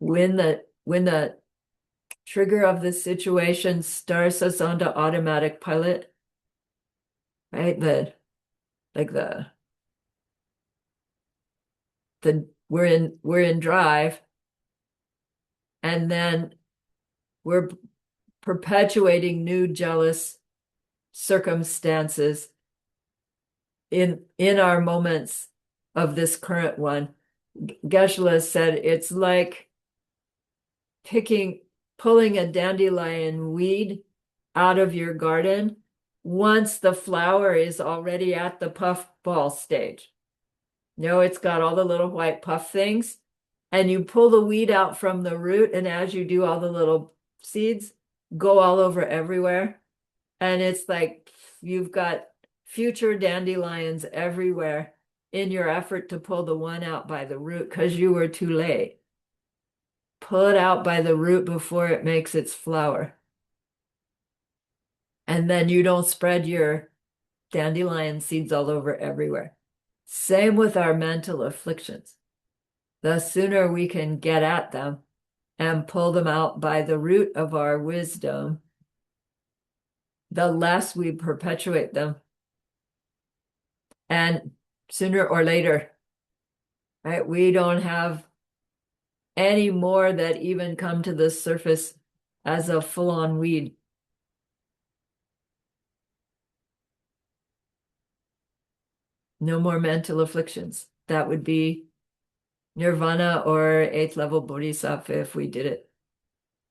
When the trigger of the situation starts us onto automatic pilot, right? We're in drive, and then we're perpetuating new jealous circumstances in our moments of this current one. Geshe-la said it's like pulling a dandelion weed out of your garden once the flower is already at the puffball stage. It's got all the little white puff things, and you pull the weed out from the root, and as you do, all the little seeds go all over everywhere. And it's like you've got future dandelions everywhere in your effort to pull the one out by the root because you were too late. Pull it out by the root before it makes its flower. And then you don't spread your dandelion seeds all over everywhere. Same with our mental afflictions. The sooner we can get at them and pull them out by the root of our wisdom, the less we perpetuate them. And sooner or later, right, we don't have any more that even come to the surface as a full-on weed. No more mental afflictions. That would be nirvana or eighth level bodhisattva if we did it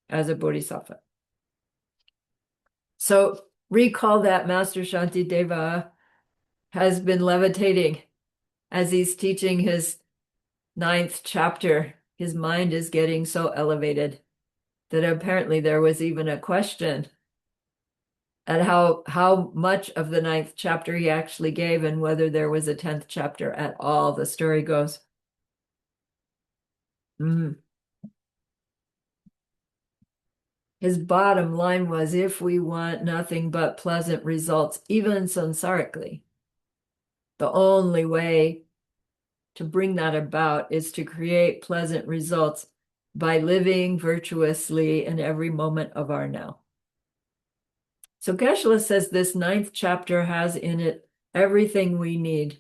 as a bodhisattva. So recall that Master Shantideva has been levitating as he's teaching his 9th chapter. His mind is getting so elevated that apparently there was even a question at how much of the 9th chapter he actually gave and whether there was a 10th chapter at all, the story goes. His bottom line was, if we want nothing but pleasant results, even sansarically, the only way to bring that about is to create pleasant results by living virtuously in every moment of our now. So Geshe-la says this 9th chapter has in it everything we need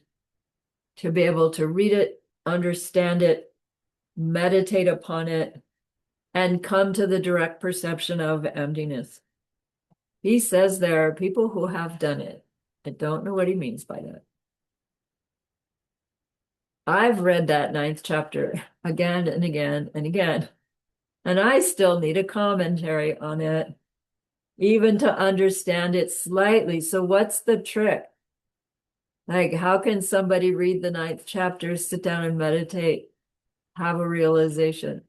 to be able to read it, understand it, meditate upon it, and come to the direct perception of emptiness. He says there are people who have done it. I don't know what he means by that. I've read that 9th chapter again and again and again, and I still need a commentary on it, even to understand it slightly. So what's the trick? Like, how can somebody read the 9th chapter, sit down and meditate, have a realization?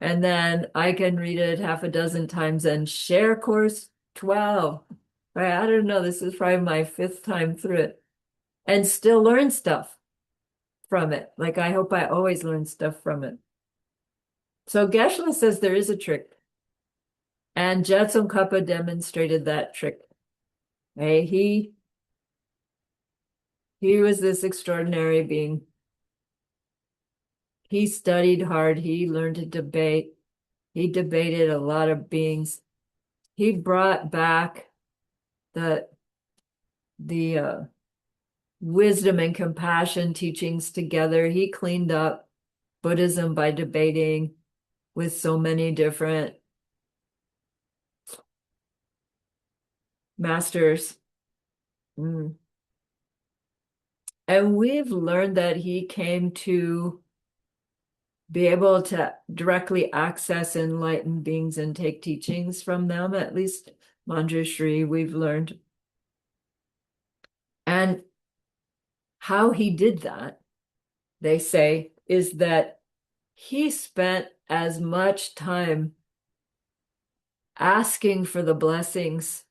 And then I can read it half a dozen times and share course 12. Right? I don't know. This is probably my 5th time through it and still learn stuff from it. Like I hope I always learn stuff from it. So Geshe-la says there is a trick. And Jetsun Kappa demonstrated that trick. Hey, he was this extraordinary being. He studied hard. He learned to debate. He debated a lot of beings. He brought back the wisdom and compassion teachings together. He cleaned up Buddhism by debating with so many different masters. And we've learned that he came to be able to directly access enlightened beings and take teachings from them, at least Manjushri, we've learned. And how he did that, they say, is that he spent as much time asking for the blessings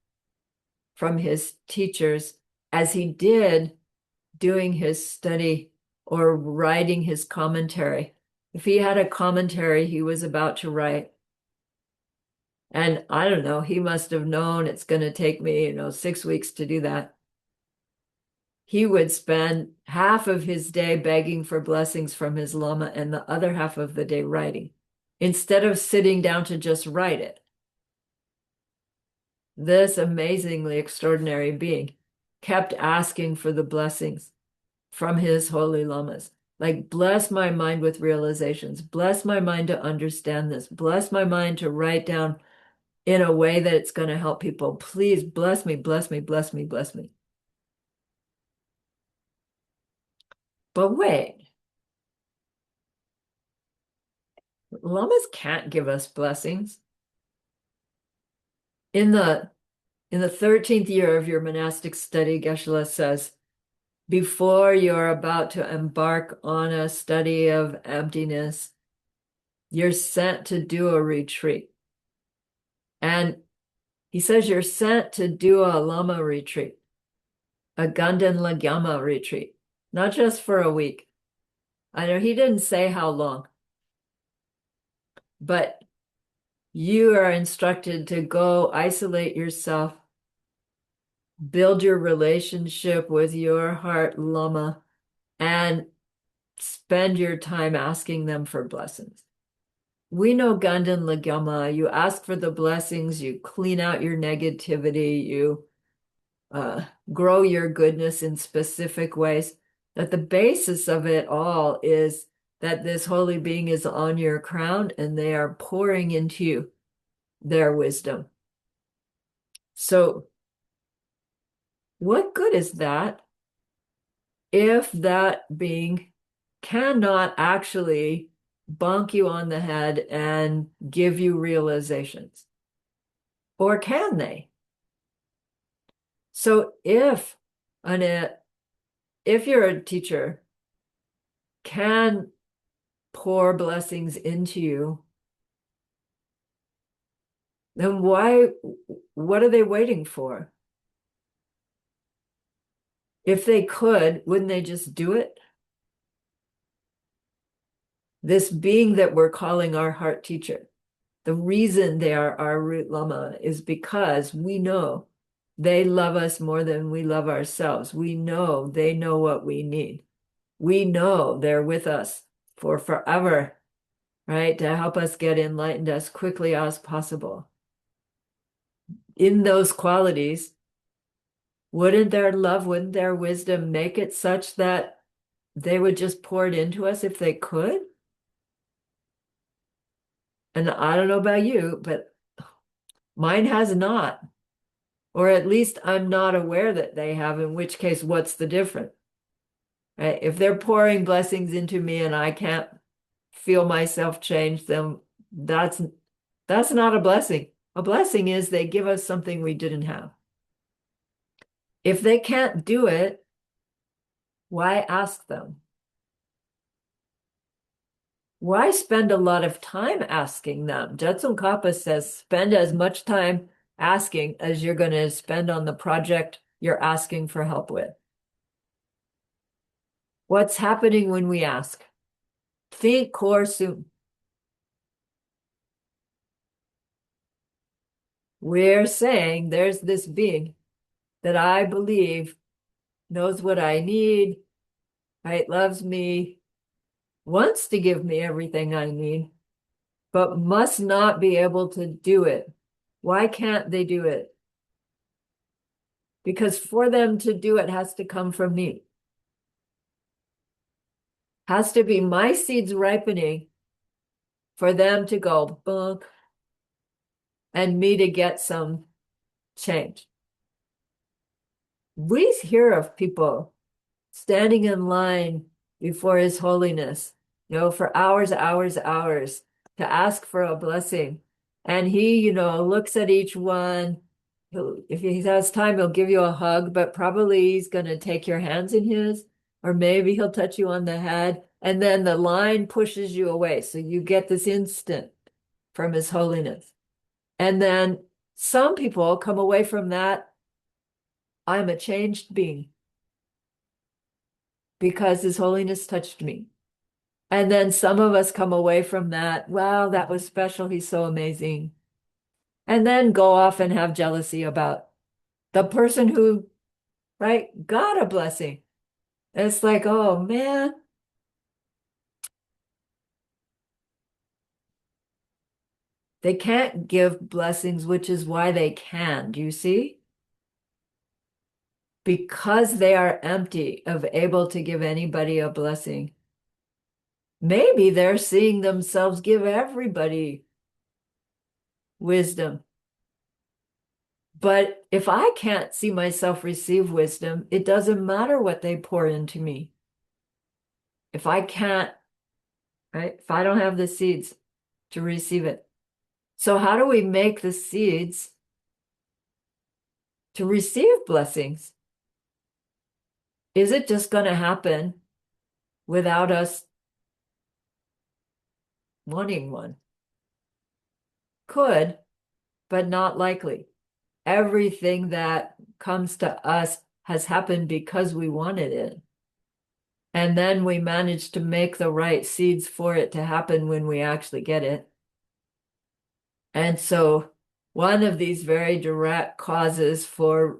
from his teachers as he did doing his study or writing his commentary. If he had a commentary he was about to write, and I don't know, he must have known it's going to take me, 6 weeks to do that. He would spend half of his day begging for blessings from his Lama and the other half of the day writing, instead of sitting down to just write it. This amazingly extraordinary being kept asking for the blessings from his holy lamas. Like, bless my mind with realizations. Bless my mind to understand this. Bless my mind to write down in a way that it's going to help people. Please bless me, bless me, bless me, bless me. But wait, lamas can't give us blessings. In the 13th year of your monastic study, Geshe-la says, before you're about to embark on a study of emptiness, you're sent to do a retreat. And he says you're sent to do a Lama retreat, a Ganden Lagyama retreat, not just for a week. I know he didn't say how long, but you are instructed to go isolate yourself, build your relationship with your heart Lama, and spend your time asking them for blessings. We know Ganden Lagyama, you ask for the blessings, you clean out your negativity, you grow your goodness in specific ways. That the basis of it all is that this holy being is on your crown and they are pouring into you their wisdom. So what good is that if that being cannot actually bonk you on the head and give you realizations? Or can they? So if you're a teacher, can pour blessings into you, then what are they waiting for? If they could, wouldn't they just do it? This being that we're calling our heart teacher, the reason they are our root Lama is because we know they love us more than we love ourselves. We know they know what we need. We know they're with us for forever, right? To help us get enlightened as quickly as possible. In those qualities, wouldn't their love, wouldn't their wisdom make it such that they would just pour it into us if they could? And I don't know about you, but mine has not. Or at least I'm not aware that they have, in which case, what's the difference? Right? If they're pouring blessings into me and I can't feel myself change, then that's not a blessing. A blessing is they give us something we didn't have. If they can't do it, why ask them? Why spend a lot of time asking them? Jetsun Kappa says spend as much time asking as you're going to spend on the project you're asking for help with. What's happening when we ask? Think core sum. We're saying there's this being that I believe knows what I need, right? Loves me, wants to give me everything I need, but must not be able to do it. Why can't they do it? Because for them to do it has to come from me. Has to be my seeds ripening for them to go bunk and me to get some change. We hear of people standing in line before His Holiness, for hours, hours to ask for a blessing. And he, looks at each one. If he has time, he'll give you a hug, but probably he's going to take your hands in his, or maybe he'll touch you on the head. And then the line pushes you away. So you get this instant from His Holiness. And then some people come away from that, I'm a changed being because His Holiness touched me. And then some of us come away from that, wow, that was special. He's so amazing. And then go off and have jealousy about the person who, right, got a blessing. It's like, oh man. They can't give blessings, which is why they can. Do you see? Because they are empty of able to give anybody a blessing. Maybe they're seeing themselves give everybody wisdom. But if I can't see myself receive wisdom, it doesn't matter what they pour into me. If I can't, right? If I don't have the seeds to receive it. So how do we make the seeds to receive blessings? Is it just going to happen without us wanting one? Could, but not likely. Everything that comes to us has happened because we wanted it. And then we manage to make the right seeds for it to happen when we actually get it. And so one of these very direct causes for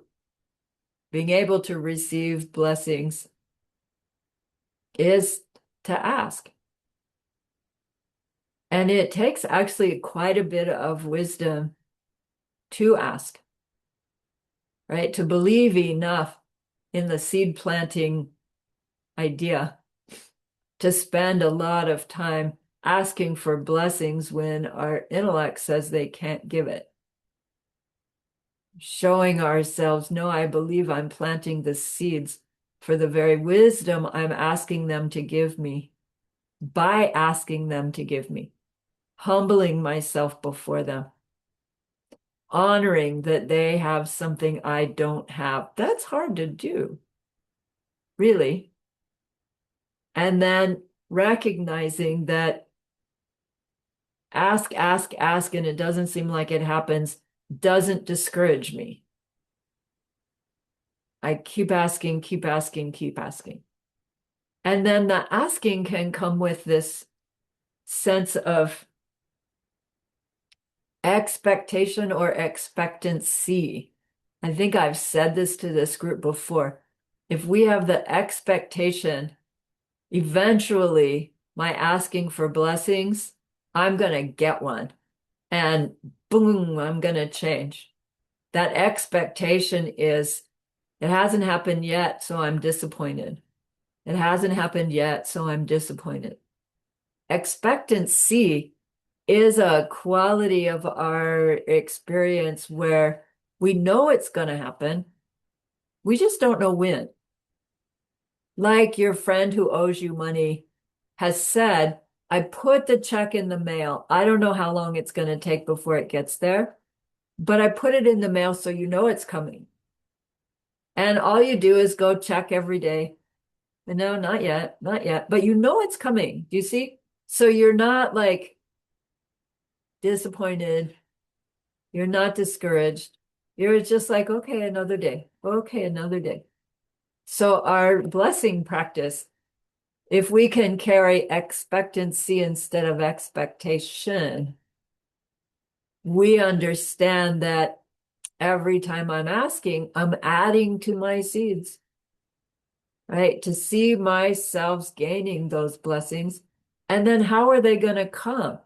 being able to receive blessings is to ask. And it takes actually quite a bit of wisdom to ask, right? To believe enough in the seed planting idea to spend a lot of time asking for blessings when our intellect says they can't give it. Showing ourselves, no, I believe I'm planting the seeds for the very wisdom I'm asking them to give me by asking them to give me, humbling myself before them, honoring that they have something I don't have. That's hard to do, really. And then recognizing that ask, and it doesn't seem like it happens, doesn't discourage me. I keep asking. And then the asking can come with this sense of expectation or expectancy. I think I've said this to this group before. If we have the expectation, eventually my asking for blessings, I'm going to get one. And boom, I'm going to change. That expectation is, it hasn't happened yet, so I'm disappointed. It hasn't happened yet, so I'm disappointed. Expectancy is a quality of our experience where we know it's going to happen. We just don't know when. Like your friend who owes you money has said, I put the check in the mail. I don't know how long it's going to take before it gets there, but I put it in the mail so you know it's coming. And all you do is go check every day. And no, not yet, but you know it's coming. Do you see? So you're not like disappointed. You're not discouraged. You're just like, okay, another day. Okay, another day. So our blessing practice, if we can carry expectancy instead of expectation, we understand that every time I'm asking, I'm adding to my seeds, right? To see myself gaining those blessings. And then how are they going to come?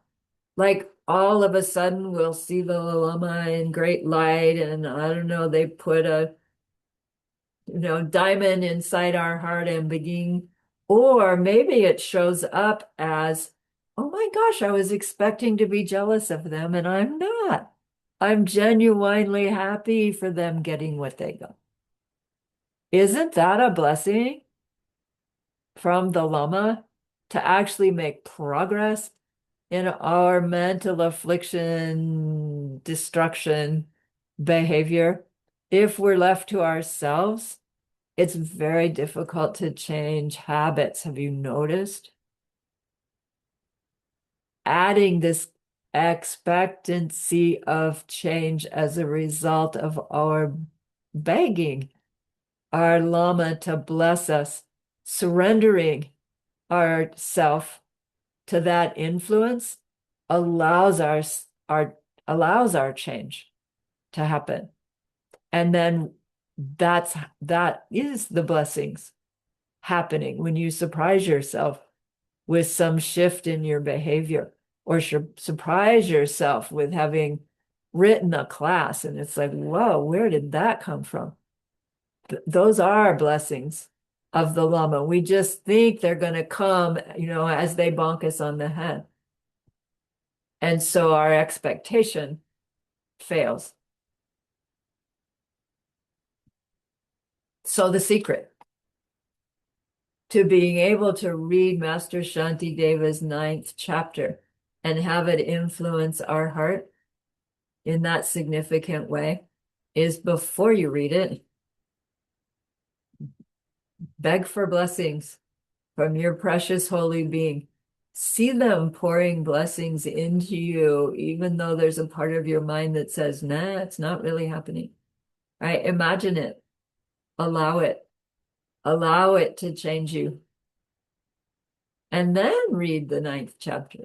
Like all of a sudden we'll see the Lama in great light, and I don't know, they put a diamond inside our heart and begin, or maybe it shows up as, oh my gosh, I was expecting to be jealous of them and I'm not. I'm genuinely happy for them getting what they got. Isn't that a blessing from the Lama to actually make progress in our mental affliction, destruction behavior? If we're left to ourselves, it's very difficult to change habits. Have you noticed? Adding this expectancy of change as a result of our begging our Lama to bless us, surrendering ourself to that influence allows allows our change to happen. And then that is the blessings happening when you surprise yourself with some shift in your behavior, or surprise yourself with having written a class and it's like, whoa, where did that come from? Those are blessings of the Lama. We just think they're going to come, as they bonk us on the head. And so our expectation fails. So the secret to being able to read Master Shantideva's 9th chapter and have it influence our heart in that significant way is, before you read it, beg for blessings from your precious holy being. See them pouring blessings into you, even though there's a part of your mind that says, nah, it's not really happening. Right? Imagine it. Allow it. Allow it to change you. And then read the 9th chapter.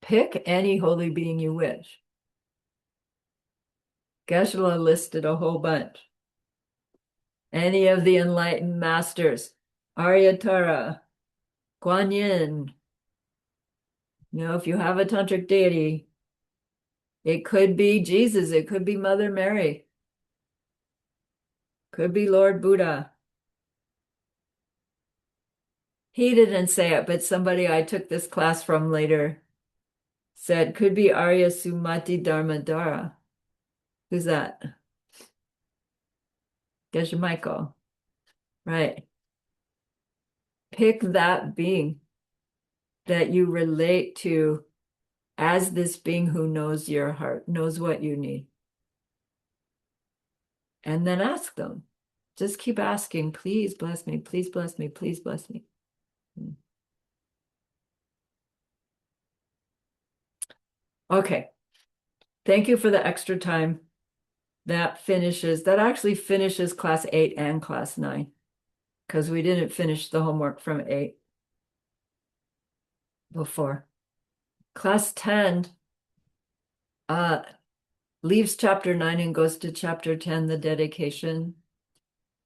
Pick any holy being you wish. Geshe-la listed a whole bunch. Any of the enlightened masters, Aryatara, Guan Yin. If you have a tantric deity, it could be Jesus, it could be Mother Mary, could be Lord Buddha. He didn't say it, but somebody I took this class from later said, could be Arya Sumati Dharmadhara. Who's that? Geshe Michael. Right. Pick that being that you relate to as this being who knows your heart, knows what you need. And then ask them. Just keep asking, please bless me, please bless me, please bless me. Okay. Thank you for the extra time. That actually finishes class 8 and class 9, because we didn't finish the homework from 8 before. Class 10 leaves chapter 9 and goes to chapter 10, the dedication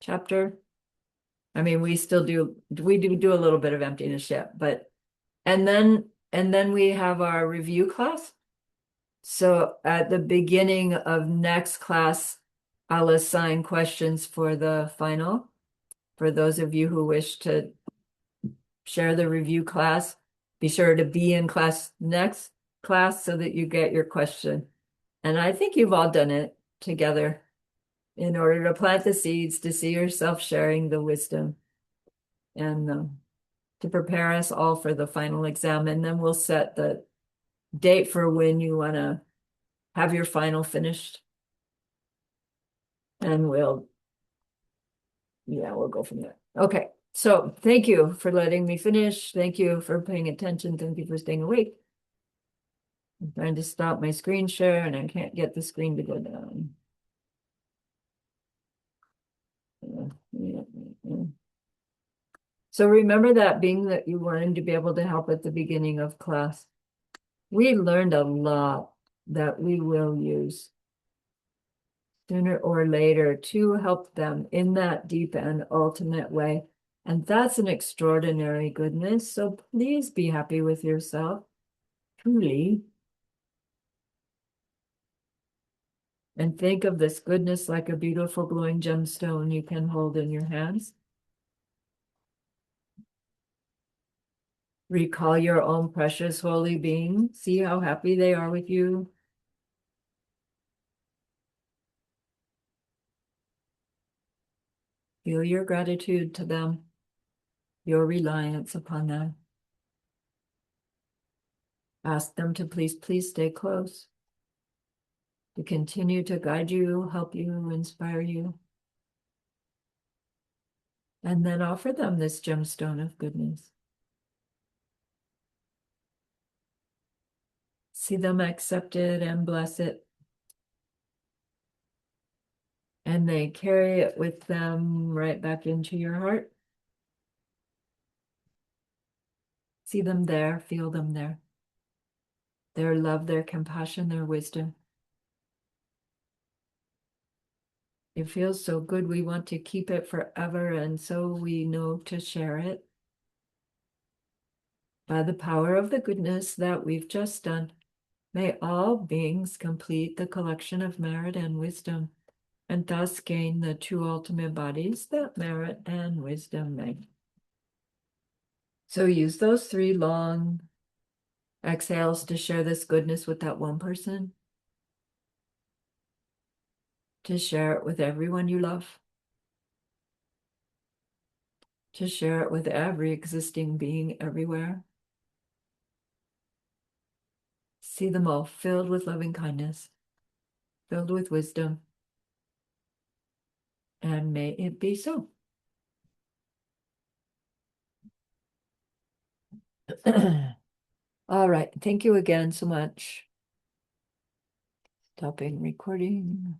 chapter. I mean, we do a little bit of emptiness yet, but and then we have our review class. So at the beginning of next class, I'll assign questions for the final. For those of you who wish to share the review class, be sure to be in next class so that you get your question. And I think you've all done it together in order to plant the seeds, to see yourself sharing the wisdom, and to prepare us all for the final exam. And then we'll set the date for when you want to have your final finished. And we'll go from there. Okay, so thank you for letting me finish. Thank you for paying attention. Thank you for staying awake. I'm trying to stop my screen share and I can't get the screen to go down. So remember that being that you wanted to be able to help at the beginning of class. We learned a lot that we will use sooner or later to help them in that deep and ultimate way. And that's an extraordinary goodness. So please be happy with yourself, truly. And think of this goodness like a beautiful glowing gemstone you can hold in your hands. Recall your own precious holy being. See how happy they are with you. Feel your gratitude to them, your reliance upon them. Ask them to please stay close, to continue to guide you, help you, inspire you. And then offer them this gemstone of goodness. See them accept it and bless it. And they carry it with them right back into your heart. See them there, feel them there. Their love, their compassion, their wisdom. It feels so good. We want to keep it forever, and so we know to share it. By the power of the goodness that we've just done, may all beings complete the collection of merit and wisdom, and thus gain the two ultimate bodies that merit and wisdom make. So use those 3 long exhales to share this goodness with that one person, to share it with everyone you love, to share it with every existing being everywhere. See them all filled with loving kindness, filled with wisdom, and may it be so. All right. Thank you again so much. Stopping recording.